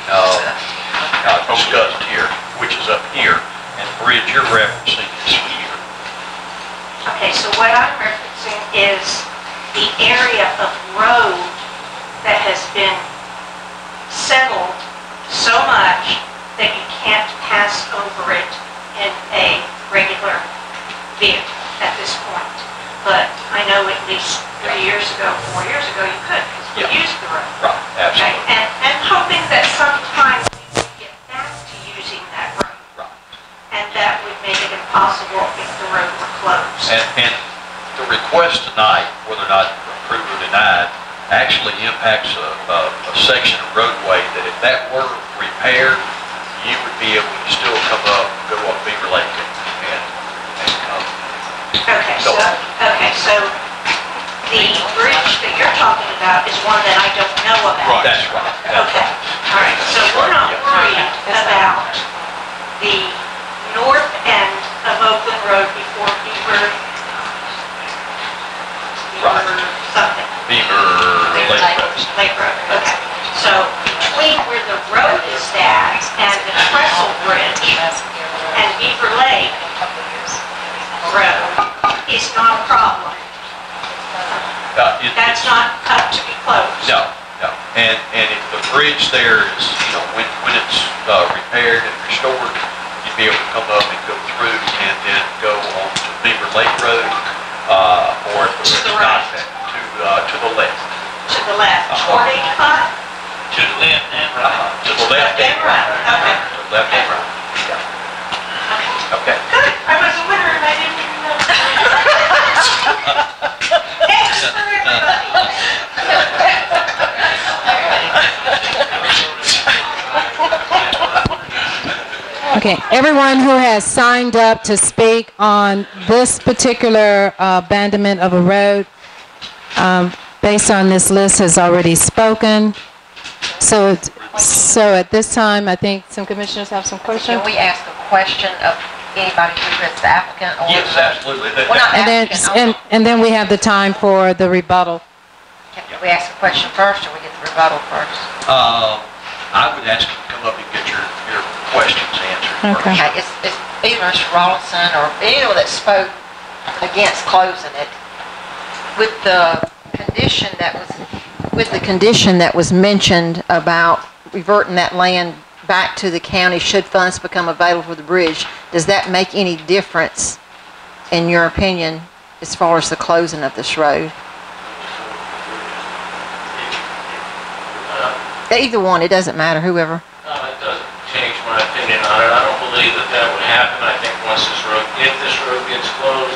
discussed here, which is up here, and the bridge you're referencing is here. Okay, so what I'm referencing is the area of road that has been settled so much that you can't pass over it in a regular vehicle at this point. But I know at least 3 years ago, 4 years ago, you could, because we used the road. Right, absolutely. Okay? And hoping that sometime we would get back to using that road. Right. And that would make it impossible if the road were closed. And impacts a section of roadway that if that were repaired, you would be able to still come up, go up Beaver Lake and come. Okay, so the bridge that you're talking about is one that I don't know about. That's right. Okay, all right, so we're not worried about the north end of Oakland Road before Beaver something. Beaver Lake Road. Lake Road, okay. So between where the road is at and the trestle bridge and Beaver Lake Road is not a problem. That's not up to be closed. No, no. And if the bridge there is, when it's repaired and restored, you'd be able to come up and go through and then go on to Beaver Lake Road, or if To the right. to the left. To the left, toward 85? To the left and right. To the left and right. Okay. To the left and right. Yeah. Okay. Good, I was a winner and I didn't even know. Thanks for Okay, everyone who has signed up to speak on this particular abandonment of a road, based on this list, has already spoken. So at this time, I think some commissioners have some questions. Can we ask a question of anybody who is the applicant? Or Yes, absolutely. Well, not applicant, And then we have the time for the rebuttal. Can we ask a question first, or we get the rebuttal first? I would ask you to come up and get your questions answered. Okay. It's either Mr. Rawlinson or anyone that spoke against closing it. With the condition that was mentioned about reverting that land back to the county should funds become available for the bridge, does that make any difference, in your opinion, as far as the closing of this road? Either one, it doesn't matter, whoever. No, it doesn't change my opinion on it. I don't believe that would happen. I think once if this road gets closed,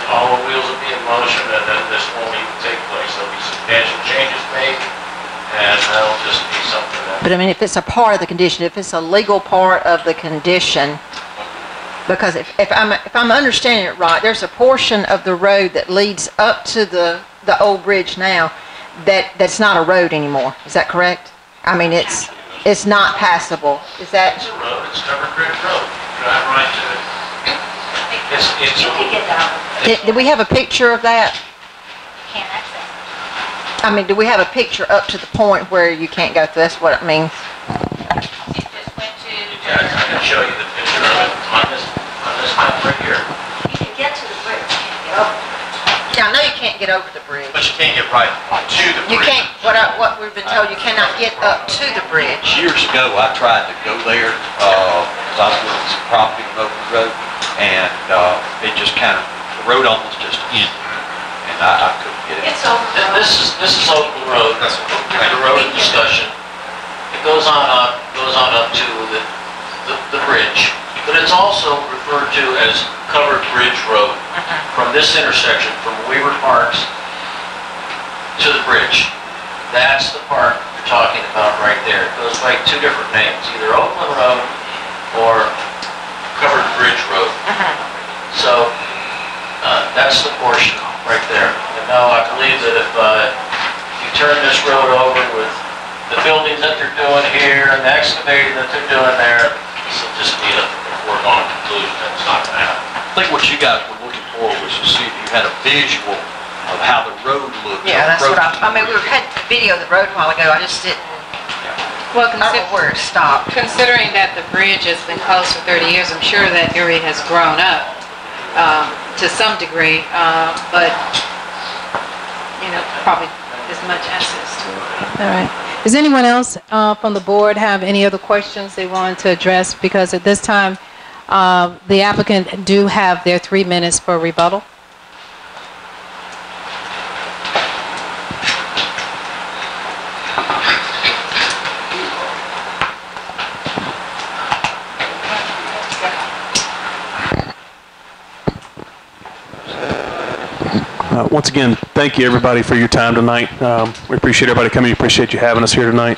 all the wheels will be in motion, and then this won't even take place. There'll be substantial changes made, and that'll just be something that... But I mean, if it's a part of the condition, if it's a legal part of the condition, because if I'm understanding it right, there's a portion of the road that leads up to the old bridge now that's not a road anymore. Is that correct? I mean, it's not passable. Is that? It's a road. It's covered bridge road. Drive right to it. Did we have a picture of that? Can't access. I mean, do we have a picture up to the point where you can't go through? That's what it means. Yeah, I can show you the picture of it on this map right here. You can get to the bridge, you can't get over. Yeah, I know you can't get over the bridge. But you can't get right to the bridge. You can't, what we've been told, you cannot get up to the bridge. Years ago, I tried to go there, because I was looking at some property on Oakland Road, and it just kind of, the road almost just ended, and I couldn't get it. It's over. This is Oakland Road. That's the road in discussion. It goes on up to the bridge, but it's also referred to as Covered Bridge Road from this intersection, from Weaver Parks to the bridge. That's the part you're talking about right there. It goes by two different names, either Oakland Road or Covered Bridge Road. So that's the portion right there. And no, I believe that if you turn this road over with the buildings that they're doing here and the excavating that they're doing there, this will just be a foregone conclusion that it's not going to happen. I think what you guys were looking for was to see if you had a visual of how the road looked. Yeah, that's what I mean, we had video of the road a while ago, I just didn't, Well, I don't know where it stopped. considering that the bridge has been closed for 30 years, I'm sure that area has grown up to some degree, but, probably as much access to it. All right. Does anyone else from the board have any other questions they want to address? Because at this time, the applicant do have their 3 minutes for rebuttal. once again, thank you everybody for your time tonight. We appreciate everybody coming. We appreciate you having us here tonight.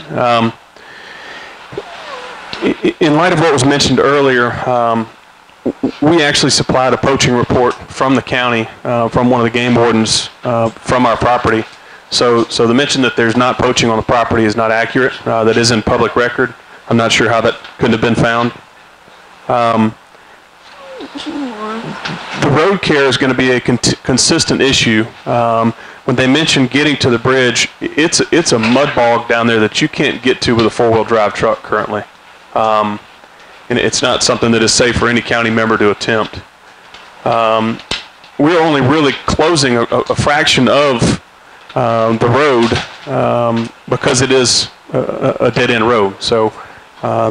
In light of what was mentioned earlier, we actually supplied a poaching report from the county, from one of the game wardens, from our property. So the mention that there's not poaching on the property is not accurate. That is in public record. I'm not sure how that couldn't have been found. The road care is going to be a consistent issue. When they mention getting to the bridge, it's a mud bog down there that you can't get to with a four-wheel drive truck currently. And it's not something that is safe for any county member to attempt. We're only really closing a fraction of the road because it is a dead-end road. So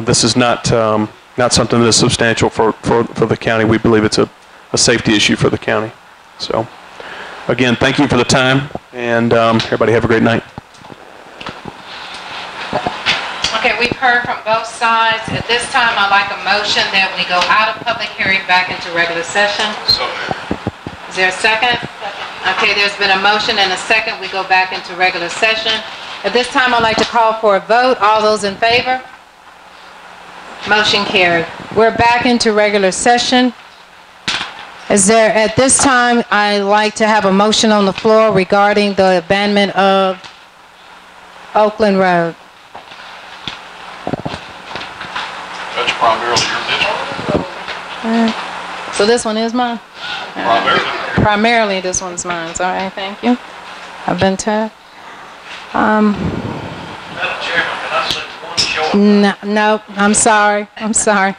this is not something that is substantial for the county. We believe it's a safety issue for the county. So again, thank you for the time, and everybody have a great night. Okay, we've heard from both sides. At this time, I'd like a motion that we go out of public hearing back into regular session. Is there a second? Okay, there's been a motion and a second. We go back into regular session. At this time, I'd like to call for a vote. All those in favor? Motion carried. We're back into regular session. At this time, I'd like to have a motion on the floor regarding the abandonment of Oakland Road. That's primarily your district. So this one is mine? Primarily this one's mine. All right, thank you. I've been told. Madam Chairman, can I say one short? No, I'm sorry.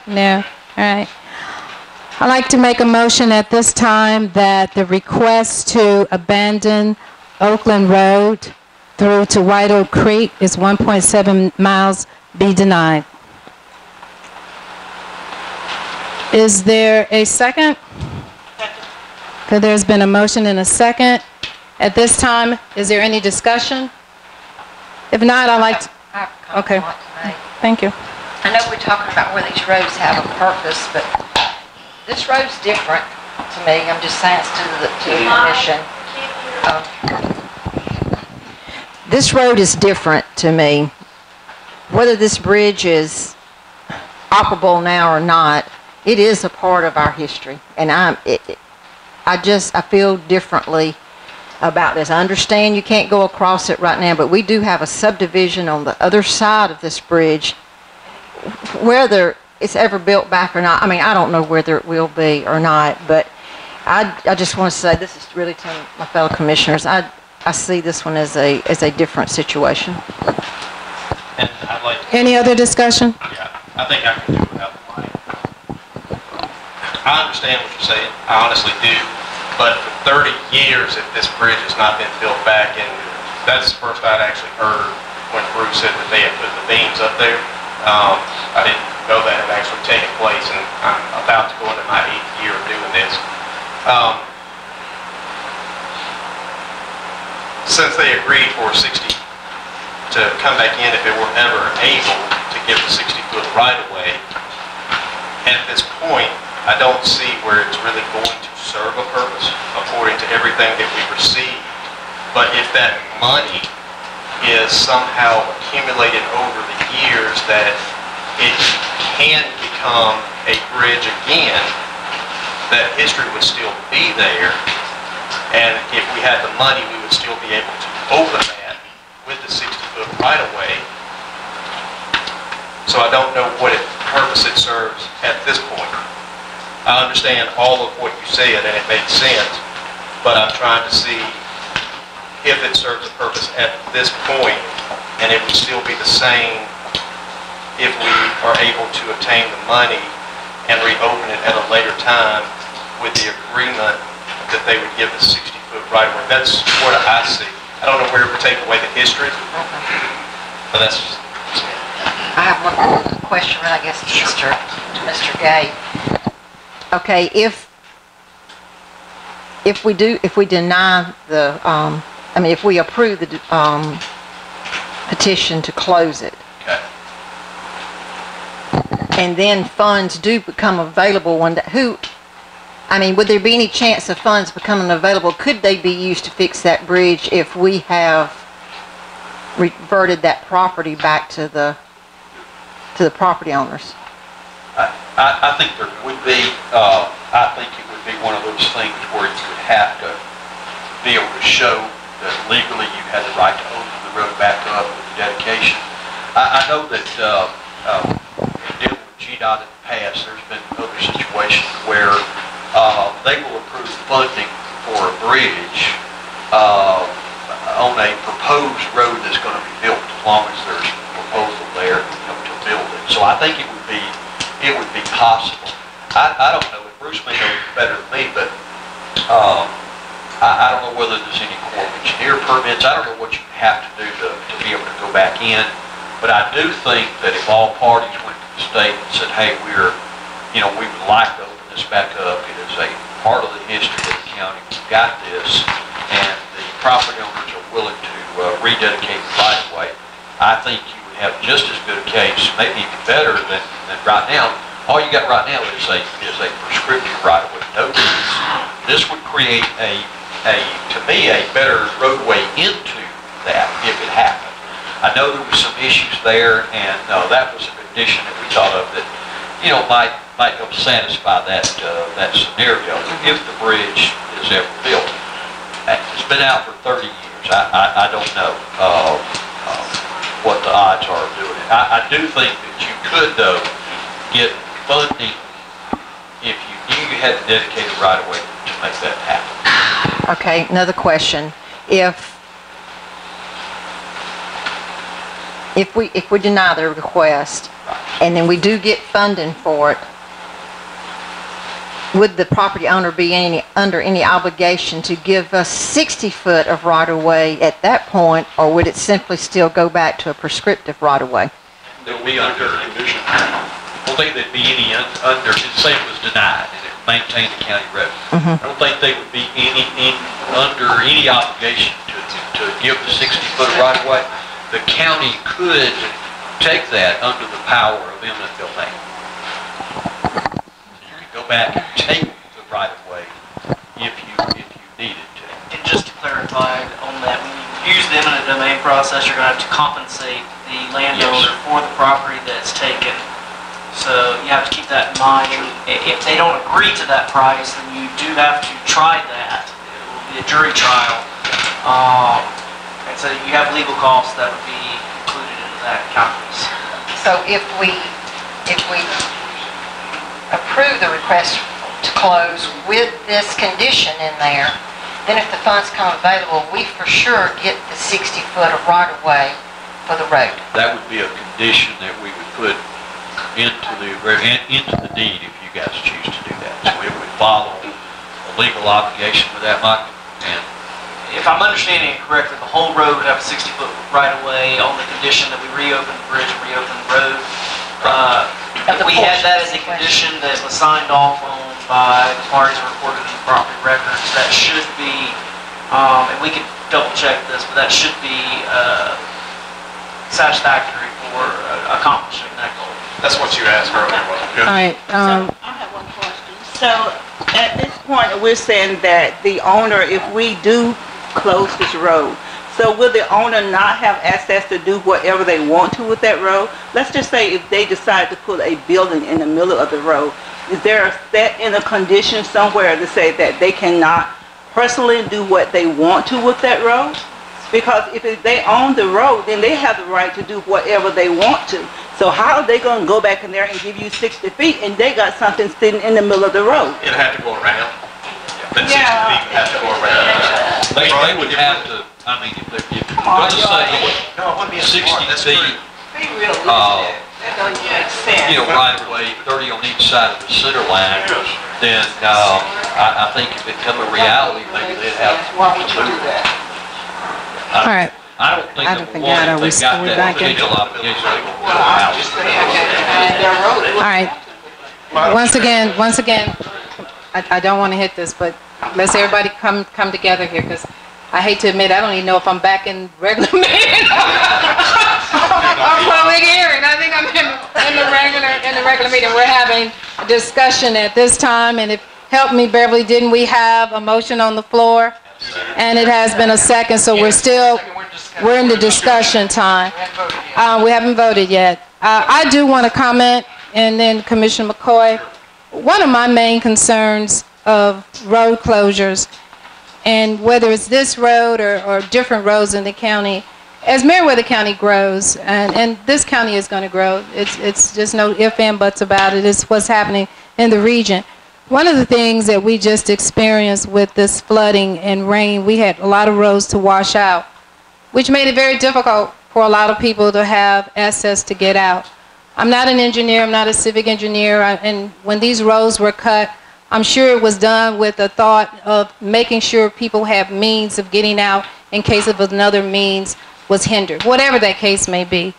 No. All right. I'd like to make a motion at this time that the request to abandon Oakland Road through to White Oak Creek is 1.7 miles be denied. Is there a second? Okay, there's been a motion and a second. At this time, is there any discussion? If not, I'd like to... Okay. Thank you. I know we're talking about where these roads have a purpose, but this road's different to me. I'm just saying it's to the commission. This road is different to me. Whether this bridge is operable now or not, it is a part of our history, and I feel differently about this. I understand you can't go across it right now, but we do have a subdivision on the other side of this bridge. Whether it's ever built back or not, I mean, I don't know whether it will be or not, but I just want to say this is really to my fellow commissioners. I see this one as a different situation. And I'd like to, Any other discussion? yeah, I think I can do without the money. I understand what you're saying. I honestly do. But for 30 years, if this bridge has not been built back, and that's the first I'd actually heard when Bruce said that they had put the beams up there. I didn't know that had actually taken place, and I'm about to go into my 8th year of doing this. Since they agreed for 60 to come back in if it were ever able to give the 60-foot right-of-way, at this point, I don't see where it's really going to serve a purpose according to everything that we received. But if that money is somehow accumulated over the years that it can become a bridge again, that history would still be there. And if we had the money, we would still be able to open that with the 60-foot right-of-way. So I don't know what purpose it serves at this point. I understand all of what you said, and it makes sense, but I'm trying to see if it serves a purpose at this point, and it would still be the same if we are able to obtain the money and reopen it at a later time with the agreement that they would give the 60-foot right-of-way. That's what I see. I don't know where it would take away the history, but that's just... I have one more question, I guess, to Mr. Gay. Okay, if we deny the, if we approve the petition to close it, okay, and then funds do become available one day, I mean, would there be any chance of funds becoming available? Could they be used to fix that bridge if we have reverted that property back to the property owners? I think there would be. I think it would be one of those things where you would have to be able to show that legally you had the right to open the road back up with the dedication. I know that dealing with GDOT in the past, there's been other situations where they will approve funding for a bridge on a proposed road that's going to be built, as long as there's a proposal there, to build it. So I think it would be possible. I don't know, Bruce may know better than me, but I don't know whether there's any Corps of Engineer permits. I don't know what you have to do to be able to go back in. But I do think that if all parties went to the state and said, hey, we would like to open this back up, it is a part of the history of the county, we've got this, and the property owners are willing to rededicate the right of way, I think you would have just as good a case, maybe even better than right now. All you got right now is a prescriptive right of way, no deeds. This would create to me, a better roadway into that if it happened. I know there were some issues there, and that was a condition that we thought of that, might help satisfy that scenario if the bridge is ever built. It's been out for 30 years. I don't know what the odds are of doing it. I do think that you could, though, get funding if you knew you had the dedicated right-of-way to make that happen. Okay, another question. If we deny the request, and then we do get funding for it, would the property owner be under any obligation to give us 60 foot of right-of-way at that point, or would it simply still go back to a prescriptive right-of-way? They'll be under condition. I don't think there'd be any under, say it was denied and it maintained the county road. I don't think they would be under any obligation to give the 60 foot right-of-way. The county could take that under the power of eminent domain. You could go back and take the right-of-way if you needed to. And just to clarify on that, when you use the eminent domain process, you're going to have to compensate the landowner for the property that's taken. So you have to keep that in mind. If they don't agree to that price, then you do have to try that. It will be a jury trial. And so you have legal costs that would be included into that calculus. So if we approve the request to close with this condition in there, then if the funds come available, we for sure get the 60 foot of right-of-way for the road. That would be a condition that we would put into the deed if you guys choose to do that. So it would follow a legal obligation with that, Mike. And if I'm understanding it correctly, the whole road would have a 60 foot right-of-way on the condition that we reopen the bridge and reopen the road. If we had that as a condition that was signed off on by the parties recorded in the property records, that should be, and we could double check this, but that should be satisfactory for accomplishing that goal. That's what you asked earlier, wasn't it? All right. I have one question. So at this point, we're saying that the owner, if we do close this road, so will the owner not have access to do whatever they want to with that road? Let's just say if they decide to put a building in the middle of the road, is there set in a condition somewhere to say that they cannot personally do what they want to with that road? Because if they own the road, then they have the right to do whatever they want to. So how are they going to go back in there and give you 60 feet and they got something sitting in the middle of the road? It'd have to go around. That 60 feet would have to go around. they would have to, I mean, if you're going to say 60 feet, right away, 30 on each side of the center line, then I think if it become a reality, maybe they'd have to move that. All right. I don't think number one, if they've got that potential obligation, they will build a house. All right. Once again, I don't want to hit this, but let's everybody come together here, because I hate to admit, I don't even know if I'm back in regular meeting. I'm public hearing. I think I'm in the regular meeting. We're having a discussion at this time, and if help me, Beverly, didn't we have a motion on the floor? And it has been a second, so we're in the discussion time. We haven't voted yet. I do want to comment, and then Commissioner McCoy. One of my main concerns of road closures, and whether it's this road or different roads in the county, as Meriwether County grows, and this county is going to grow, it's just no ifs and buts about it, it's what's happening in the region. One of the things that we just experienced with this flooding and rain, we had a lot of roads to wash out, which made it very difficult for a lot of people to have access to get out. I'm not an engineer, I'm not a civic engineer, and when these roads were cut, I'm sure it was done with the thought of making sure people have means of getting out in case of another means was hindered, whatever that case may be.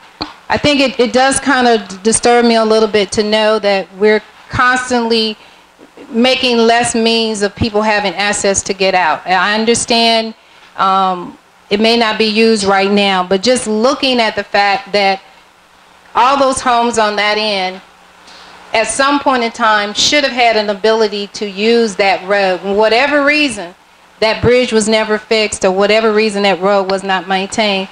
I think it does kind of disturb me a little bit to know that we're constantly making less means of people having access to get out. I understand it may not be used right now, but just looking at the fact that all those homes on that end, at some point in time, should have had an ability to use that road. For whatever reason, that bridge was never fixed, or whatever reason that road was not maintained.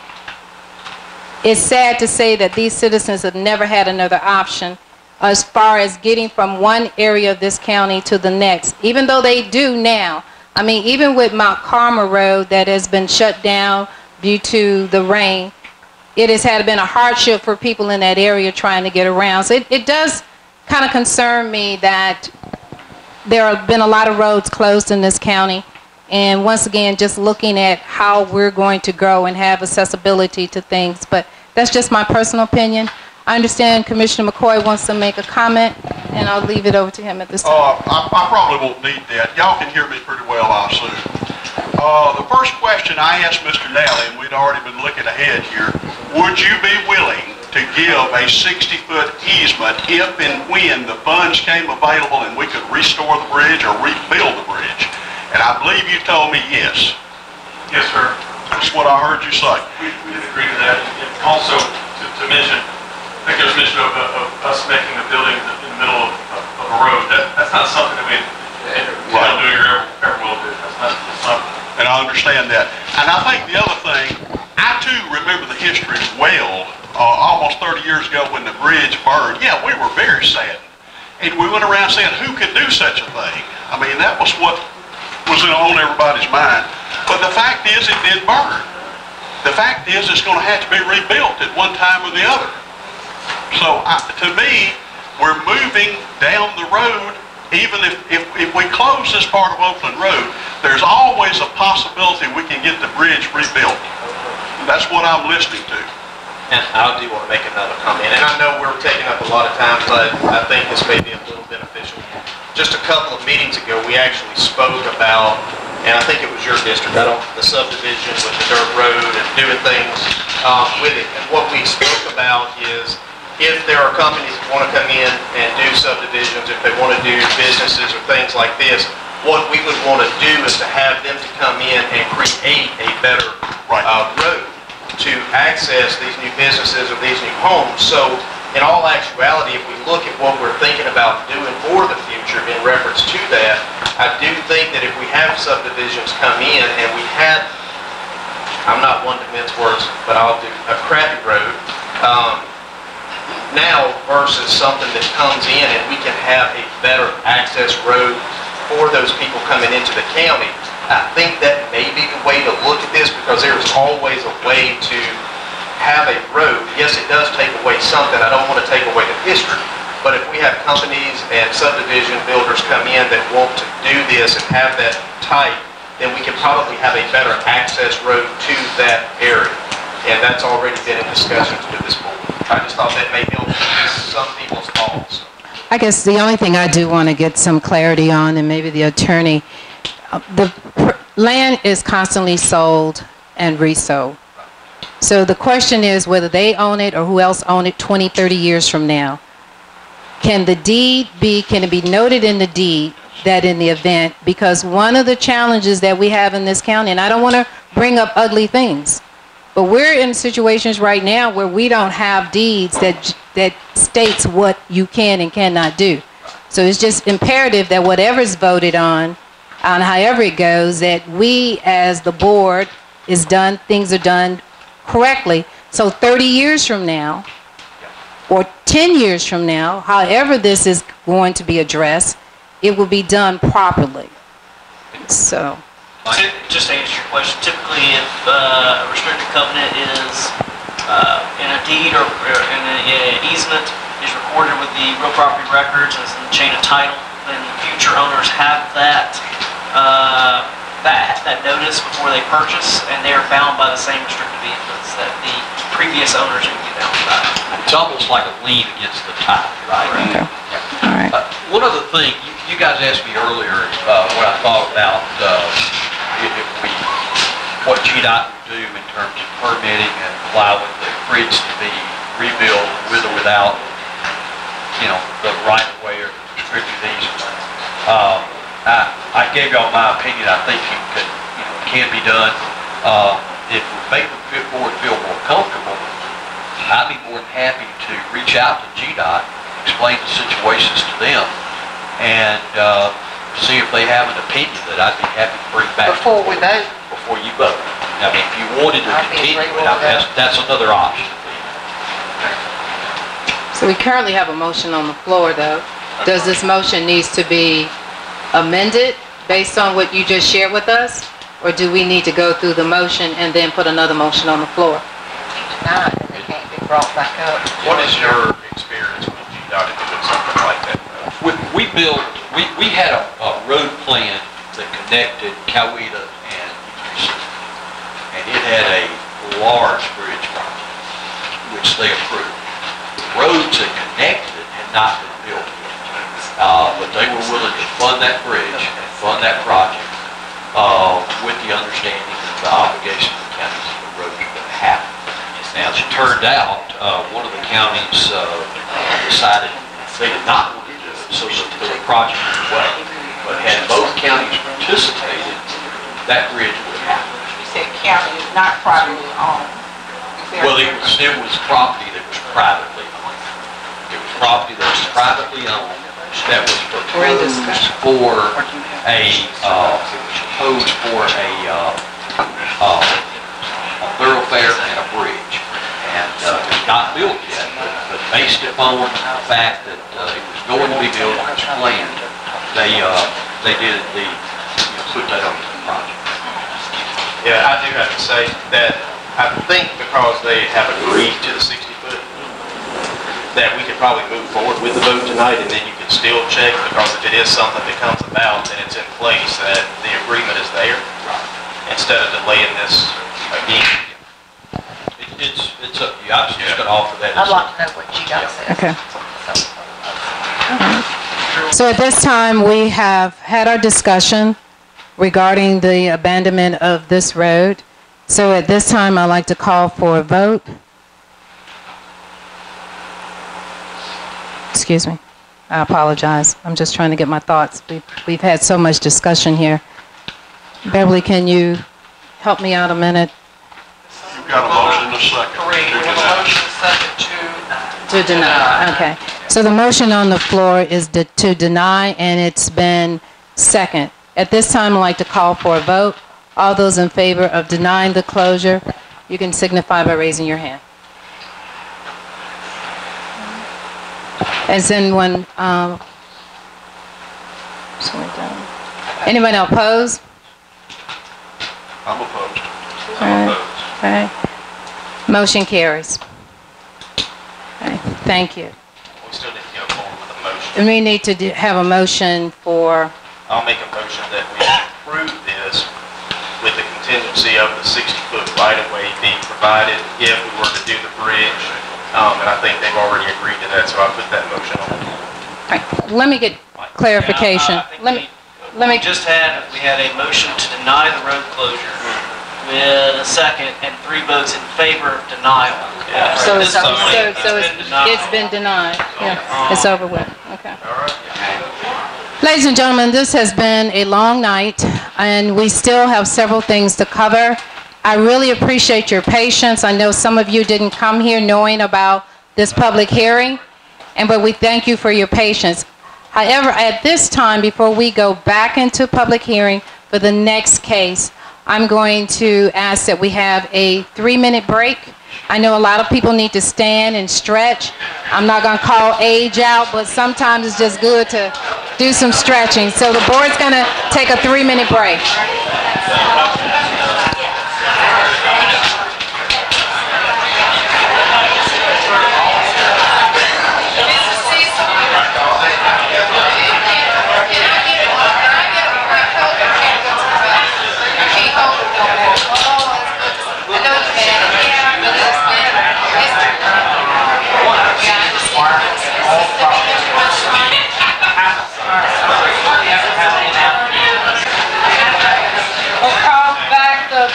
It's sad to say that these citizens have never had another option as far as getting from one area of this county to the next, even though they do now. I mean, even with Mount Carmel Road that has been shut down due to the rain, it has been a hardship for people in that area trying to get around. So it does kind of concern me that there have been a lot of roads closed in this county. And once again, just looking at how we're going to grow and have accessibility to things. But that's just my personal opinion. I understand Commissioner McCoy wants to make a comment, and I'll leave it over to him at this time. I probably won't need that. Y'all can hear me pretty well, I assume. The first question I asked Mr. Nally, and we'd already been looking ahead here, would you be willing to give a 60-foot easement if and when the funds came available and we could restore the bridge or rebuild the bridge? And I believe you told me yes. Yes, sir. That's what I heard you say. We agree to that. And also, to mention, I think there's mention of us making a building in the middle of a road. That's not something that we don't do or ever will do. That's not something. And I understand that. And I think the other thing, I too remember the history well, almost 30 years ago when the bridge burned. Yeah, we were very sad. And we went around saying, who could do such a thing? I mean, that was what was on everybody's mind. But the fact is, it did burn. The fact is, it's going to have to be rebuilt at one time or the other. So, to me, we're moving down the road. Even if we close this part of Oakland Road, there's always a possibility we can get the bridge rebuilt. That's what I'm listening to. And I do want to make another comment. And I know we're taking up a lot of time, but I think this may be a little beneficial. Just a couple of meetings ago, we actually spoke about, and I think it was your district, the subdivision with the dirt road and doing things with it. And what we spoke about is, if there are companies that want to come in and do subdivisions, if they want to do businesses or things like this, what we would want to do is to have them to come in and create a better road to access these new businesses or these new homes. So in all actuality, if we look at what we're thinking about doing for the future in reference to that, I do think that if we have subdivisions come in and we had, I'm not one to mince words, but I'll do a crappy road, now versus something that comes in and we can have a better access road for those people coming into the county. I think that may be the way to look at this, because there's always a way to have a road. Yes, it does take away something. I don't want to take away the history. But if we have companies and subdivision builders come in that want to do this and have that type, then we can probably have a better access road to that area. And that's already been in discussions with this board. I just thought that may help some people's thoughts. I guess the only thing I do want to get some clarity on, and maybe the attorney, the land is constantly sold and resold. So the question is whether they own it or who else own it 20, 30 years from now. Can it be noted in the deed that in the event, because one of the challenges that we have in this county, and I don't want to bring up ugly things, but we're in situations right now where we don't have deeds that states what you can and cannot do. So it's just imperative that whatever's voted on however it goes, that we as the board things are done correctly. So 30 years from now, or 10 years from now, however this is going to be addressed, it will be done properly. So. Just to answer your question, typically if a restricted covenant is in a deed or in an easement, is recorded with the real property records and is in the chain of title, then future owners have that notice before they purchase, and they are bound by the same restricted easements that the previous owners would be bound by. It's almost like a lien against the title, right? Okay. All right. One other thing, you guys asked me earlier what I thought about what GDOT would do in terms of permitting and allowing the bridge to be rebuilt with or without, the right of way or restricted easement. I gave y'all my opinion. I think it can be done. If we make the board feel more comfortable, I'd be more than happy to reach out to GDOT, explain the situations to them, and see if they have an opinion that I'd be happy to bring back. Before we vote? Before you vote. I mean, if you wanted to continue it, that's another option. So we currently have a motion on the floor, though. Does this motion needs to be amended based on what you just shared with us? Or do we need to go through the motion and then put another motion on the floor? Tonight, and they can't be brought back up. What is your experience with GDOT in doing something like that? We had a road plan that connected Coweta and Houston, and it had a large bridge project, which they approved. The roads that connected it had not been built yet, but they were willing to fund that bridge and fund that project with the understanding that the obligation of the counties of the roads were going to happen. Now, as it turned out, one of the counties decided they did not want to do it, so the project was away. But had both counties participated, that bridge would have happened. You said county is not privately owned. Well, it was property that was privately owned. It was property that was privately owned that was proposed for a thoroughfare and a bridge. And it's not built yet, but based upon the fact that it was going to be built as planned, they did put that on the project. Yeah, I do have to say that I think because they have agreed to the 60-foot, that we could probably move forward with the vote tonight, and then you can still check, because if it is something that comes about and it's in place, that the agreement is there, instead of delaying this again. It's up to you. I was just going to offer that. I'd like to know what GDOT says. Okay. So at this time, we have had our discussion regarding the abandonment of this road. So at this time, I'd like to call for a vote. Excuse me. I apologize. I'm just trying to get my thoughts. We've had so much discussion here. Beverly, can you help me out a minute? You've got a motion and a second. To deny. Okay. So the motion on the floor is to deny, and it's been second. At this time, I'd like to call for a vote. All those in favor of denying the closure, you can signify by raising your hand. As in when, anybody oppose? I'm opposed. I'm opposed. All right. Motion carries. Okay. Thank you. We still need to go forward with a motion. And we need to have a motion for... I'll make a motion that we approve this with the contingency of the 60-foot right-of-way being provided if we were to do the bridge. And I think they've already agreed to that, so I'll put that motion on the floor. All right. Let me get clarification. We had a motion to deny the road closure with a second and 3 votes in favor of denial. Yeah. So it's been denied. Yeah. It's over with. Okay. All right. Ladies and gentlemen, this has been a long night, and we still have several things to cover. I really appreciate your patience. I know some of you didn't come here knowing about this public hearing, but we thank you for your patience. However, at this time, before we go back into public hearing for the next case, I'm going to ask that we have a 3-minute break. I know a lot of people need to stand and stretch. I'm not going to call age out, but sometimes it's just good to do some stretching. So the board's going to take a 3-minute break.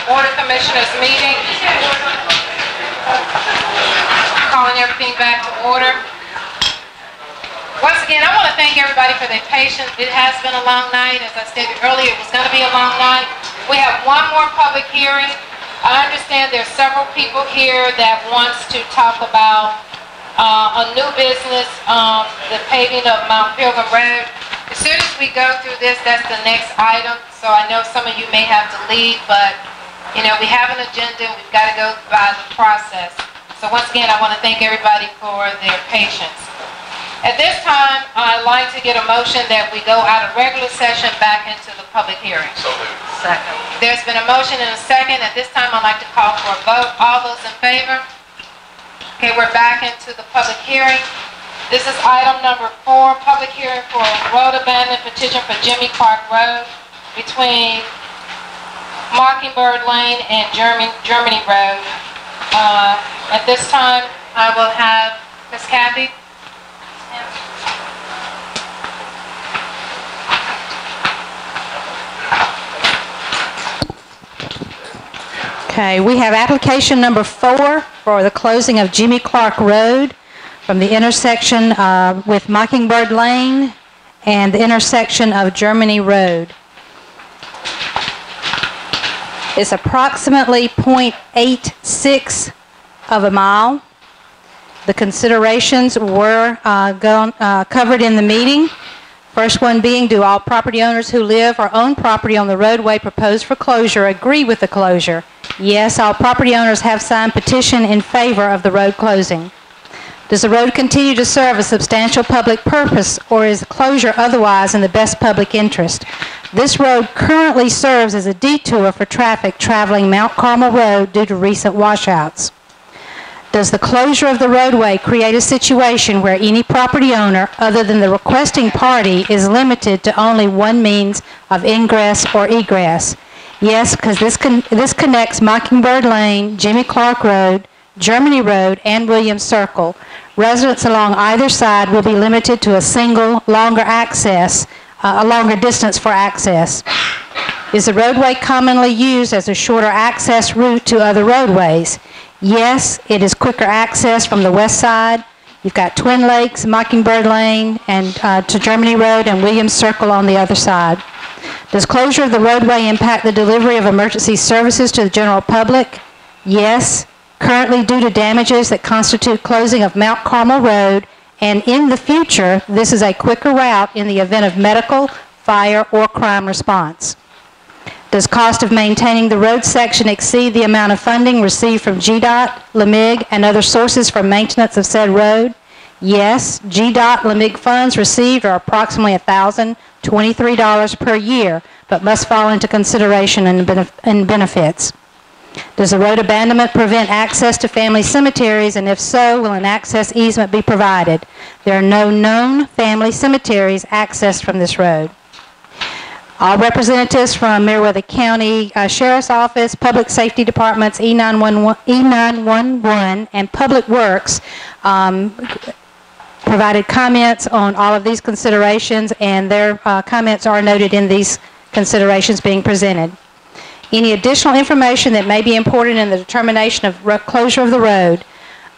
Board of Commissioners meeting. Calling everything back to order. Once again, I want to thank everybody for their patience. It has been a long night. As I stated earlier, it was going to be a long night. We have one more public hearing. I understand there's several people here that wants to talk about a new business, the paving of Mount Pilgrim Road. As soon as we go through this, that's the next item. So I know some of you may have to leave, but you know, we have an agenda, we've got to go by the process. So once again, I want to thank everybody for their patience. At this time, I'd like to get a motion that we go out of regular session back into the public hearing. So moved. Second. There's been a motion and a second. At this time, I'd like to call for a vote. All those in favor? Okay, we're back into the public hearing. This is item number 4, public hearing for road abandonment petition for Jimmy Clark Road between Mockingbird Lane and Germany Road. At this time, I will have Ms. Kathy. Okay, we have application number 4 for the closing of Jimmy Clark Road from the intersection with Mockingbird Lane and the intersection of Germany Road. It's approximately 0.86 of a mile. The considerations were covered in the meeting. First one being, do all property owners who live or own property on the roadway proposed for closure agree with the closure? Yes, all property owners have signed petition in favor of the road closing. Does the road continue to serve a substantial public purpose, or is closure otherwise in the best public interest? This road currently serves as a detour for traffic traveling Mount Carmel Road due to recent washouts. Does the closure of the roadway create a situation where any property owner other than the requesting party is limited to only one means of ingress or egress? Yes, because this connects Mockingbird Lane, Jimmy Clark Road, Germany Road, and Williams Circle. Residents along either side will be limited to a single, longer distance for access. Is the roadway commonly used as a shorter access route to other roadways? Yes, it is quicker access from the west side. You've got Twin Lakes, Mockingbird Lane, and to Germany Road and Williams Circle on the other side. Does closure of the roadway impact the delivery of emergency services to the general public? Yes. Currently, due to damages that constitute closing of Mount Carmel Road, and in the future, this is a quicker route in the event of medical, fire, or crime response. Does cost of maintaining the road section exceed the amount of funding received from GDOT, LMIG, and other sources for maintenance of said road? Yes, GDOT, LMIG funds received are approximately $1,023 per year, but must fall into consideration in benefits. Does the road abandonment prevent access to family cemeteries, and if so, will an access easement be provided? There are no known family cemeteries accessed from this road. All representatives from Meriwether County Sheriff's Office, Public Safety Departments, E911, and Public Works provided comments on all of these considerations, and their comments are noted in these considerations being presented. Any additional information that may be important in the determination of closure of the road.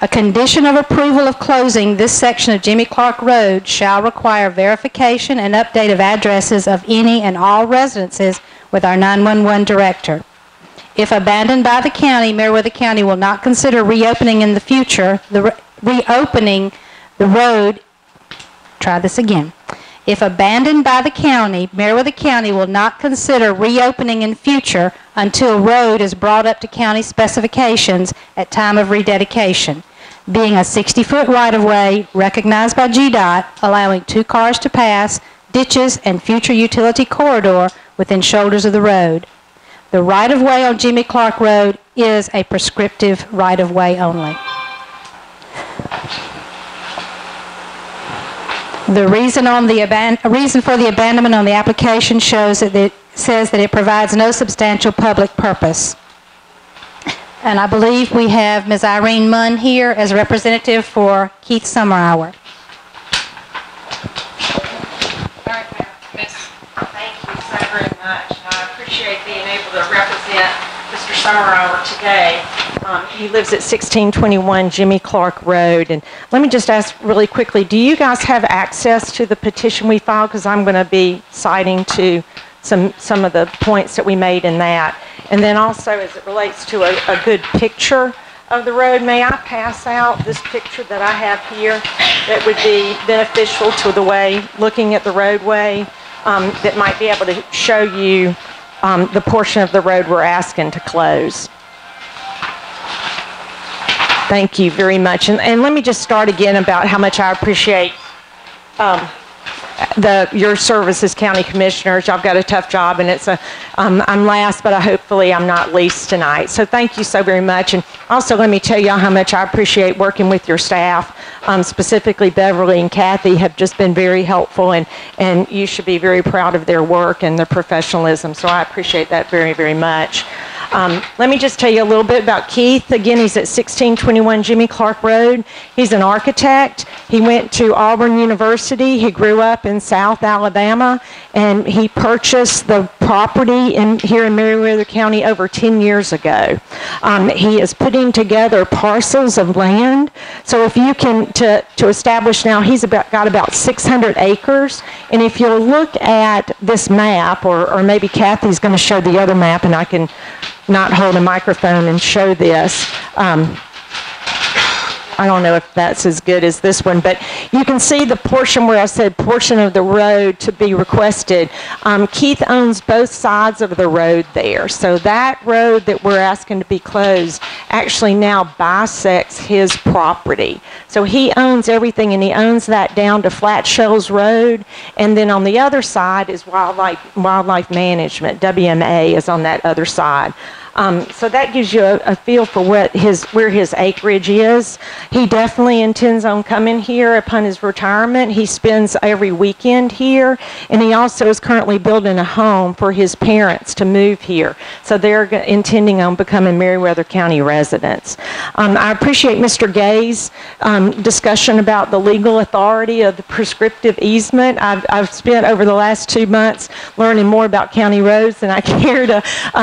A condition of approval of closing this section of Jimmy Clark Road shall require verification and update of addresses of any and all residences with our 911 director. If abandoned by the county, Meriwether County will not consider reopening in the future, reopening the road. Try this again. If abandoned by the county, Meriwether County will not consider reopening in future until road is brought up to county specifications at time of rededication, being a 60-foot right-of-way recognized by GDOT, allowing 2 cars to pass, ditches, and future utility corridor within shoulders of the road. The right-of-way on Jimmy Clark Road is a prescriptive right-of-way only. The reason for the abandonment on the application says that it provides no substantial public purpose. And I believe we have Ms. Irene Munn here as a representative for Keith Summerhour. Thank you so very much. I appreciate being able to represent Mr. Summerhour today. He lives at 1621 Jimmy Clark Road. And let me just ask really quickly, do you guys have access to the petition we filed? Because I'm going to be citing to some of the points that we made in that. And then also, as it relates to a good picture of the road, may I pass out this picture that I have here that would be beneficial to the way, looking at the roadway, that might be able to show you the portion of the road we're asking to close. Thank you very much. And let me just start again about how much I appreciate your service as county commissioners. Y'all got a tough job, and it's I'm last, but hopefully I'm not least tonight. So thank you so very much. And also let me tell y'all how much I appreciate working with your staff. Specifically Beverly and Kathy have just been very helpful, and you should be very proud of their work and their professionalism. So I appreciate that very, very much. Let me just tell you a little bit about Keith. Again, he's at 1621 Jimmy Clark Road. He's an architect. He went to Auburn University. He grew up in South Alabama, and he purchased the property here in Meriwether County over 10 years ago. He is putting together parcels of land. So if you can, to establish now, he's got about 600 acres. And if you'll look at this map, or maybe Kathy's going to show the other map, and I can not hold a microphone and show this. I don't know if that's as good as this one, but you can see the portion where I said portion of the road to be requested. Keith owns both sides of the road there. So that road that we're asking to be closed actually now bisects his property. So he owns everything, and he owns that down to Flat Shells Road. And then on the other side is Wildlife Management. WMA is on that other side. So that gives you a feel for where his acreage is. He definitely intends on coming here upon his retirement. He spends every weekend here, and he also is currently building a home for his parents to move here. So they're intending on becoming Meriwether County residents. I appreciate Mr. Gay's discussion about the legal authority of the prescriptive easement. I've spent over the last 2 months learning more about county roads than I care to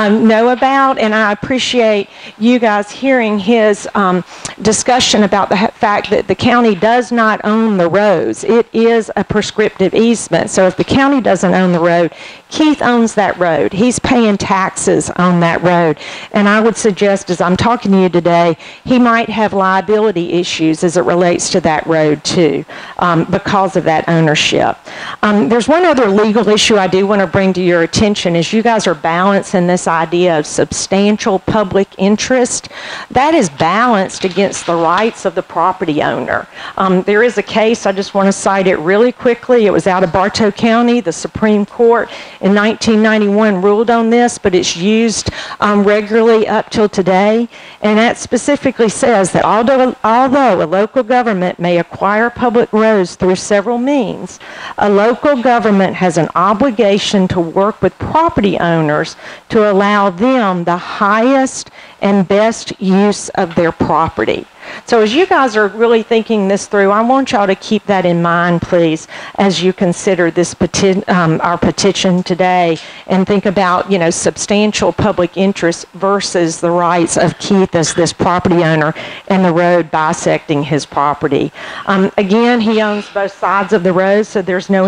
know about. And I appreciate you guys hearing his discussion about the fact that the county does not own the roads. It is a prescriptive easement. So if the county doesn't own the road, Keith owns that road. He's paying taxes on that road. And I would suggest, as I'm talking to you today, he might have liability issues as it relates to that road too, because of that ownership. There's one other legal issue I do want to bring to your attention. As you guys are balancing this idea of substantial public interest, that is balanced against the rights of the property owner. There is a case, I just want to cite it really quickly. It was out of Bartow County. The Supreme Court in 1991 ruled on this, but it's used regularly up till today. And that specifically says that although a local government may acquire public roads through several means, a local government has an obligation to work with property owners to allow them the highest and best use of their property. So as you guys are really thinking this through, I want y'all to keep that in mind, please, as you consider this our petition today, and think about, substantial public interest versus the rights of Keith as this property owner and the road bisecting his property. Again, he owns both sides of the road, so there's no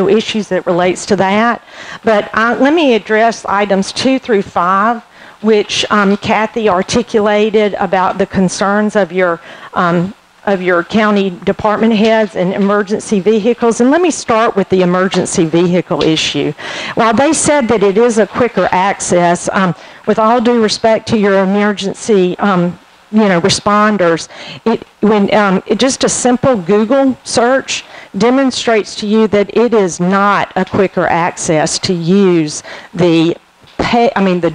issues that relates to that. But let me address items 2 through 5. Which Kathy articulated about the concerns of your of your county department heads and emergency vehicles. And let me start with the emergency vehicle issue. While they said that it is a quicker access, with all due respect to your emergency responders, just a simple Google search demonstrates to you that it is not a quicker access to use the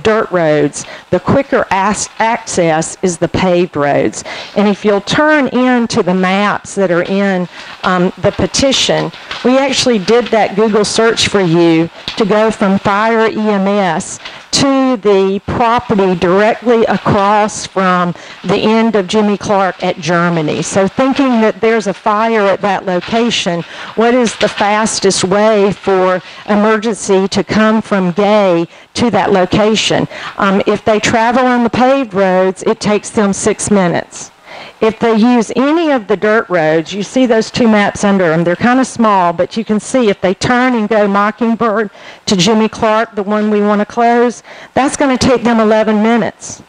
dirt roads. The quicker access is the paved roads. And if you'll turn into the maps that are in the petition, we actually did that Google search for you to go from fire EMS to the property directly across from the end of Jimmy Clark at Germany. So thinking that there's a fire at that location, what is the fastest way for emergency to come from Gay to that location? If they travel on the paved roads, it takes them 6 minutes. If they use any of the dirt roads, you see those two maps under them. They're kind of small, but you can see if they turn and go Mockingbird to Jimmy Clark, the one we want to close, that's going to take them 11 minutes.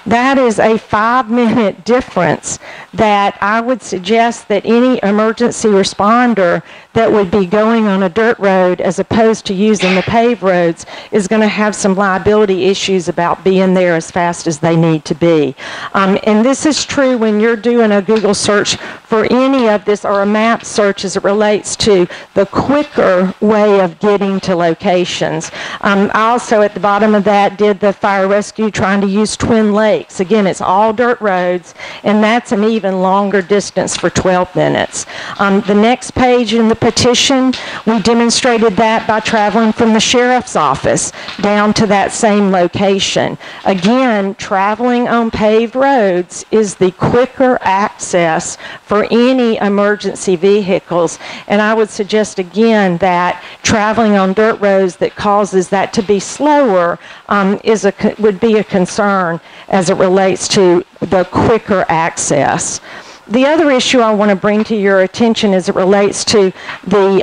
That is a 5-minute difference that I would suggest that any emergency responder that would be going on a dirt road as opposed to using the paved roads is going to have some liability issues about being there as fast as they need to be. And this is true when you're doing a Google search for any of this or a map search as it relates to the quicker way of getting to locations. I also at the bottom of that did the fire rescue trying to use Twin Lakes. Again, it's all dirt roads, and that's an even longer distance for 12 minutes. The next page in the petition, we demonstrated that by traveling from the sheriff's office down to that same location. Again, traveling on paved roads is the quicker access for any emergency vehicles, and I would suggest again that traveling on dirt roads that causes that to be slower would be a concern as it relates to the quicker access. The other issue I want to bring to your attention as it relates to the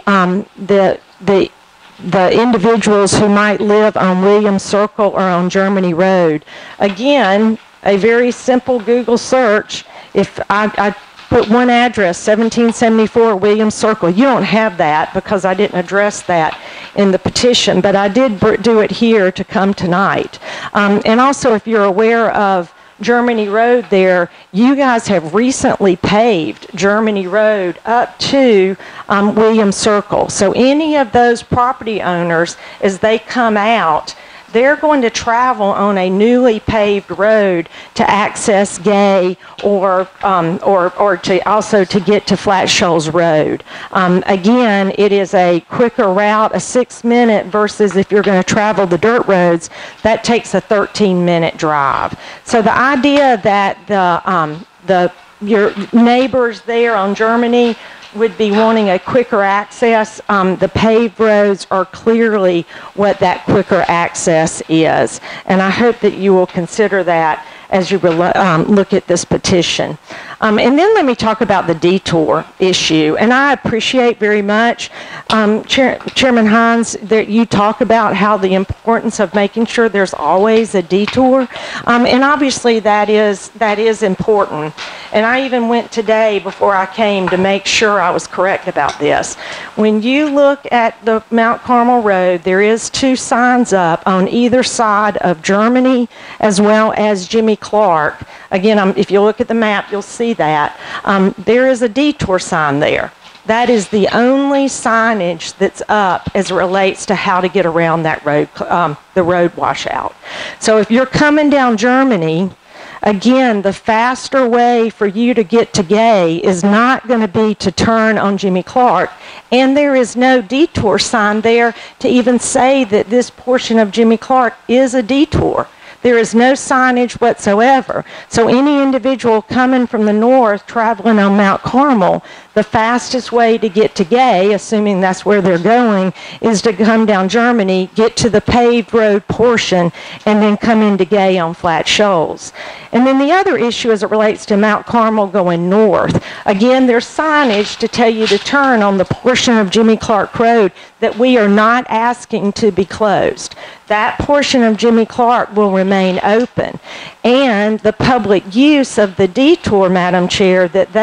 individuals who might live on Williams Circle or on Germany Road. Again, a very simple Google search. If I put one address, 1774 Williams Circle. You don't have that because I didn't address that in the petition, but I did do it here to come tonight. And also, if you're aware of Germany Road there, you guys have recently paved Germany Road up to Williams Circle. So any of those property owners, as they come out, they're going to travel on a newly paved road to access Gay or to also to get to Flat Shoals Road. Again, it is a quicker route, a 6-minute versus if you're going to travel the dirt roads, that takes a 13-minute drive. So the idea that your neighbors there on Germany would be wanting a quicker access, the paved roads are clearly what that quicker access is. And I hope that you will consider that as you look at this petition. And then let me talk about the detour issue. And I appreciate very much, Chairman Hines, that you talk about how the importance of making sure there's always a detour. And obviously that is important. And I even went today before I came to make sure I was correct about this. When you look at the Mount Carmel Road, there is 2 signs up on either side of Germany as well as Jimmy Clark. Again, if you look at the map, you'll see that. There is a detour sign there. That is the only signage that's up as it relates to how to get around that road, the road washout. So if you're coming down Germany, again, the faster way for you to get to Gay is not going to be to turn on Jimmy Clark. And there is no detour sign there to even say that this portion of Jimmy Clark is a detour. There is no signage whatsoever. So any individual coming from the north traveling on Mount Carmel, the fastest way to get to Gay, assuming that's where they're going, is to come down Germany, get to the paved road portion, and then come into Gay on Flat Shoals. And then the other issue as it relates to Mount Carmel going north, again, there's signage to tell you to turn on the portion of Jimmy Clark Road that we are not asking to be closed. that portion of Jimmy Clark will remain open. And the public use of the detour, Madam Chair, that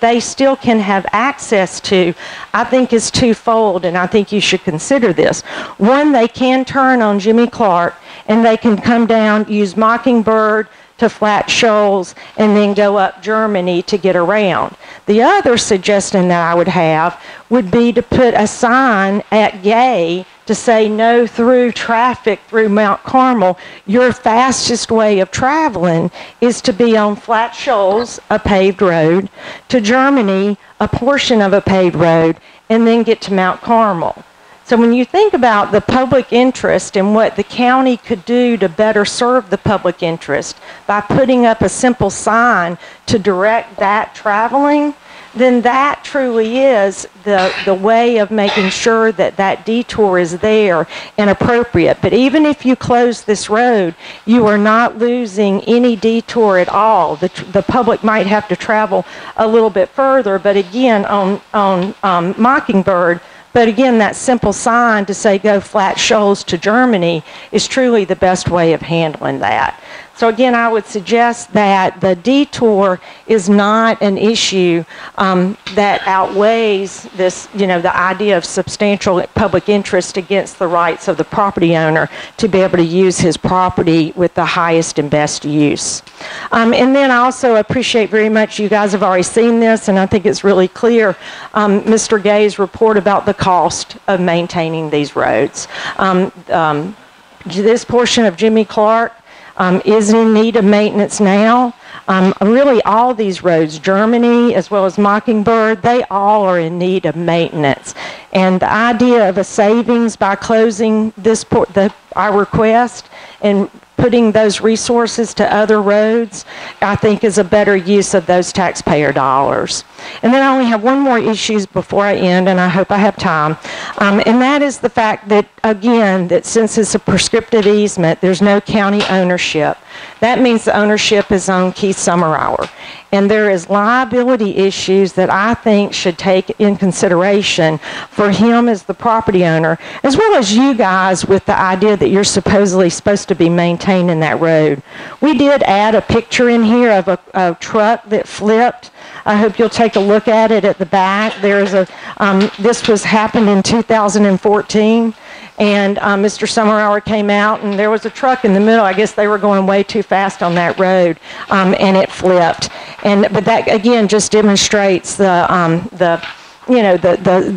they still can have access to, I think is twofold, and I think you should consider this. One, they can turn on Jimmy Clark and they can come down, use Mockingbird to Flat Shoals, and then go up Germany to get around. The other suggestion that I would have would be to put a sign at Gay to say no through traffic through Mount Carmel. Your fastest way of traveling is to be on Flat Shoals, a paved road, to Germany, a portion of a paved road, and then get to Mount Carmel. So when you think about the public interest and what the county could do to better serve the public interest by putting up a simple sign to direct that traveling, then that truly is the way of making sure that that detour is there and appropriate. But even if you close this road, you are not losing any detour at all. The public might have to travel a little bit further, but again, on Mockingbird, but again, that simple sign to say go Flat Shoals to Germany is truly the best way of handling that. So again, I would suggest that the detour is not an issue that outweighs this, the idea of substantial public interest against the rights of the property owner to be able to use his property with the highest and best use. And then I also appreciate very much, you guys have already seen this, and I think it's really clear, Mr. Gay's report about the cost of maintaining these roads. This portion of Jimmy Clark is in need of maintenance now. Really all these roads, Germany as well as Mockingbird, they all are in need of maintenance. And the idea of a savings by closing this our request and putting those resources to other roads, I think is a better use of those taxpayer dollars. And then I only have one more issue before I end, and I hope I have time. And that is the fact that, again, that since it's a prescriptive easement, there's no county ownership. That means the ownership is on Keith Summerhour. And there is liability issues that I think should take in consideration for him as the property owner, as well as you guys with the idea that you're supposedly supposed to be maintaining that road. We did add a picture in here of a truck that flipped. I hope you'll take a look at it at the back. There's this happened in 2014. And Mr. Summerhour came out, and there was a truck in the middle. I guess they were going way too fast on that road, and it flipped. But that again just demonstrates the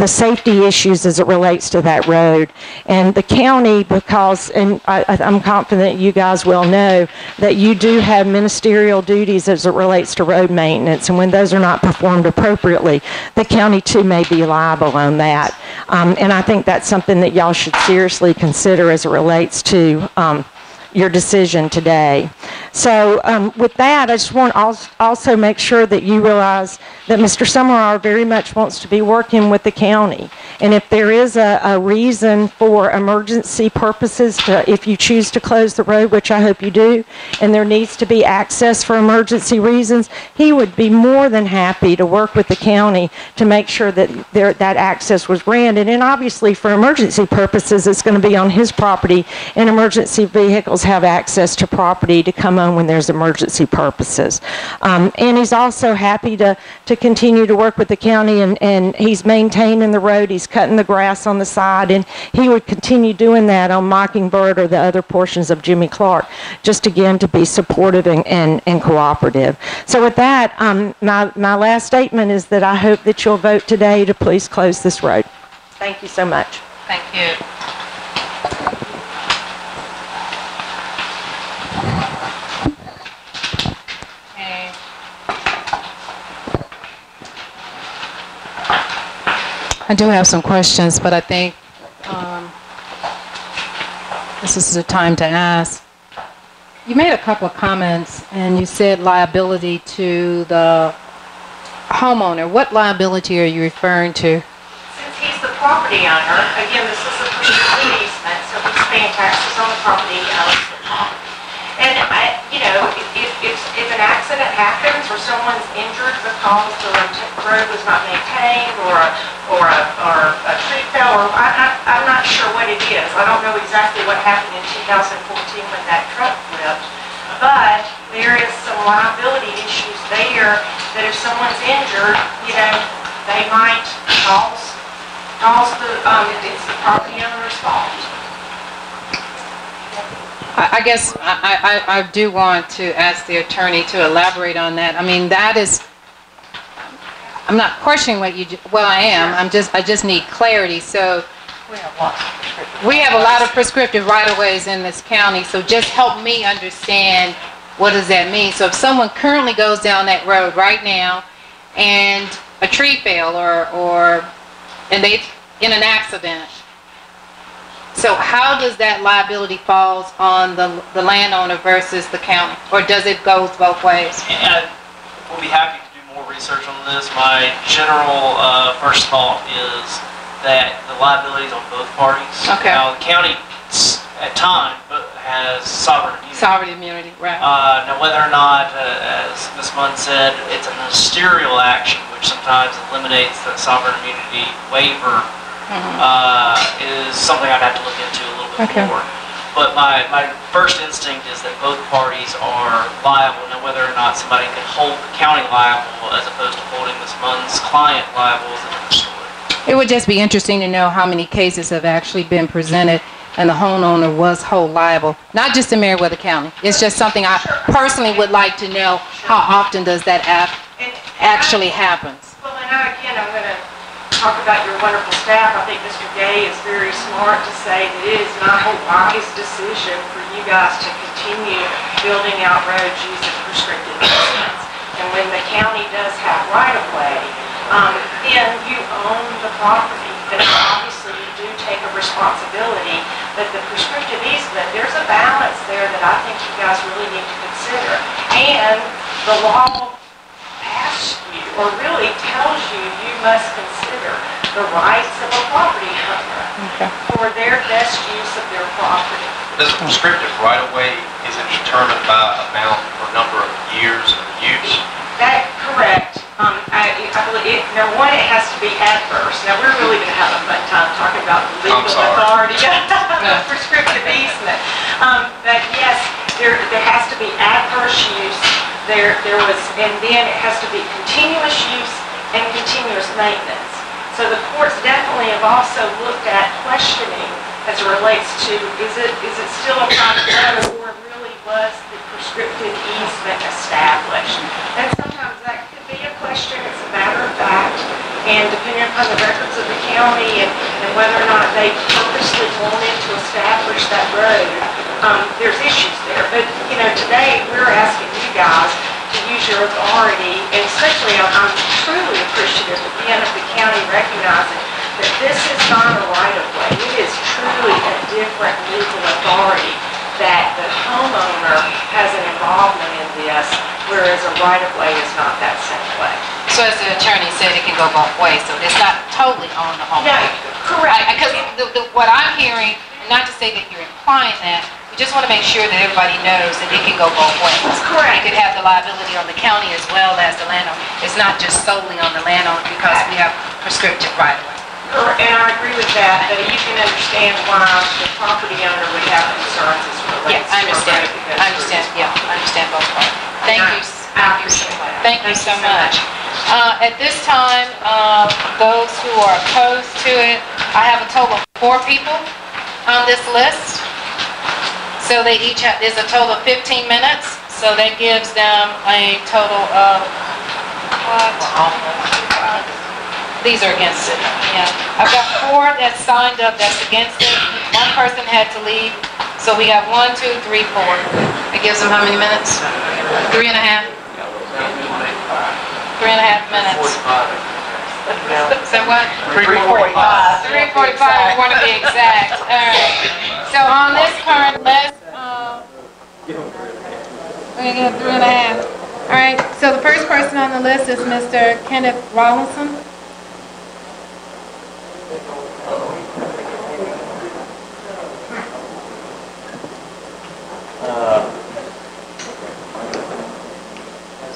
safety issues as it relates to that road. And the county, because, and I'm confident you guys well know, that you do have ministerial duties as it relates to road maintenance, and when those are not performed appropriately, the county too may be liable on that. And I think that's something that y'all should seriously consider as it relates to your decision today. So with that, I just want to also make sure that you realize that Mr. Summerhour very much wants to be working with the county. And if there is a reason for emergency purposes, if you choose to close the road, which I hope you do, and there needs to be access for emergency reasons, he would be more than happy to work with the county to make sure that that access was granted. And obviously for emergency purposes, it's going to be on his property, and emergency vehicles have access to property to come on when there's emergency purposes. And he's also happy to continue to work with the county, and he's maintaining the road, he's cutting the grass on the side, and he would continue doing that on Mockingbird or the other portions of Jimmy Clark, just again to be supportive and cooperative. So with that, my last statement is that I hope that you'll vote today to please close this road. Thank you so much. Thank you. I do have some questions, but I think this is the time to ask. You made a couple of comments, and you said liability to the homeowner. What liability are you referring to? Since he's the property owner, again, this is a prescriptive easement, so he's paying taxes on the property he owns. And And, if an accident happens or someone's injured because the road was not maintained or a tree fell, or I'm not sure what it is. I don't know exactly what happened in 2014 when that truck flipped. But there is some liability issues there that if someone's injured, they might cause it's the property owner's fault. I guess I do want to ask the attorney to elaborate on that. I mean, that is, I'm not questioning what you, well, I am. I just need clarity. So we have a lot of prescriptive right-of-ways in this county, so just help me understand what does that mean. So if someone currently goes down that road right now and a tree fell and they in an accident, so how does that liability falls on the landowner versus the county, or does it go both ways? And we'll be happy to do more research on this. My general first thought is that the liability is on both parties. Okay. Now, the county at times has sovereign immunity. Sovereign immunity, right. Now, whether or not, as Ms. Munn said, it's a ministerial action, which sometimes eliminates the sovereign immunity waiver, is something I'd have to look into a little bit more. But my first instinct is that both parties are liable. Now, whether or not somebody can hold the county liable as opposed to holding Ms. Munn's client liable is a different story. It would just be interesting to know how many cases have actually been presented and the homeowner was held liable, not just in Meriwether County. It's just something I personally would like to know, how often does that actually happen? Well, and again, I'm going to talk about your wonderful staff. I think Mr. Gay is very smart to say that it is not a wise decision for you guys to continue building out roads using prescriptive easements. And when the county does have right-of-way, then you own the property. Then obviously you do take a responsibility, but the prescriptive easement, there's a balance there that I think you guys really need to consider. And the law asks you, or really tells you, you must consider the rights of a property owner for their best use of their property. Does a prescriptive right-of-way, is it determined by amount or number of years of use? That's correct. I believe, number one, it has to be adverse. Now, we're really going to have a fun time talking about the legal authority of prescriptive easement. But yes, there has to be adverse use. There was, and then it has to be continuous use and continuous maintenance. So the courts definitely have also looked at questioning as it relates to, is it still a private road, or really was the prescriptive easement established? And sometimes that could be a question, it's a matter of fact, and depending upon the records of the county and whether or not they purposely wanted to establish that road, there's issues there. But, today we're asking you guys to use your authority, and especially I'm truly appreciative again of the county recognizing that this is not a right-of-way. It is truly a different legal authority that the homeowner has an involvement in this, whereas a right-of-way is not that same way. So as the attorney said, it can go both ways, so it's not totally on the homeowner. No, correct. Because what I'm hearing, not to say that you're implying that, we just want to make sure that everybody knows that it can go both ways. Correct. It could have the liability on the county as well as the landowner. It's not just solely on the landowner because we have prescriptive right-of-way. And I agree with that, but you can understand why the property owner would have concerns as it relates to I understand. I understand. Yeah, I understand both parts. Thank you. Thank you so much. At this time, those who are opposed to it, I have a total of 4 people on this list. So they each have, there's a total of 15 minutes. So that gives them a total of, these are against it. Yeah. I've got 4 that signed up that's against it. 1 person had to leave. So we got 1, 2, 3, 4. It gives them how many minutes? 3 and a half. 3 and a half minutes. So what? 3:45. 3:45, we want to be exact. All right. So on this current list, we're going to get 3 and a half. All right. So the first person on the list is Mr. Kenneth Rawlinson.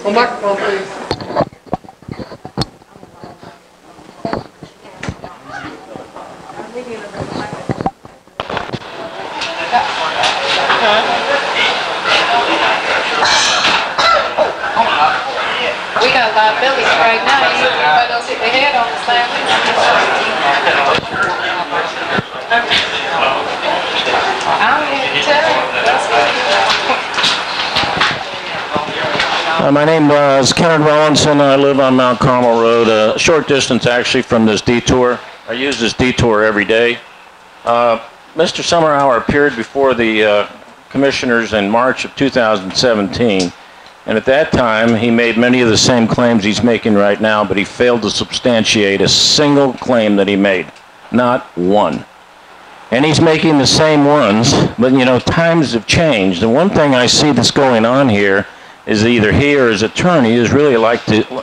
One microphone, please. We got liabilities right now. Everybody else hit their head on the slam. I don't need to tell you. That's what My name is Kenneth Rollinson. I live on Mount Carmel Road, a short distance actually from this detour. I use this detour every day. Mr. Summerhour appeared before the commissioners in March of 2017, and at that time he made many of the same claims he's making right now, but he failed to substantiate a single claim that he made. Not one. And he's making the same ones, but you know, times have changed. And one thing I see that's going on here is either he or his attorney is really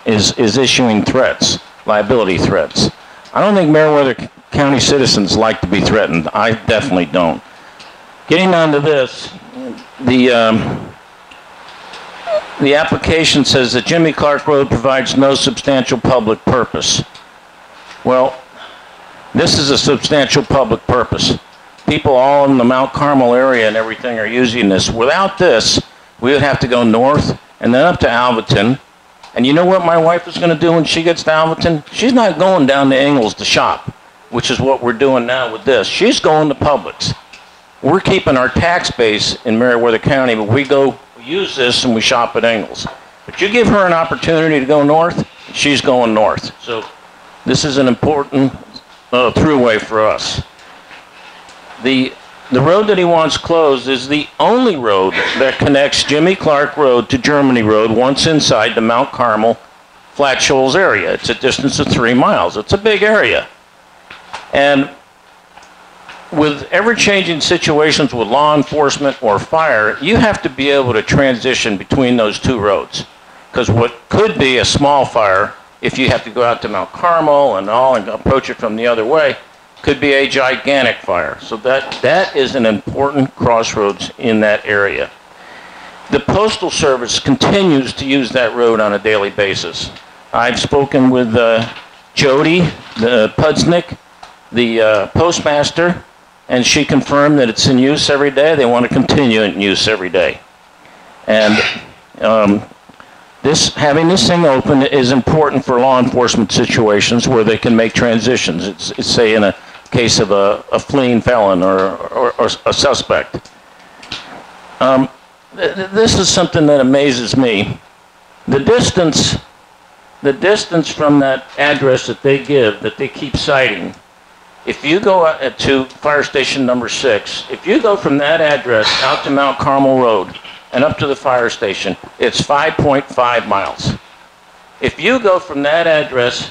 is issuing threats, liability threats. I don't think Meriwether County citizens like to be threatened. I definitely don't. Getting on to this, the application says that Jimmy Clark Road provides no substantial public purpose. Well, this is a substantial public purpose. People all in the Mount Carmel area and everything are using this. Without this, we would have to go north and then up to Alvaton. And you know what my wife is going to do when she gets to Alvaton? She's not going down to Ingalls to shop, which is what we're doing now with this. She's going to Publix. We're keeping our tax base in Meriwether County, but we use this and we shop at Ingalls. But you give her an opportunity to go north, she's going north. So this is an important throughway for us. The road that he wants closed is the only road that connects Jimmy Clark Road to Germany Road once inside the Mount Carmel Flat Shoals area. It's a distance of 3 miles. It's a big area. And with ever-changing situations with law enforcement or fire, you have to be able to transition between those two roads. Because what could be a small fire, if you have to go out to Mount Carmel and approach it from the other way, could be a gigantic fire. So that is an important crossroads in that area. The Postal Service continues to use that road on a daily basis. I've spoken with Jody Pudsnick, the postmaster, and she confirmed that it's in use every day. They want to continue in use every day. And having this thing open is important for law enforcement situations where they can make transitions. It's say in a case of a fleeing felon or a suspect. This is something that amazes me. The distance from that address that they give, that they keep citing, if you go to fire station number 6, if you go from that address out to Mount Carmel Road and up to the fire station, it's 5.5 miles. If you go from that address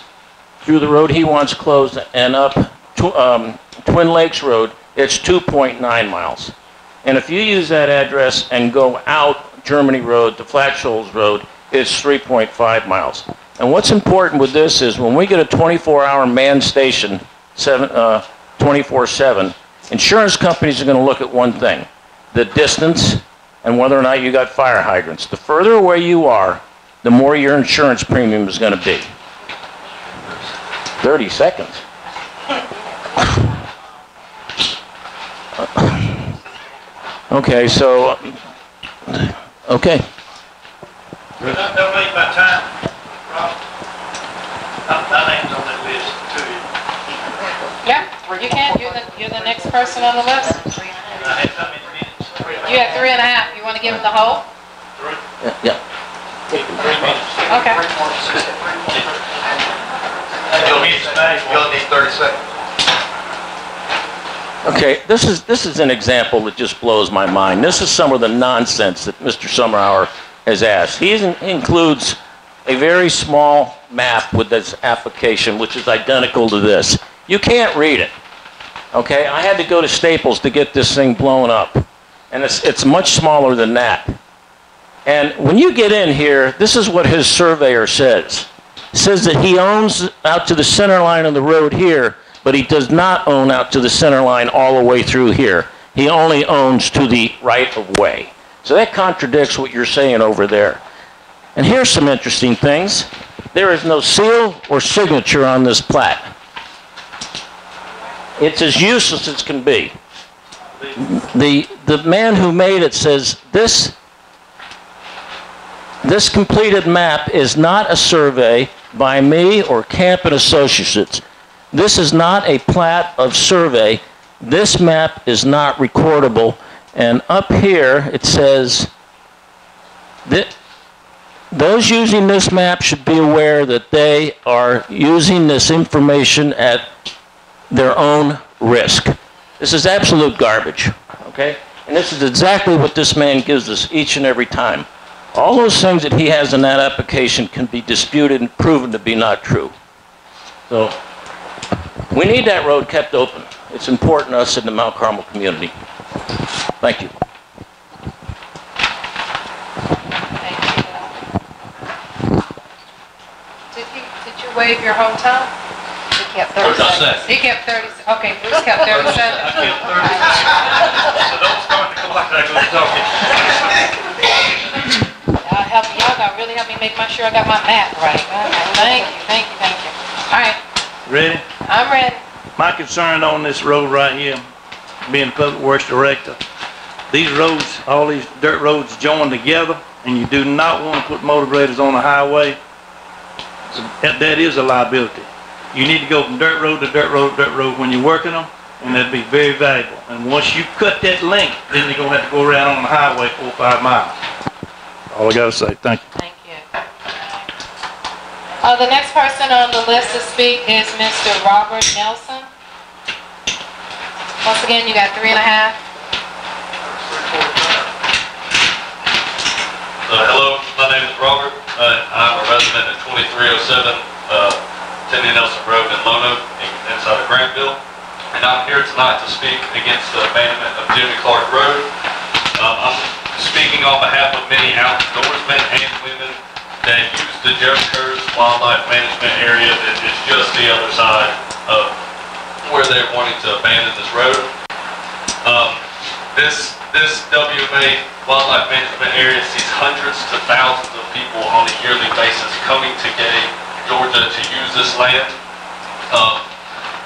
through the road he wants closed and up Twin Lakes Road, it's 2.9 miles. And if you use that address and go out Germany Road to Flat Shoals Road, it's 3.5 miles. And what's important with this is when we get a 24-hour manned station, 24/7, insurance companies are going to look at one thing, the distance and whether or not you got fire hydrants. The further away you are, the more your insurance premium is going to be. 30 seconds. Okay, so, okay. Don't make my time, Rob. My name's on that list too. Yeah, you can. You're the next person on the list. I had how many minutes? You had 3.5. You want to give him the whole? Yeah. 3 minutes. Okay. You'll need 30 seconds. Okay, this is an example that just blows my mind. This is some of the nonsense that Mr. Summerhour has asked. He includes a very small map with this application, which is identical to this. You can't read it. Okay, I had to go to Staples to get this thing blown up, and it's much smaller than that. And when you get in here, this is what his surveyor says. It says that he owns out to the center line of the road here, but he does not own out to the center line all the way through here. He only owns to the right of way. So that contradicts what you're saying over there. And here's some interesting things. There is no seal or signature on this plat. It's as useless as can be. The man who made it says this completed map is not a survey by me or Camp and Associates. This is not a plat of survey. This map is not recordable. And up here it says that those using this map should be aware that they are using this information at their own risk. This is absolute garbage, okay? And this is exactly what this man gives us each and every time. All those things that he has in that application can be disputed and proven to be not true. So we need that road kept open. It's important to us in the Mount Carmel community. Thank you. Did you waive your hometown? He kept 30 seconds. He kept 30, okay, Bruce kept 30 seconds. I kept 30 seconds. So don't start to come like that when you're talking. Y'all got really help me make sure I got my map right. Thank you. All right. Ready? I'm ready. My concern on this road right here, being the Public Works Director, these roads, all these dirt roads join together, and you do not want to put motor graders on the highway. So that is a liability. You need to go from dirt road to dirt road to dirt road when you're working them, and that'd be very valuable. And once you cut that length, then you're going to have to go around on the highway 4 or 5 miles. All I got to say. Thank you. Thank you. The next person on the list to speak is Mr. Robert Nelson. Once again, you got 3.5. Hello, my name is Robert. I'm a resident at 2307 Cindy Nelson Road in Lono, inside of Grantville. And I'm here tonight to speak against the abandonment of Jimmy Clark Road. I'm speaking on behalf of many outdoorsmen and women that use the Jericho's Wildlife Management Area that is just the other side of where they're wanting to abandon this road. This WMA Wildlife Management Area sees hundreds to thousands of people on a yearly basis coming to Gay, Georgia to use this land,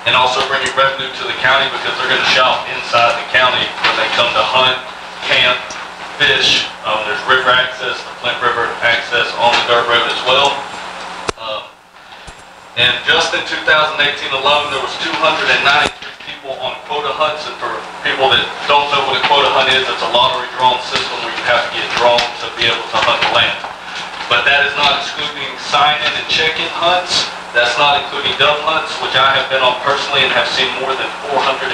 and also bringing revenue to the county because they're going to shop inside the county when they come to hunt, camp, fish. There's river access, the Flint River access on the dirt road as well. And just in 2018 alone, there was 293 people on quota hunts. And for people that don't know what a quota hunt is, it's a lottery drawn system where you have to get drawn to be able to hunt the land. But that is not excluding sign-in and check-in hunts. That's not including dove hunts, which I have been on personally and have seen more than 450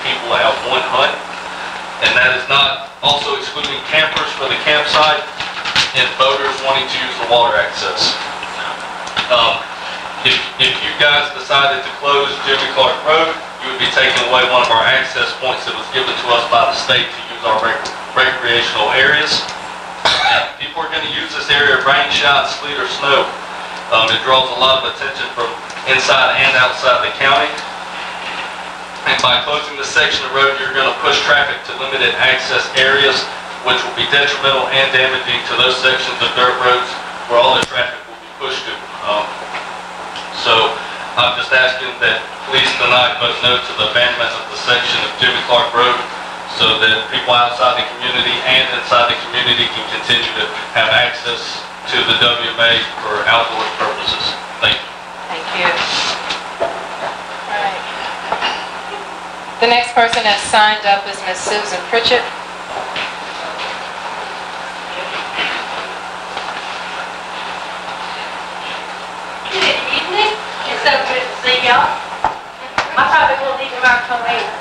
people have one hunt. And that is not also excluding campers for the campsite and boaters wanting to use the water access. If you guys decided to close Jimmy Clark Road, you would be taking away one of our access points that was given to us by the state to use our recreational areas. And people are going to use this area of rain, shine, sleet, or snow. It draws a lot of attention from inside and outside the county. And by closing this section of road, you're going to push traffic to limited access areas, which will be detrimental and damaging to those sections of dirt roads where all the traffic will be pushed to. So I'm just asking that please tonight vote no to the abandonment of the section of Jimmy Clark Road so that people outside the community and inside the community can continue to have access to the WMA for outdoor purposes. Thank you. Thank you. All right. The next person that's signed up is Ms. Susan Pritchett. Good evening. It's so good to see y'all. I probably won't need the microphone either.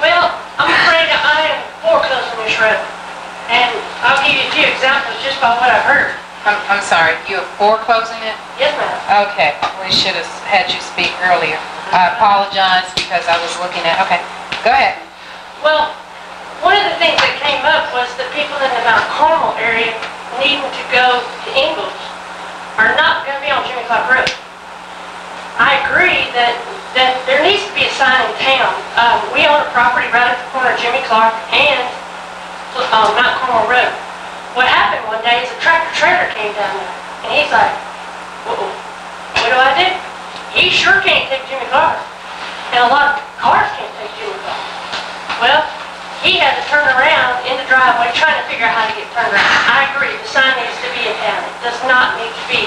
Well, I'm afraid I am foreclosing this road. And I'll give you 2 examples just by what I've heard. I'm sorry, you are foreclosing it? Yes, ma'am. Okay, we should have had you speak earlier. I apologize because I was looking at, okay, go ahead. Well, one of the things that came up was the people in the Mount Carmel area needing to go to Ingalls are not going to be on Jimmy Clark Road. I agree that there needs to be a sign in town. We own a property right at the corner of Jimmy Clark and Mount Carmel Road. What happened one day is a tractor trailer came down there, and he's like, "Whoa, what do I do?" He sure can't take Jimmy Clark, and a lot of cars can't take Jimmy Clark. Well, he had to turn around in the driveway trying to figure out how to get turned around. I agree, the sign needs to be in town. It does not need to be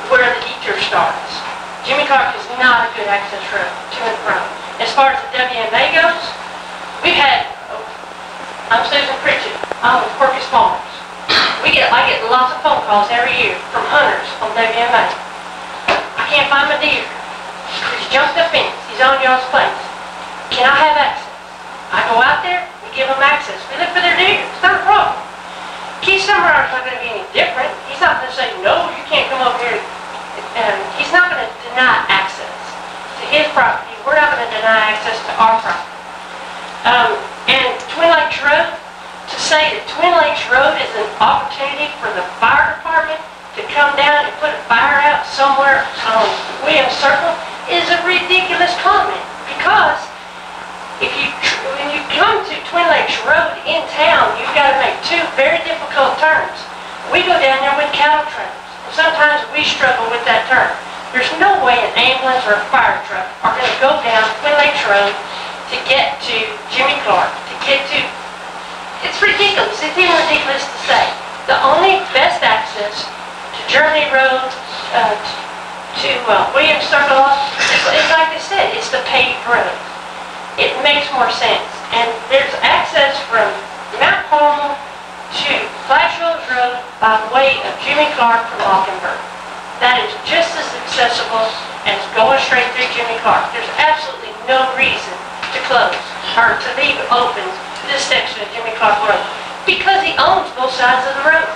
where the detour starts. Jimmy Clark is not a good access road to and from. As far as the WMA goes, we've had, I'm Susan Pritchett, I'm with Corpus Farms. I get lots of phone calls every year from hunters on WMA. I can't find my deer. He's jumped the fence. He's on y'all's place. Can I have access? I go out there, we give them access. We look for their deer. It's not a problem. Keith Summerhour's not going to be any different. He's not going to say, no, you can't come over here. He's not going to deny access to his property. We're not going to deny access to our property. And Twin Lakes Road, to say that Twin Lakes Road is an opportunity for the fire department to come down and put a fire out somewhere on Williams Circle is a ridiculous comment. Because when you come to Twin Lakes Road in town, you've got to make two very difficult turns. We go down there with cattle trailers, and sometimes we struggle with that turn. There's no way an ambulance or a fire truck are going to go down Twin Lakes Road to get to Jimmy Clark, to get to... It's ridiculous. It's even ridiculous to say. The only best access to Germany Road, to Williams Circle, is like I said, it's the paved road. It makes more sense. And there's access from Mount Carmel to Flash Rose Road by way of Jimmy Clark from Mockingbird. That is just as accessible as going straight through Jimmy Clark. There's absolutely no reason to close or to leave it open this section of Jimmy Clark Road because he owns both sides of the road.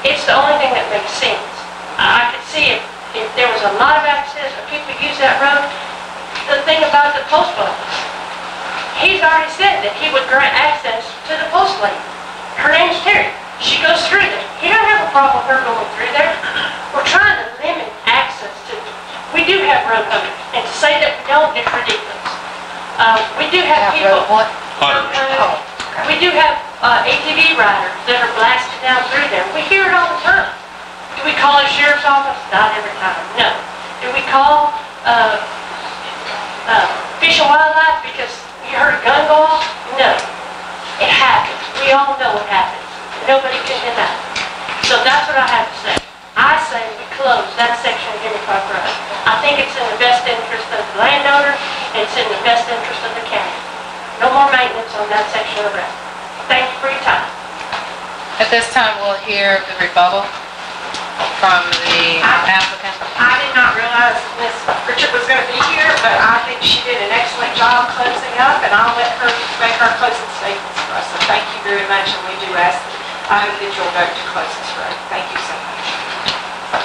It's the only thing that makes sense. I could see if there was a lot of access or people use that road. The thing about the post office, he's already said that he would grant access to the post lady. Her name's Terry. She goes through there. He don't have a problem with her going through there. We're trying to limit access to... We do have road hunters, and to say that we don't is ridiculous. We do have people... We do have ATV riders that are blasting down through there. We hear it all the time. Do we call a sheriff's office? Not every time, no. Do we call Fish and Wildlife because you heard a gun go off? No. It happens. We all know it happens. Nobody can deny it. So that's what I have to say. I say we close that section of Jimmy Clark Road. I think it's in the best interest of the landowner, and it's in the best interest of the county. No more maintenance on that section of the road. Thank you for your time. At this time, we'll hear the rebuttal from the applicant. I did not realize Ms. Pritchett was going to be here, but I think she did an excellent job closing up, and I'll let her make our closing statements for us. So thank you very much, and we do ask that I hope that you'll vote to close this road. Thank you so much.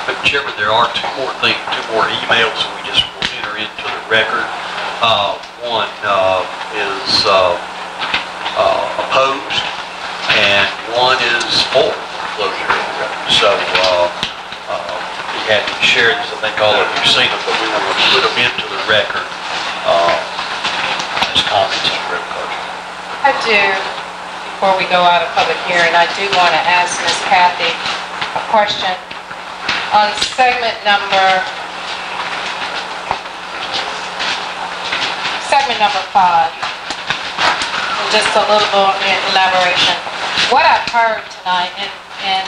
Mr. Chairman, there are two more emails that we just will enter into the record. One is opposed, and one is for closure of the record. So we had to share this. I think all of you have seen them, but we want to put them into the record as comments on road closure. I do, before we go out of public hearing, I do want to ask Ms. Kathy a question. On segment number 5, just a little bit elaboration. What I've heard tonight, and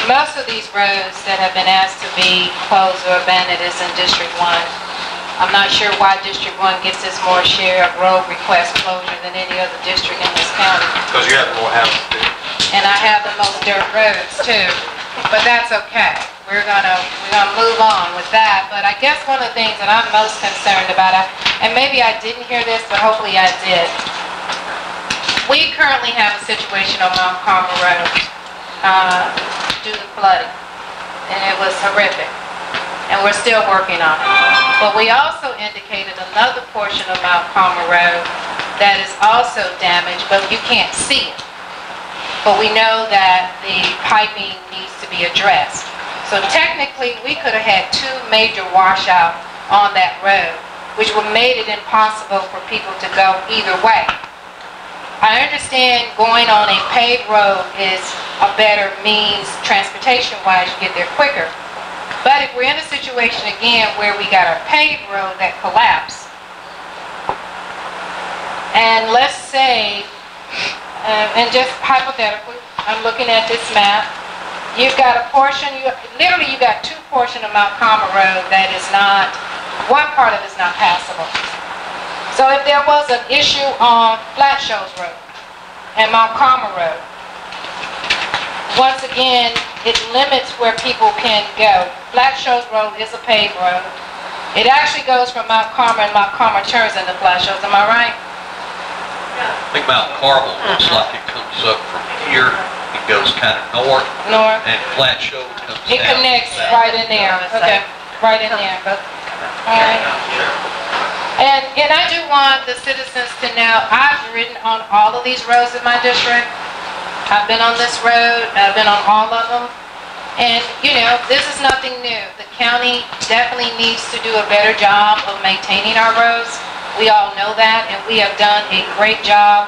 most of these roads that have been asked to be closed or abandoned is in District 1. I'm not sure why District 1 gets its more share of road request closure than any other district in this county. Because you have more houses too. And I have the most dirt roads too, but that's okay. We're gonna move on with that. But I guess one of the things that I'm most concerned about, and maybe I didn't hear this, but hopefully I did. We currently have a situation on Mount Carmel Road due to flooding, and it was horrific. And we're still working on it. But we also indicated another portion of Mount Carmel Road that is also damaged, but you can't see it. But we know that the piping needs to be addressed. So technically, we could have had 2 major washouts on that road, which would have made it impossible for people to go either way. I understand going on a paved road is a better means transportation-wise, you get there quicker. But if we're in a situation again where we got a paved road that collapsed, and let's say, and just hypothetically, I'm looking at this map, you've got a portion, literally you got two portions of Mount Carmel Road that is not, one part of it is not passable. So if there was an issue on Flat Shoals Road and Mount Carmel Road, once again, it limits where people can go. Flat Shoals Road is a paved road. It actually goes from Mount Carmel, and Mount Carmel turns into Flat Shoals, am I right? I think Mount Carmel looks like it comes up from here, it goes kind of north. North. And Flat Shoals comes It down connects south. right in there, okay, right in there. All right. And I do want the citizens to know, I've ridden on all of these roads in my district. I've been on this road, I've been on all of them. And, you know, this is nothing new. The county definitely needs to do a better job of maintaining our roads. We all know that, and we have done a great job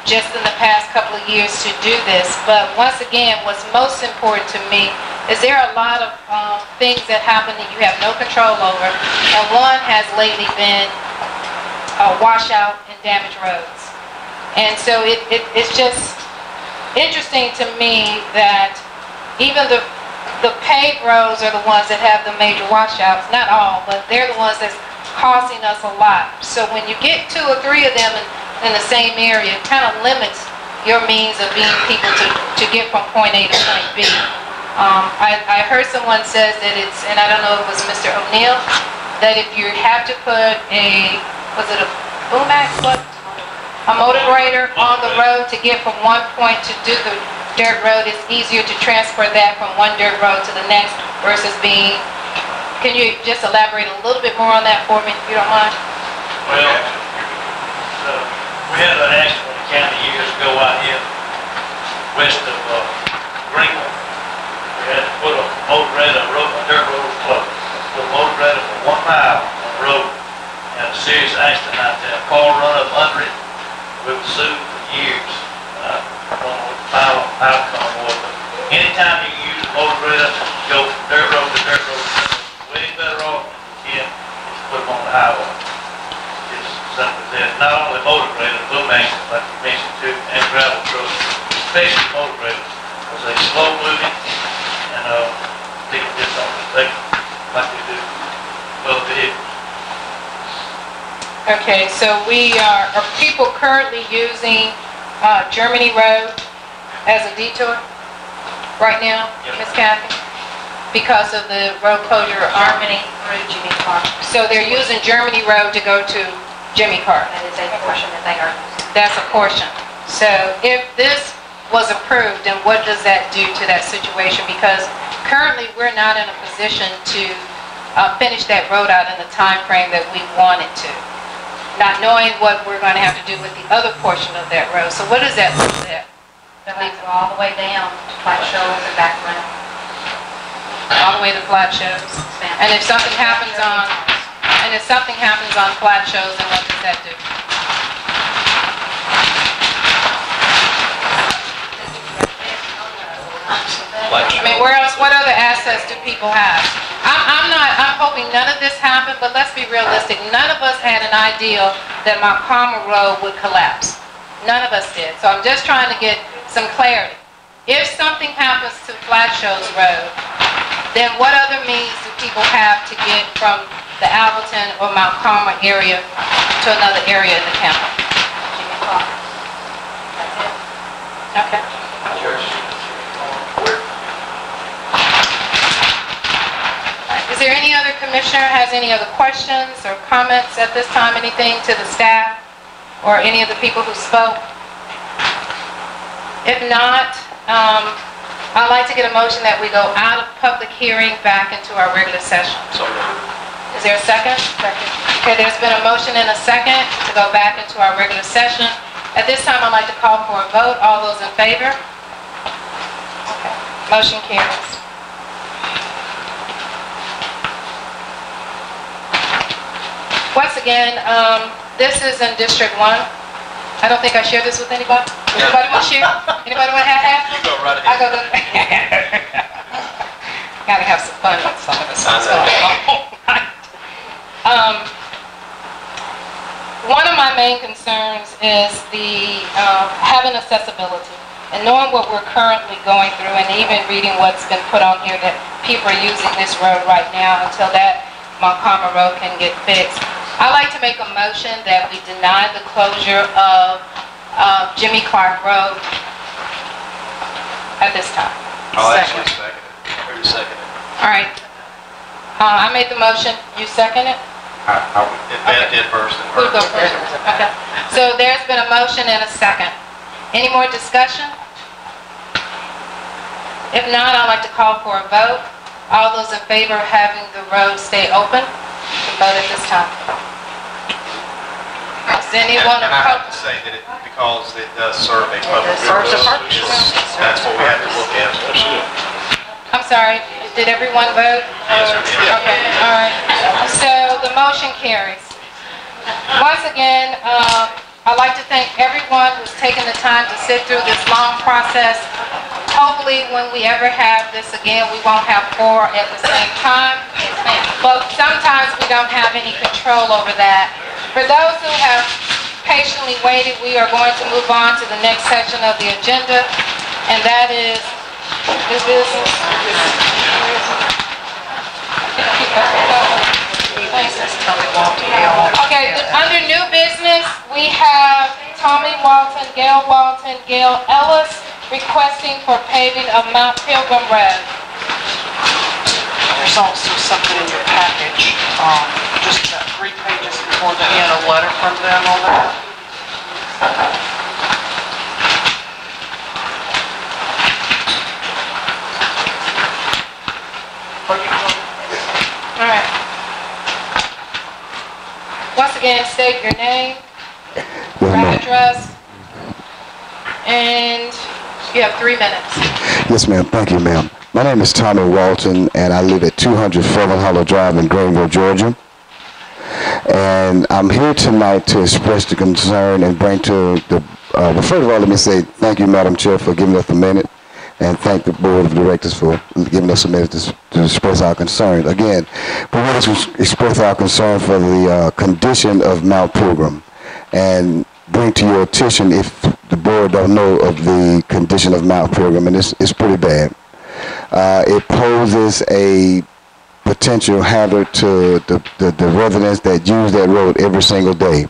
just in the past couple of years to do this. But once again, what's most important to me is there are a lot of things that happen that you have no control over, and one has lately been washout and damaged roads. And so it's just interesting to me that even the paved roads are the ones that have the major washouts, not all, but they're the ones that's costing us a lot. So when you get 2 or 3 of them in the same area, it kind of limits your means of being people to get from point A to point B. I heard someone says that it's, and I don't know if it was Mr. O'Neill, that if you have to put a, was it a Boomax, what? A motor grader on the road to get from one point to do the dirt road, it's easier to transfer that from one dirt road to the next versus being, can you just elaborate a little bit more on that for me, if you don't mind? Well, we had an accident in the county years ago out here west of Greenville. We had to put a motor grader, a dirt road was closed. Put a motor grader for 1 mile on the road. Had a serious accident out there. A car run up under it. We were sued for years. I don't know what the final outcome was, but anytime you can use a motor grader, go from dirt road to dirt road, way better off than you can just put them on the highway. It's simple as that. Not only motor grader, boom axles, like you mentioned too, and gravel trucks, especially motor graders, because they slow moving and people just don't respect them like they do other vehicles. Okay, so are people currently using Germany Road as a detour right now, Ms. Kathy? Because of the road closure of Harmony through Jimmy Clark. So they're using Germany Road to go to Jimmy Clark. That is a portion that they are using. That's a portion. So if this was approved, then what does that do to that situation? Because currently we're not in a position to finish that road out in the time frame that we want it to, not knowing what we're going to have to do with the other portion of that road. So what does that look like? They'll have to go all the way down to Flat Shoals and back around. All the way to Flat Shoals. And if something happens on, Flat Shoals, then what does that do? I mean, where else, what other assets do people have? I'm hoping none of this happened, but let's be realistic. None of us had an idea that Mount Carmel Road would collapse. None of us did. So I'm just trying to get some clarity. If something happens to Flat Shoals Road, then what other means do people have to get from the Alberton or Mount Carmel area to another area in the county? Jimmy Clark. That's it. Okay. Is there any other commissioner has any other questions or comments at this time? Anything to the staff or any of the people who spoke? If not, I'd like to get a motion that we go out of public hearing back into our regular session. Is there a second? Second. Okay, there's been a motion and a second to go back into our regular session. At this time, I'd like to call for a vote. All those in favor? Okay. Motion carries. Once again, this is in District 1. I don't think I share this with anybody. Anybody want to share? Anybody want to have half? You go right ahead. I go to... Gotta have some fun with some of this stuff. One of my main concerns is the having accessibility and knowing what we're currently going through, and even reading what's been put on here that people are using this road right now until that Montgomery Road can get fixed. I'd like to make a motion that we deny the closure of Jimmy Clark Road at this time. I'll actually second it. Who seconded it? All right. I made the motion. You second it? Beth did first. Who go first? Okay. So there's been a motion and a second. Any more discussion? If not, I'd like to call for a vote. All those in favor of having the road stay open, can vote at this time. Does anyone And I have to say that because it does serve a public purpose, that's what we have to look at. I'm sorry, did everyone vote? Yes, sir. Okay, all right. So the motion carries. Once again, I'd like to thank everyone who's taken the time to sit through this long process. Hopefully, when we ever have this again, we won't have 4 at the same time. But sometimes we don't have any control over that. For those who have patiently waited, we are going to move on to the next section of the agenda, and that is new business. Okay, under new business, we have Tommy Walton, Gail Ellis requesting for paving of Mount Pilgrim Road. There's also something in your package, just about 3 pages before the end, a letter from them on that. All right. Once again, state your name, your address, and you have 3 minutes. Yes, ma'am. Thank you, ma'am. My name is Tommy Walton, and I live at 200 Fairmont Hollow Drive in Greenville, Georgia. And I'm here tonight to express the concern and bring to the... well, first of all, let me say thank you, Madam Chair, for giving us a minute, and thank the Board of Directors for giving us a minute to express our concern. Again, we want to express our concern for the condition of Mount Pilgrim, and bring to your attention, if the board don't know, of the condition of Mount Pilgrim, and it's pretty bad. It poses a potential hazard to the residents that use that road every single day.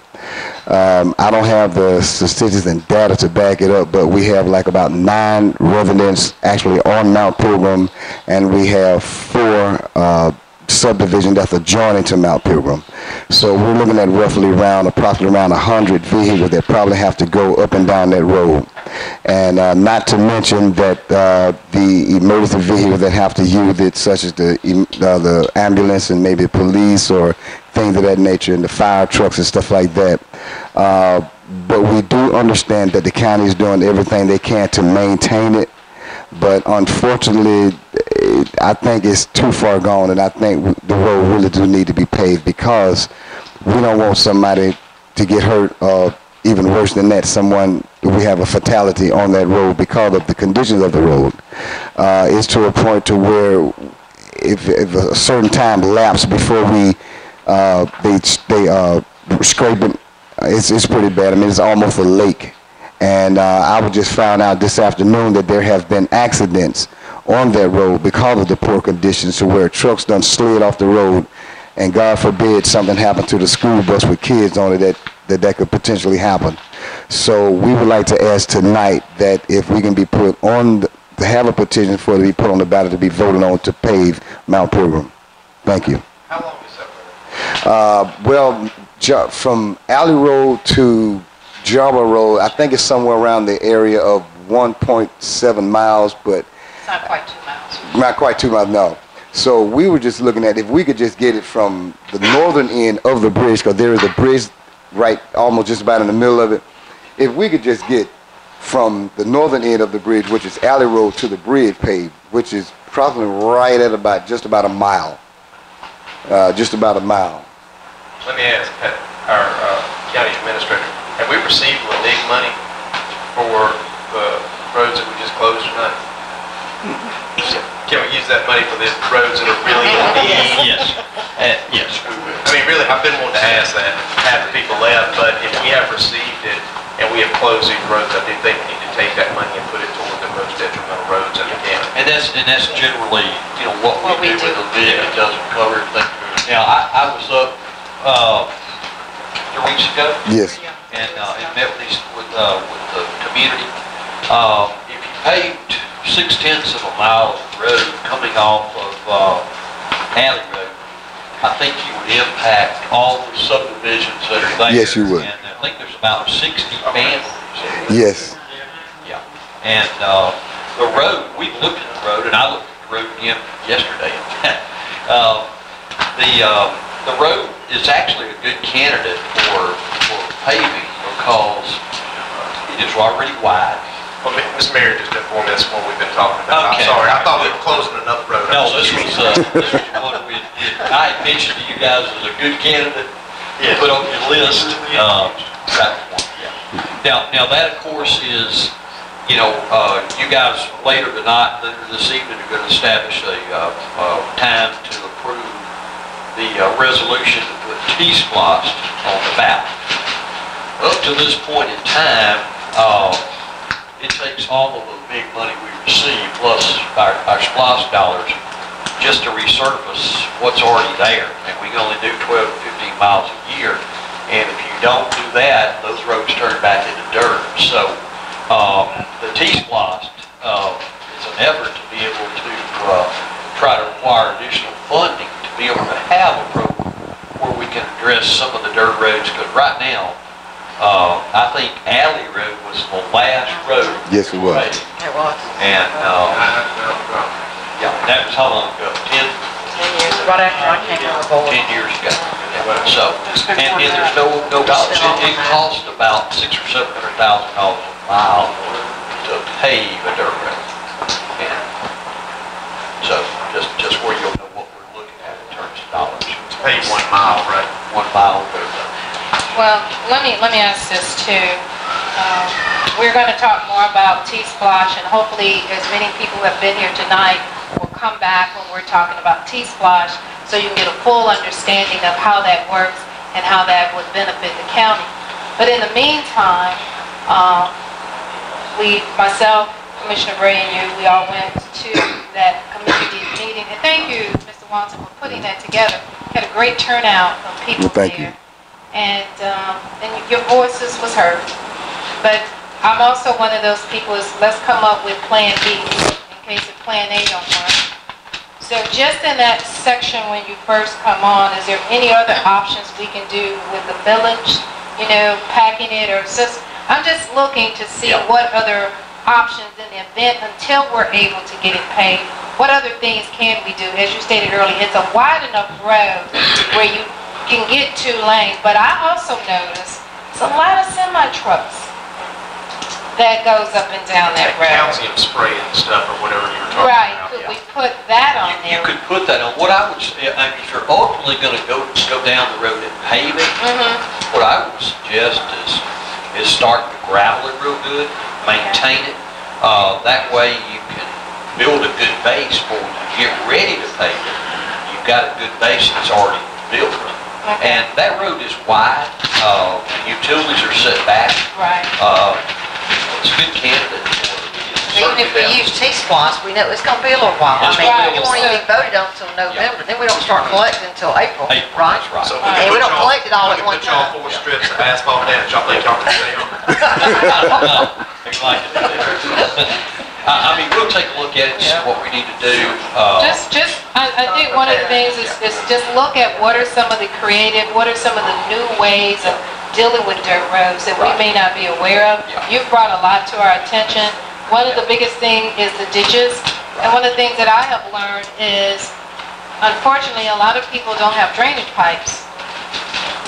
I don't have the statistics and data to back it up, but we have like about 9 residents actually on Mount Pilgrim, and we have 4 subdivision that's adjoining to Mount Pilgrim. So we're looking at approximately around 100 vehicles that probably have to go up and down that road. And not to mention that the emergency vehicles that have to use it, such as the ambulance and maybe police or things of that nature, and the fire trucks and stuff like that. But we do understand that the county is doing everything they can to maintain it. But unfortunately, I think it's too far gone, and I think the road really do need to be paved, because we don't want somebody to get hurt, even worse than that, we have a fatality on that road because of the conditions of the road. It's to a point to where if a certain time lapses before they scrape it, it's pretty bad. I mean, it's almost a lake. And I just found out this afternoon that there have been accidents on that road because of the poor conditions, to where trucks done slid off the road, and God forbid something happened to the school bus with kids on it that could potentially happen. So we would like to ask tonight that if we can be put on, to have a petition for it to be put on the ballot to be voted on to pave Mount Pilgrim. Thank you. How long is that road? Well, from Alley Road to Java Road, I think it's somewhere around the area of 1.7 miles, but It's not quite 2 miles. not quite 2 miles, no. So we were just looking at if we could just get it from the northern end of the bridge, because there is a bridge right almost just about in the middle of it. If we could just get from the northern end of the bridge, which is Alley Road, to the bridge paved, which is probably right at just about a mile. Just about a mile. Let me ask our county administrator, have we received legal for the roads that we just closed tonight? Can we use that money for the roads that are really in need? Yes. Yes. I mean, really, I've been wanting to ask that, have the people left, but if we have received it and we have closed these roads, I do think we need to take that money and put it toward the most detrimental roads in the county. And that's generally, what we do with the bid. It doesn't cover everything. Now, I was up 3 weeks ago. Yes. And met with the community. If you paved 6/10 of a mile of road coming off of Alley Road, I think you would impact all the subdivisions that are there. Yes, you would. And I think there's about 60 families. Yes. Yeah. And the road, we looked at the road, and I looked at the road again yesterday. The road is actually a good candidate for paving because it is already wide. Well, Ms. Mary just informed me that's what we've been talking about. Okay. I'm sorry, I thought we were closing another road. No, this was one I had mentioned to you guys as a good candidate to put on your list. Now that of course is, you guys later tonight, later this evening, are going to establish a time to approve the resolution to put T-Splosh on the ballot. Up to this point in time, it takes all of the big money we receive plus our SPLOST dollars just to resurface what's already there. And we can only do 12 to 15 miles a year. And if you don't do that, those roads turn back into dirt. So the T-Splosh is an effort to be able to try to acquire additional funding to be able to have a program where we can address some of the dirt roads. Because right now, I think Alley Road was the last road. Yes, it was. It was. And, yeah, that was how long ago? 10 years, right after I came on board. 10 years ago. So, and there's no dollars. It cost about $600,000 or $700,000 a mile to pave a dirt road. And so, just where you'll know what we're looking at in terms of dollars. To pave 1 mile, right? 1 mile of dirt road. Well, let me ask this too. We're going to talk more about T-Splosh, and hopefully as many people who have been here tonight will come back when we're talking about T-Splosh, so you can get a full understanding of how that works and how that would benefit the county. But in the meantime, myself, Commissioner Bray, and you, we all went to that community meeting. And thank you, Mr. Watson, for putting that together. Had a great turnout of people Thank there. you. And your voices was heard. But I'm also one of those people is let's come up with Plan B in case if Plan A don't work. So just in that section when you first come on, is there any other options we can do with the village? Packing it or just, I'm just looking to see what other options in the event until we're able to get it paid. What other things can we do? As you stated earlier, it's a wide enough road where you can get 2 lanes, but I also notice it's a lot of semi-trucks that goes up and down that road. Calcium spray and stuff or whatever you were talking Right, about. could we put that on there? You could put that on. What I would say, if you're ultimately going to go down the road and pave it, what I would suggest is start to gravel it real good, maintain it. That way you can build a good base for when you get ready to pave it. You've got a good base that's already built. And that road is wide, and utilities are set back. Right. It's a good candidate for Even if we use T-Splosh, we know it's going to be a little while. I mean, it won't even be voted on until November. Then we don't start collecting until April, right? That's right. So And we don't collect it all at one Put y'all time. 4 strips of asphalt down, y'all think y'all can stay on. I mean, we'll take a look at it, see what we need to do. I think one of the things is just look at what are some of the creative, what are some of the new ways of dealing with dirt roads that we may not be aware of. You've brought a lot to our attention. One of the biggest things is the ditches. And one of the things that I have learned is, unfortunately, a lot of people don't have drainage pipes,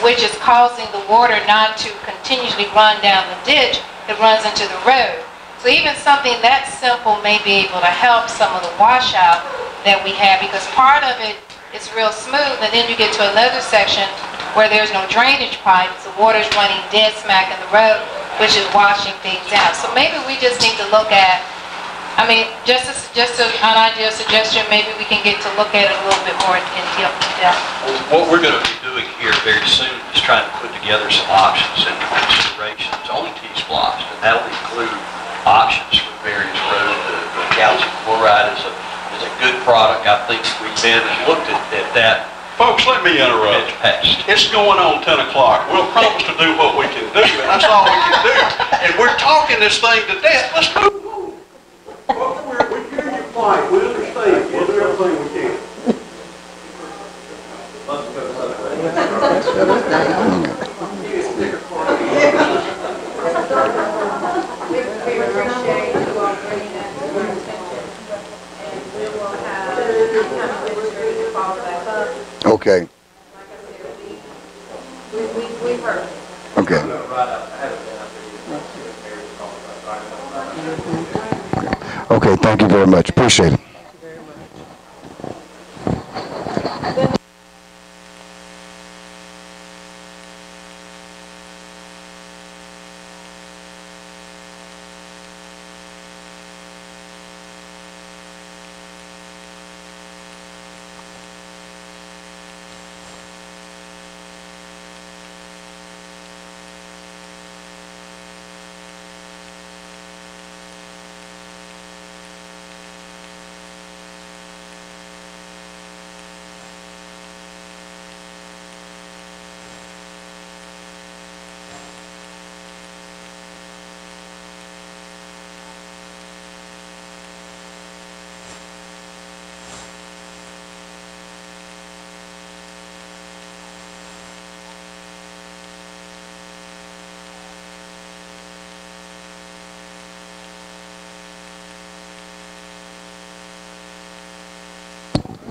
which is causing the water not to continuously run down the ditch that runs into the road. So even something that simple may be able to help some of the washout that we have, because part of it is real smooth, and then you get to another section where there's no drainage pipes, the water's running dead smack in the road. which is washing things out. So maybe we just need to look at, I mean, just an idea, suggestion, maybe we can get to look at it a little bit more in depth. What we're going to be doing here very soon is trying to put together some options and considerations on T-Splosh, and that'll include options for various roads. The calcium chloride is a good product. I think we've been and looked at that. Folks, let me interrupt. It's going on 10 o'clock. We'll promise to do what we can do, and that's all we can do. And we're talking this thing to death. Let's move on. We hear you fight. We understand. We'll do everything we can. Okay. We've heard. Okay. Okay, thank you very much. Appreciate it.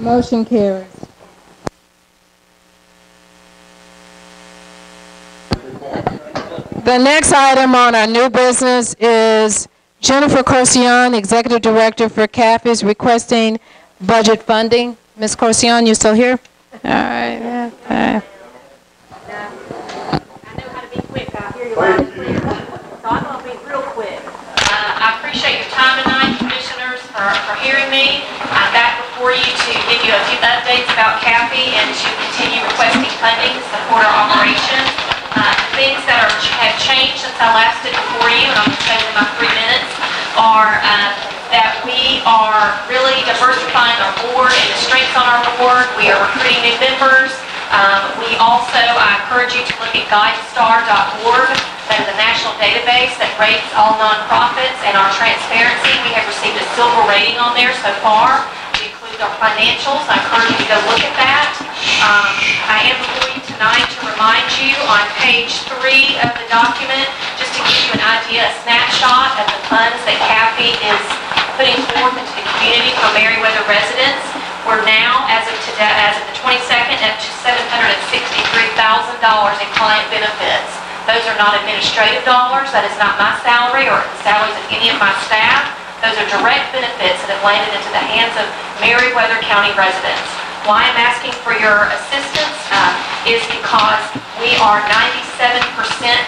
Motion carries. The next item on our new business is Jennifer Corcian, Executive Director for CAF, is requesting budget funding. Ms. Corcian, you still here? All right. Yeah. I know how to be quick. I hear you loud and clear. So I'm going to be real quick. I appreciate your time tonight, Commissioners, for hearing me. I'm back before you to give you a few updates about CAFI and to continue requesting funding to support our operations. Things that have changed since I last stood before you, and I'm going to say in my 3 minutes, are that we are really diversifying our board and the strengths on our board. We are recruiting new members. We also, I encourage you to look at guidestar.org. That is a national database that rates all nonprofits and our transparency. We have received a silver rating on there so far. It includes our financials. I encourage you to go look at that. I am before you tonight to remind you on page 3 of the document, just to give you an idea, a snapshot of the funds that CAFI is putting forth into the community for Meriwether residents. We're now, as of today, as of the 22nd, up to $763,000 in client benefits. Those are not administrative dollars. That is not my salary or the salaries of any of my staff. Those are direct benefits that have landed into the hands of Meriwether County residents. Why I'm asking for your assistance is because we are 97%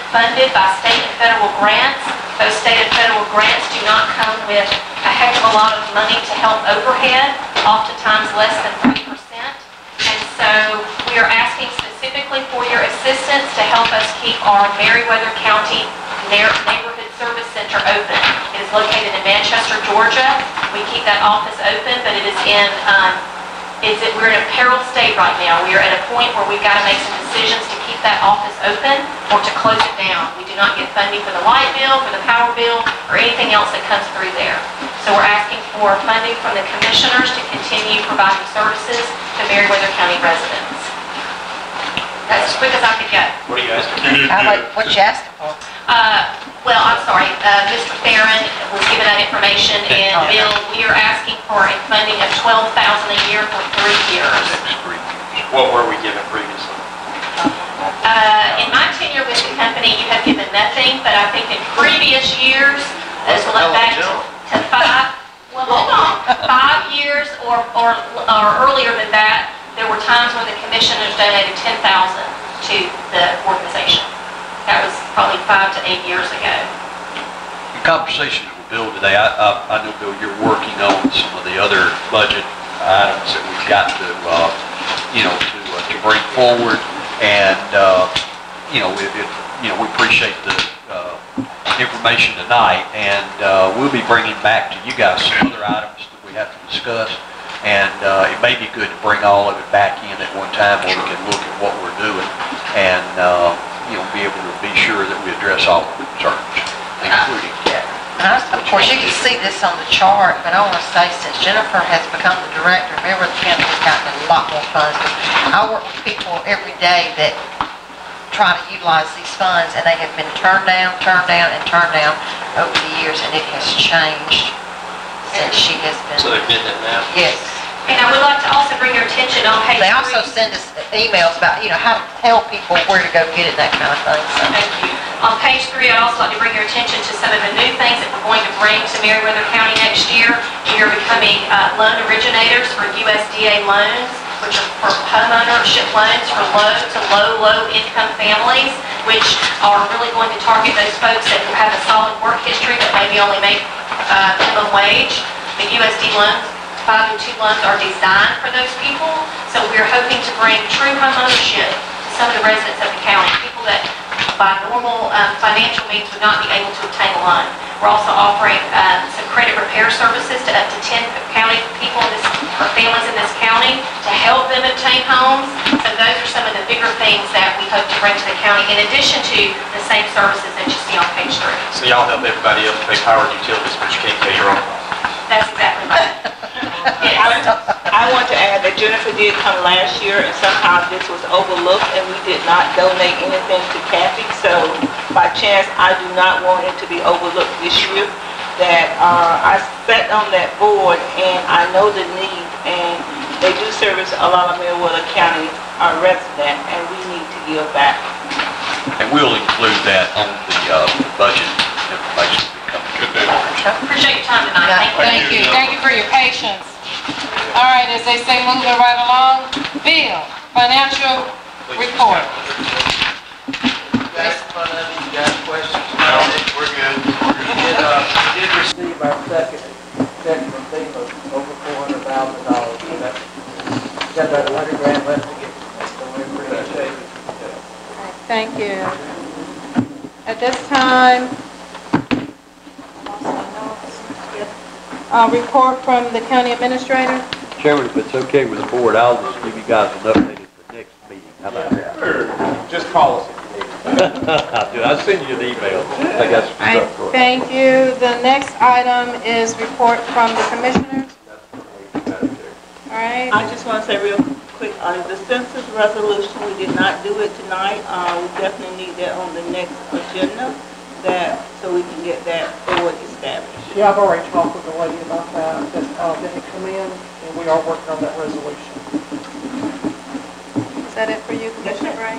funded by state and federal grants. Those state and federal grants do not come with a heck of a lot of money to help overhead, oftentimes less than 3%. And so we are asking specifically for your assistance to help us keep our Meriwether County Neighborhood Service Center open. It is located in Manchester, Georgia. We keep that office open, but it is we're in a peril state right now. We are at a point where we've got to make some decisions to keep that office open or to close it down. We do not get funding for the light bill, for the power bill, or anything else that comes through there. So we're asking for funding from the commissioners to continue providing services to Meriwether County residents. That's as quick as I could go. What are you asking? What you asking for? Well, I'm sorry, Mr. Theron was given that information, and Bill, we are asking for a funding of $12,000 a year for 3 years. What were we given previously? In my tenure with the company, you have given nothing, but I think in previous years, as we look back to 5, well, hold on, 5 years or earlier than that, there were times when the commissioners donated $10,000 to the organization. That was probably 5 to 8 years ago. The conversation with Bill today, I know, Bill, you're working on some of the other budget items that we've got to, to bring forward, and, we appreciate the information tonight, and we'll be bringing back to you guys some other items that we have to discuss, and it may be good to bring all of it back in at one time where we can look at what we're doing, and, be able to be sure that we address all the concerns, including Of course, you can see this on the chart, but I want to say, since Jennifer has become the director, Maryville County has gotten a lot more funds. I work with people every day that try to utilize these funds, and they have been turned down, over the years, and it has changed since she has been. So they're getting it now? Yes. And I would like to also bring your attention on page 3. They also send us emails about, how to tell people where to go get it, that kind of thing. So. Thank you. On page 3, I'd also like to bring your attention to some of the new things that we're going to bring to Meriwether County next year. We are becoming loan originators for USDA loans, which are for homeownership loans for low income families, which are really going to target those folks that have a solid work history but maybe only make minimum wage. The USD loans, 502 loans, are designed for those people. So we're hoping to bring true homeownership to some of the residents of the county, people that by normal financial means would not be able to obtain a loan. We're also offering some credit repair services to up to 10 county people or families in this county to help them obtain homes. So those are some of the bigger things that we hope to bring to the county, in addition to the same services that you see on page 3. So y'all help everybody else pay power and utilities, but you can't pay your own. That's exactly right. I want to add that Jennifer did come last year, and somehow this was overlooked, and we did not donate anything to Kathy. So by chance, I do not want it to be overlooked this year. That I sat on that board, and I know the need, and they do service a lot of Meriwether County residents, and we need to give back. And we'll include that on the budget information. Appreciate your time tonight. Thank you. Thank you for your patience. All right, as they say, moving right along. Bill, financial report. Guys, in front of you, got questions? No, we're good. We did receive our second check from FEMA, over $400,000. Got about 100 grand left to get, so we appreciate it. Thank you. At this time, report from the county administrator. Chairman, if it's okay with the board, I'll just give you guys an update at the next meeting. How about that? Sure. Just call us if you need. I'll send you an email. I got some stuff for it. Thank you. The next item is report from the commissioners. All right. I just want to say real quick, on the census resolution, we did not do it tonight. We definitely need that on the next agenda, so we can get that board established. Yeah, I've already talked with the lady about that, didn't come in, and we are working on that resolution. Is that it for you, Commissioner Gray?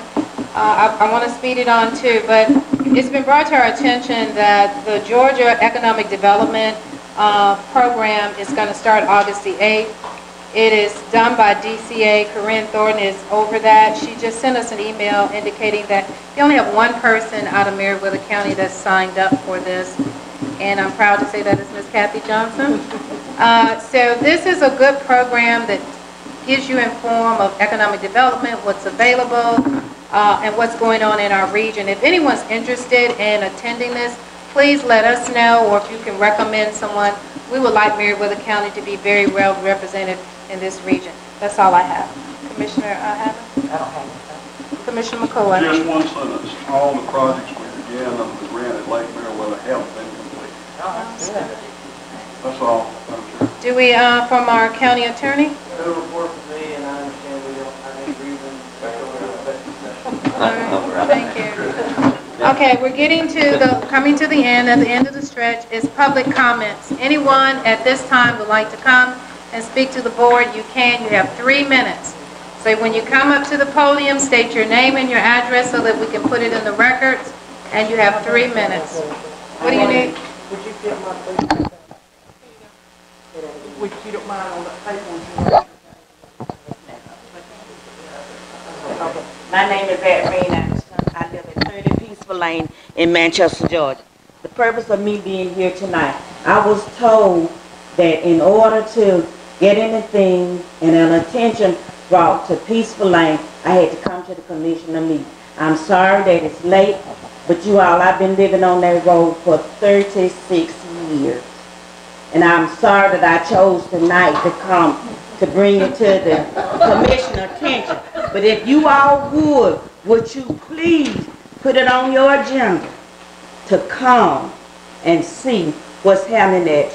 I want to speed it on too, but it's been brought to our attention that the Georgia Economic Development Program is going to start August the 8th. It is done by DCA. Corinne Thornton is over that. She just sent us an email indicating that they only have one person out of Meriwether County that's signed up for this, and I'm proud to say that it's Ms. Kathy Johnson. So this is a good program that gives you informed of economic development, what's available, and what's going on in our region. If anyone's interested in attending this, please let us know, or if you can recommend someone. We would like Meriwether County to be very well represented in this region. That's all I have. Commissioner Hammond? I don't have anything. Commissioner McCoy? Just one sentence. All the projects we began under the grant at Lake Meriwether have been completed. That's all. Do we, from our county attorney? No report from me, and I understand we don't have any reason to All right, thank you. Okay, we're coming to the end. At the end of the stretch is public comments. Anyone at this time would like to come and speak to the board, you can. You have 3 minutes. So when you come up to the podium, state your name and your address so that we can put it in the records, and you have 3 minutes. What do you need? Would you get my paper? Would you don't mind on that paper? My name is Adrienne Anderson. I live at 30 Peaceful Lane in Manchester, Georgia. The purpose of me being here tonight, I was told that in order to get anything and an attention brought to Peaceful Lane, I had to come to the commissioner meeting. I'm sorry that it's late, but you all, I've been living on that road for 36 years. And I'm sorry that I chose tonight to come to bring it to the commissioner's attention. But if you all would you please put it on your agenda to come and see what's happening at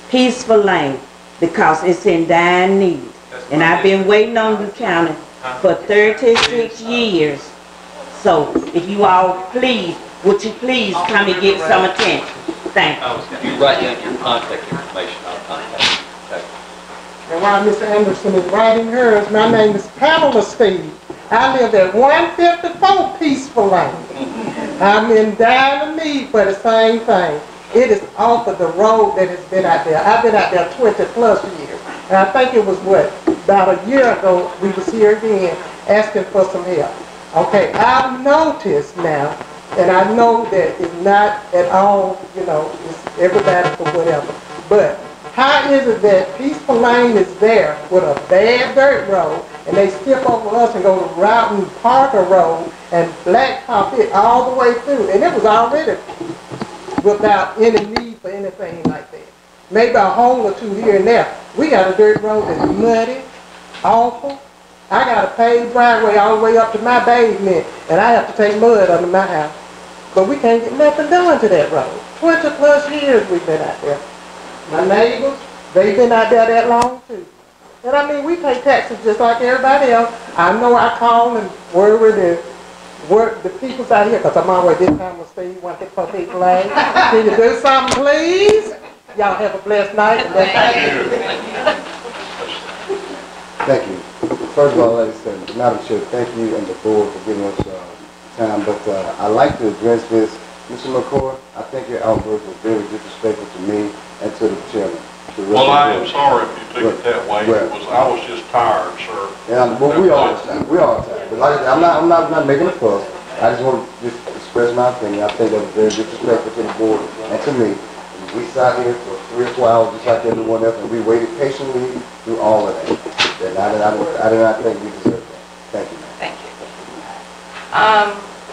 Peaceful Lane, because it's in dire need. And I've been waiting on you, County, for 36 years. So if you all please, would you please come and get some attention? Thank you. You write down your contact information, I'll contact you. Okay. And while Mr. Anderson is writing hers, my name is Pamela Steve. I live at 154 Peaceful Lane. I'm in dire need for the same thing. It is off of the road that has been out there. I've been out there 20 plus years. And I think it was about a year ago we was here again asking for some help. Okay, I've noticed now, and I know that it's not at all, it's everybody for whatever. But how is it that Peaceful Lane is there with a bad dirt road, and they skip over us and go to Roughton Parker Road and blacktop it all the way through? And it was already without any need for anything like that. Maybe a hole or two here and there. We got a dirt road that's muddy, awful. I got a paved driveway all the way up to my basement, and I have to take mud under my house. But we can't get nothing done to that road. 20 plus years we've been out there. My neighbors, they've been out there that long too. And I mean, we pay taxes just like everybody else. I know I call and worry the people's out here, because I'm always this time with Steve, want to put Peaceful Lane. Can you do something, please? Y'all have a blessed night. And thank you. First of all, like I said, Madam Chair, thank you and the board for giving us time. But I'd like to address this. Mr. McCoy, I think your outburst was very disrespectful to me and to the chairman. Well, I am sorry if you took it that way. I was just tired, sir. Yeah, well, we all tired. We all tired. But like I said, I'm not making a fuss. I just want to just express my opinion. I think that was very disrespectful to the board and to me. We sat here for 3 or 4 hours just like everyone else, and we waited patiently through all of that. And I did not think we deserved that. Thank you. Thank you.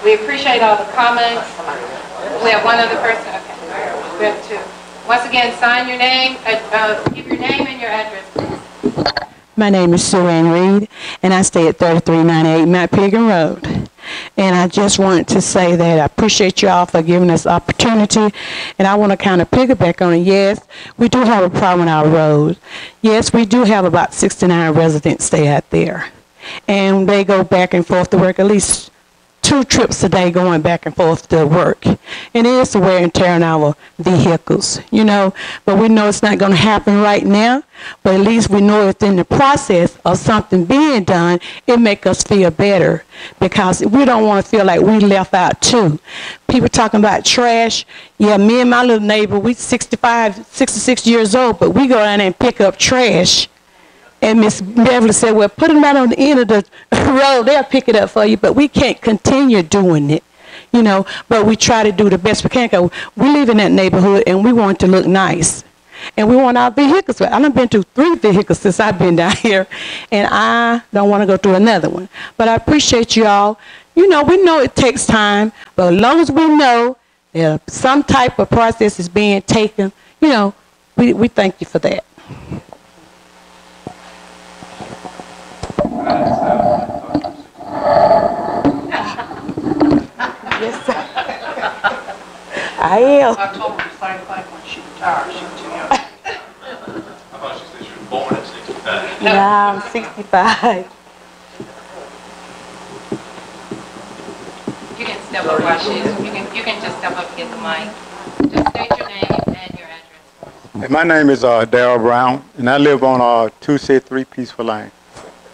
We appreciate all the comments. We have one other person. Okay. We have two. Once again, sign your name, give your name and your address, please. My name is Sue Ann Reed, and I stay at 3398 Mount Pilgrim Road. And I just wanted to say that I appreciate you all for giving us opportunity, and I want to kind of piggyback on it. Yes, we do have a problem on our road. Yes, we do have about 69 residents stay out there, and they go back and forth to work at least 2 trips a day going back and forth to work. And it is the wear and tear on our vehicles, but we know it's not going to happen right now, but at least we know it's in the process of something being done. It makes us feel better, because we don't want to feel like we left out too. People talking about trash. Yeah, me and my little neighbor, we 66 years old, but we go down there and pick up trash. And Miss Beverly said, well, put them right on the end of the road. They'll pick it up for you. But we can't continue doing it, But we try to do the best we can, because we live in that neighborhood, and we want to look nice. And we want our vehicles. I've been through 3 vehicles since I've been down here, and I don't want to go through another one. But I appreciate you all. We know it takes time, but as long as we know that some type of process is being taken, we thank you for that. Yes, sir. I am. I told her the same thing when she retired. She was too young. I thought she said she was born at 65. Yeah, I'm 65. You can step up while she's, you can just step up and get the mic. Just state your name and your address. My name is Darryl Brown, and I live on 263 Peaceful Lane.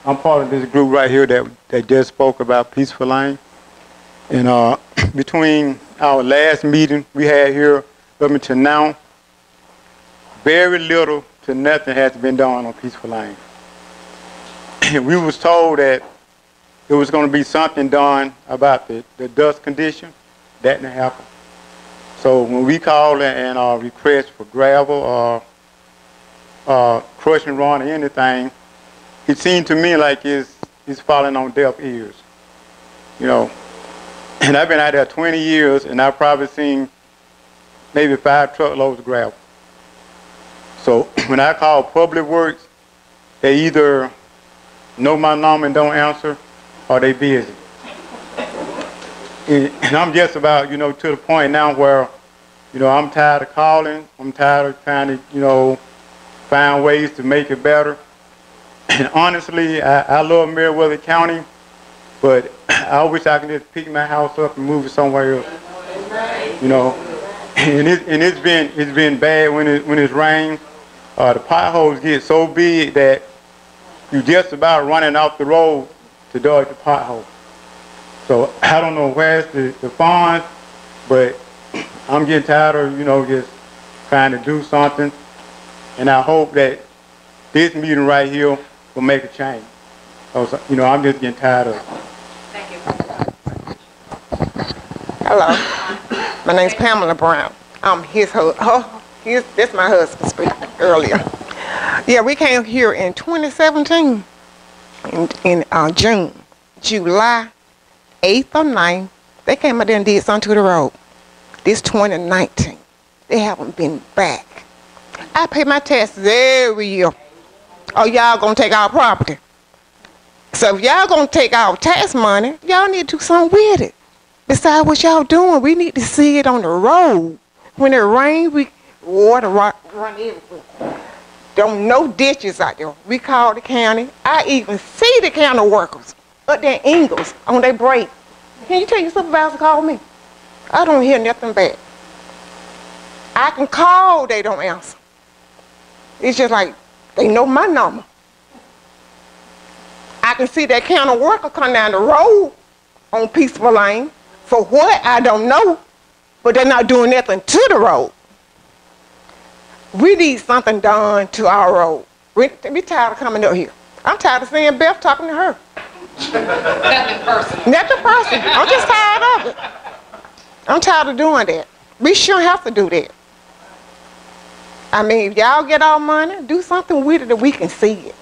I'm part of this group right here that just spoke about Peaceful Lane. And between our last meeting we had here up until now, very little to nothing has been done on Peaceful Lane. We was told that there was going to be something done about the dust condition, that didn't happen. So when we call and request for gravel or crush and run or anything, it seemed to me like it's falling on deaf ears, you know. And I've been out there 20 years, and I've probably seen maybe 5 truckloads of gravel. So when I call Public Works, they either know my number and don't answer, or they busy. And I'm just about, to the point now where, I'm tired of calling. I'm tired of trying to, find ways to make it better. And honestly, I love Meriwether County, but I wish I could just pick my house up and move it somewhere else. And it's been bad when it's rained. The potholes get so big that you just about running off the road to dodge the pothole. So I don't know where's the funds, but I'm getting tired of, just trying to do something. And I hope that this meeting right here will make a change. Because, I'm just getting tired of it. Thank you. Hello. My name's Pamela Brown. I'm his husband. That's my husband speaking earlier. Yeah, we came here in 2017 in June, July 8th or 9th. They came out there and did something to the road. This 2019. They haven't been back. I pay my taxes every year. Oh, y'all gonna take our property. So if y'all gonna take our tax money, y'all need to do something with it. Besides what y'all doing, we need to see it on the road. When it rains, water run everywhere. Don't no ditches out there. We call the county. I even see the county workers up there in Ingalls on their break. Can you tell your supervisor to call me? I don't hear nothing back. I can call, they don't answer. It's just like they know my number. I can see that county worker come down the road on Peaceful Lane. For what, I don't know. But they're not doing nothing to the road. We need something done to our road. We tired of coming up here. I'm tired of seeing Beth talking to her. Nothing personal. Nothing personal. I'm just tired of it. I'm tired of doing that. We shouldn't have to do that. I mean, if y'all get our money, do something with it that we can see it.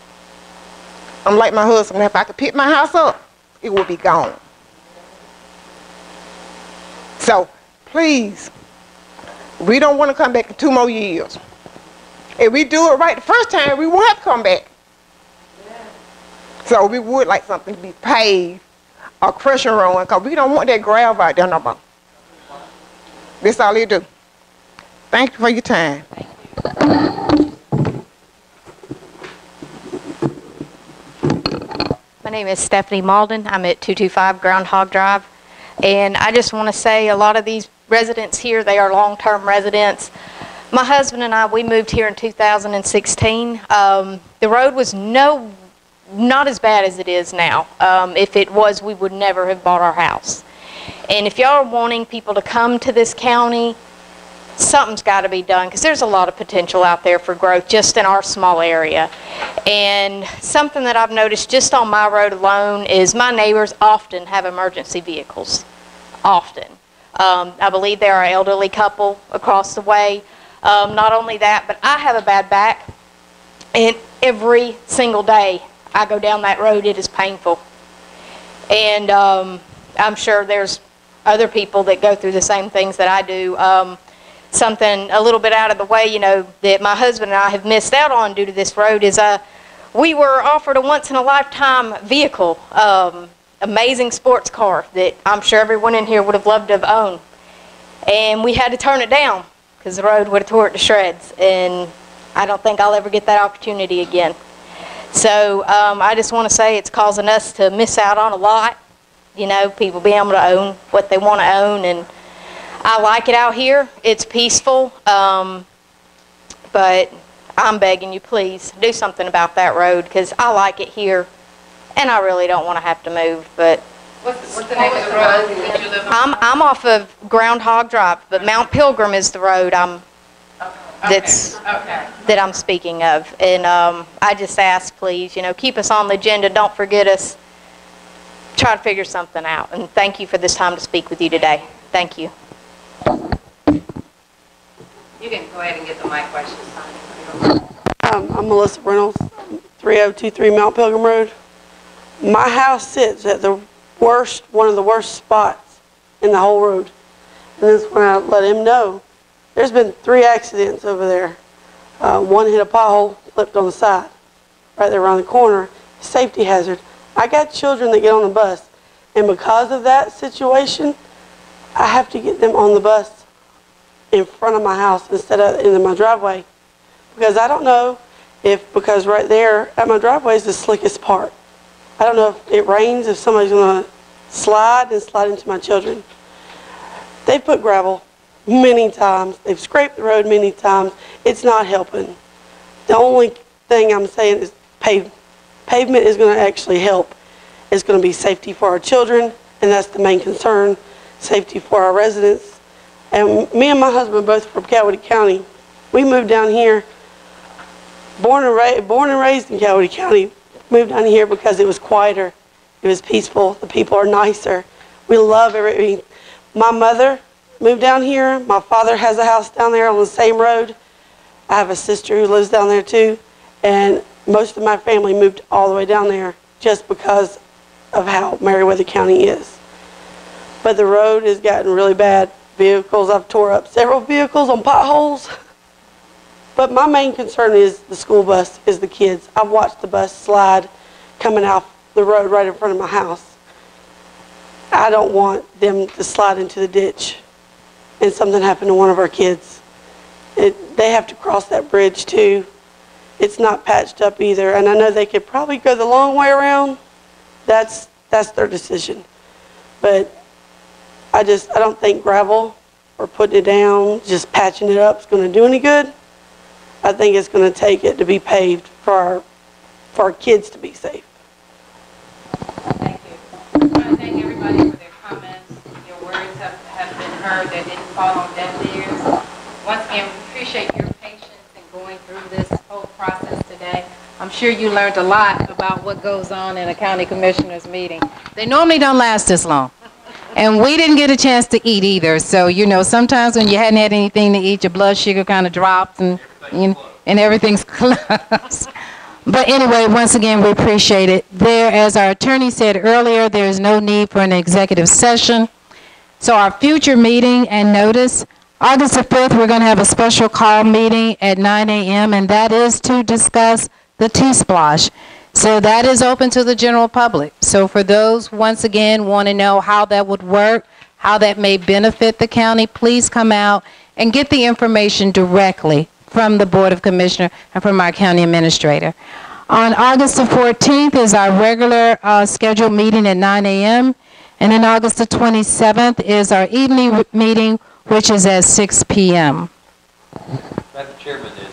I'm like my husband. If I could pick my house up, it would be gone. So, please, we don't want to come back in 2 more years. If we do it right the first time, we won't have to come back. So we would like something to be paved or crush and run, because we don't want that gravel out there no more. That's all you do. Thank you for your time. My name is Stephanie Malden. I'm at 225 Groundhog Drive. And I just want to say a lot of these residents here, they are long-term residents. My husband and I, we moved here in 2016. The road was not as bad as it is now. If it was, we would never have bought our house. And if y'all are wanting people to come to this county, something's got to be done, because there's a lot of potential out there for growth just in our small area. And something that I've noticed just on my road alone is my neighbors often have emergency vehicles. Often. I believe there are an elderly couple across the way. Not only that, but I have a bad back, and every single day I go down that road, it is painful. And I'm sure there's other people that go through the same things that I do. Something a little bit out of the way, that my husband and I have missed out on due to this road is we were offered a once-in-a-lifetime vehicle, amazing sports car that I'm sure everyone in here would have loved to have owned. And we had to turn it down because the road would have tore it to shreds. And I don't think I'll ever get that opportunity again. So I just want to say it's causing us to miss out on a lot. People being able to own what they want to own. And I like it out here. It's peaceful. But I'm begging you, please, do something about that road, because I like it here, and I really don't want to have to move. But What's the name of the road that you live on? I'm off of Groundhog Drive, but Mount Pilgrim is the road that I'm speaking of. And I just ask, please, keep us on the agenda. Don't forget us. Try to figure something out. And thank you for this time to speak with you today. Thank you. You can go ahead and get the mic questions. I'm Melissa Reynolds, 3023 Mount Pilgrim Road. My house sits at the worst, one of the worst spots in the whole road. And that's when I let him know. There's been 3 accidents over there. One hit a pothole, flipped on the side, right there around the corner. Safety hazard. I got children that get on the bus, and because of that situation, I have to get them on the bus in front of my house instead of in my driveway. Because I don't know if, because right there at my driveway is the slickest part. I don't know if it rains, if somebody's going to slide into my children. They've put gravel many times. They've scraped the road many times. It's not helping. The only thing I'm saying is pavement is going to actually help. It's going to be safety for our children, and that's the main concern, safety for our residents. And me and my husband, both from Coweta County, we moved down here, born and raised in Coweta County, moved down here because it was quieter, it was peaceful, the people are nicer. We love everything. My mother moved down here. My father has a house down there on the same road. I have a sister who lives down there too. And most of my family moved all the way down there just because of how Meriwether County is. But the road has gotten really bad. Vehicles, I've tore up several vehicles on potholes. But my main concern is the school bus, is the kids. I've watched the bus slide coming out the road right in front of my house. I don't want them to slide into the ditch and something happen to one of our kids. They have to cross that bridge too. It's not patched up either, and I know they could probably go the long way around. That's their decision. But I don't think gravel or putting it down, just patching it up is going to do any good. I think it's going to take it to be paved for our kids to be safe. Thank you. I want to thank everybody for their comments. Your words have been heard. They didn't fall on deaf ears. Once again, we appreciate your patience in going through this whole process today. I'm sure you learned a lot about what goes on in a county commissioners meeting. They normally don't last this long. And we didn't get a chance to eat either. So, you know, sometimes when you hadn't had anything to eat, your blood sugar kind of drops and everything's close. But anyway, once again, we appreciate it. There, as our attorney said earlier, there is no need for an executive session. So our future meeting and notice, August the 5th, we're going to have a special call meeting at 9 a.m. and that is to discuss the T-Splosh. So that is open to the general public. So for those, once again, want to know how that would work, how that may benefit the county, please come out and get the information directly from the Board of Commissioners and from our county administrator. On August the 14th is our regular scheduled meeting at 9 a.m. And then August the 27th is our evening meeting, which is at 6 p.m. Madam Chairman, at this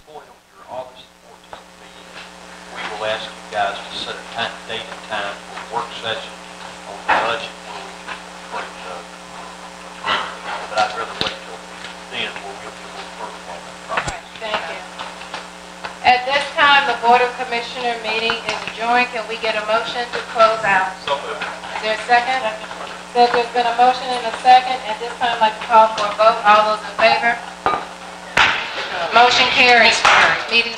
point on your August 14th meeting, we will ask you guys to set a date and time for a work session on the budget where we can but I'd rather wait till then where we'll be able to work on that process. Thank you. At this time, the Board of Commissioner meeting is adjourned. Can we get a motion to close out? So moved. Is there a second? So there's been a motion and a second. At this time, I'd like to call for a vote. All those in favor? Motion carries. Meeting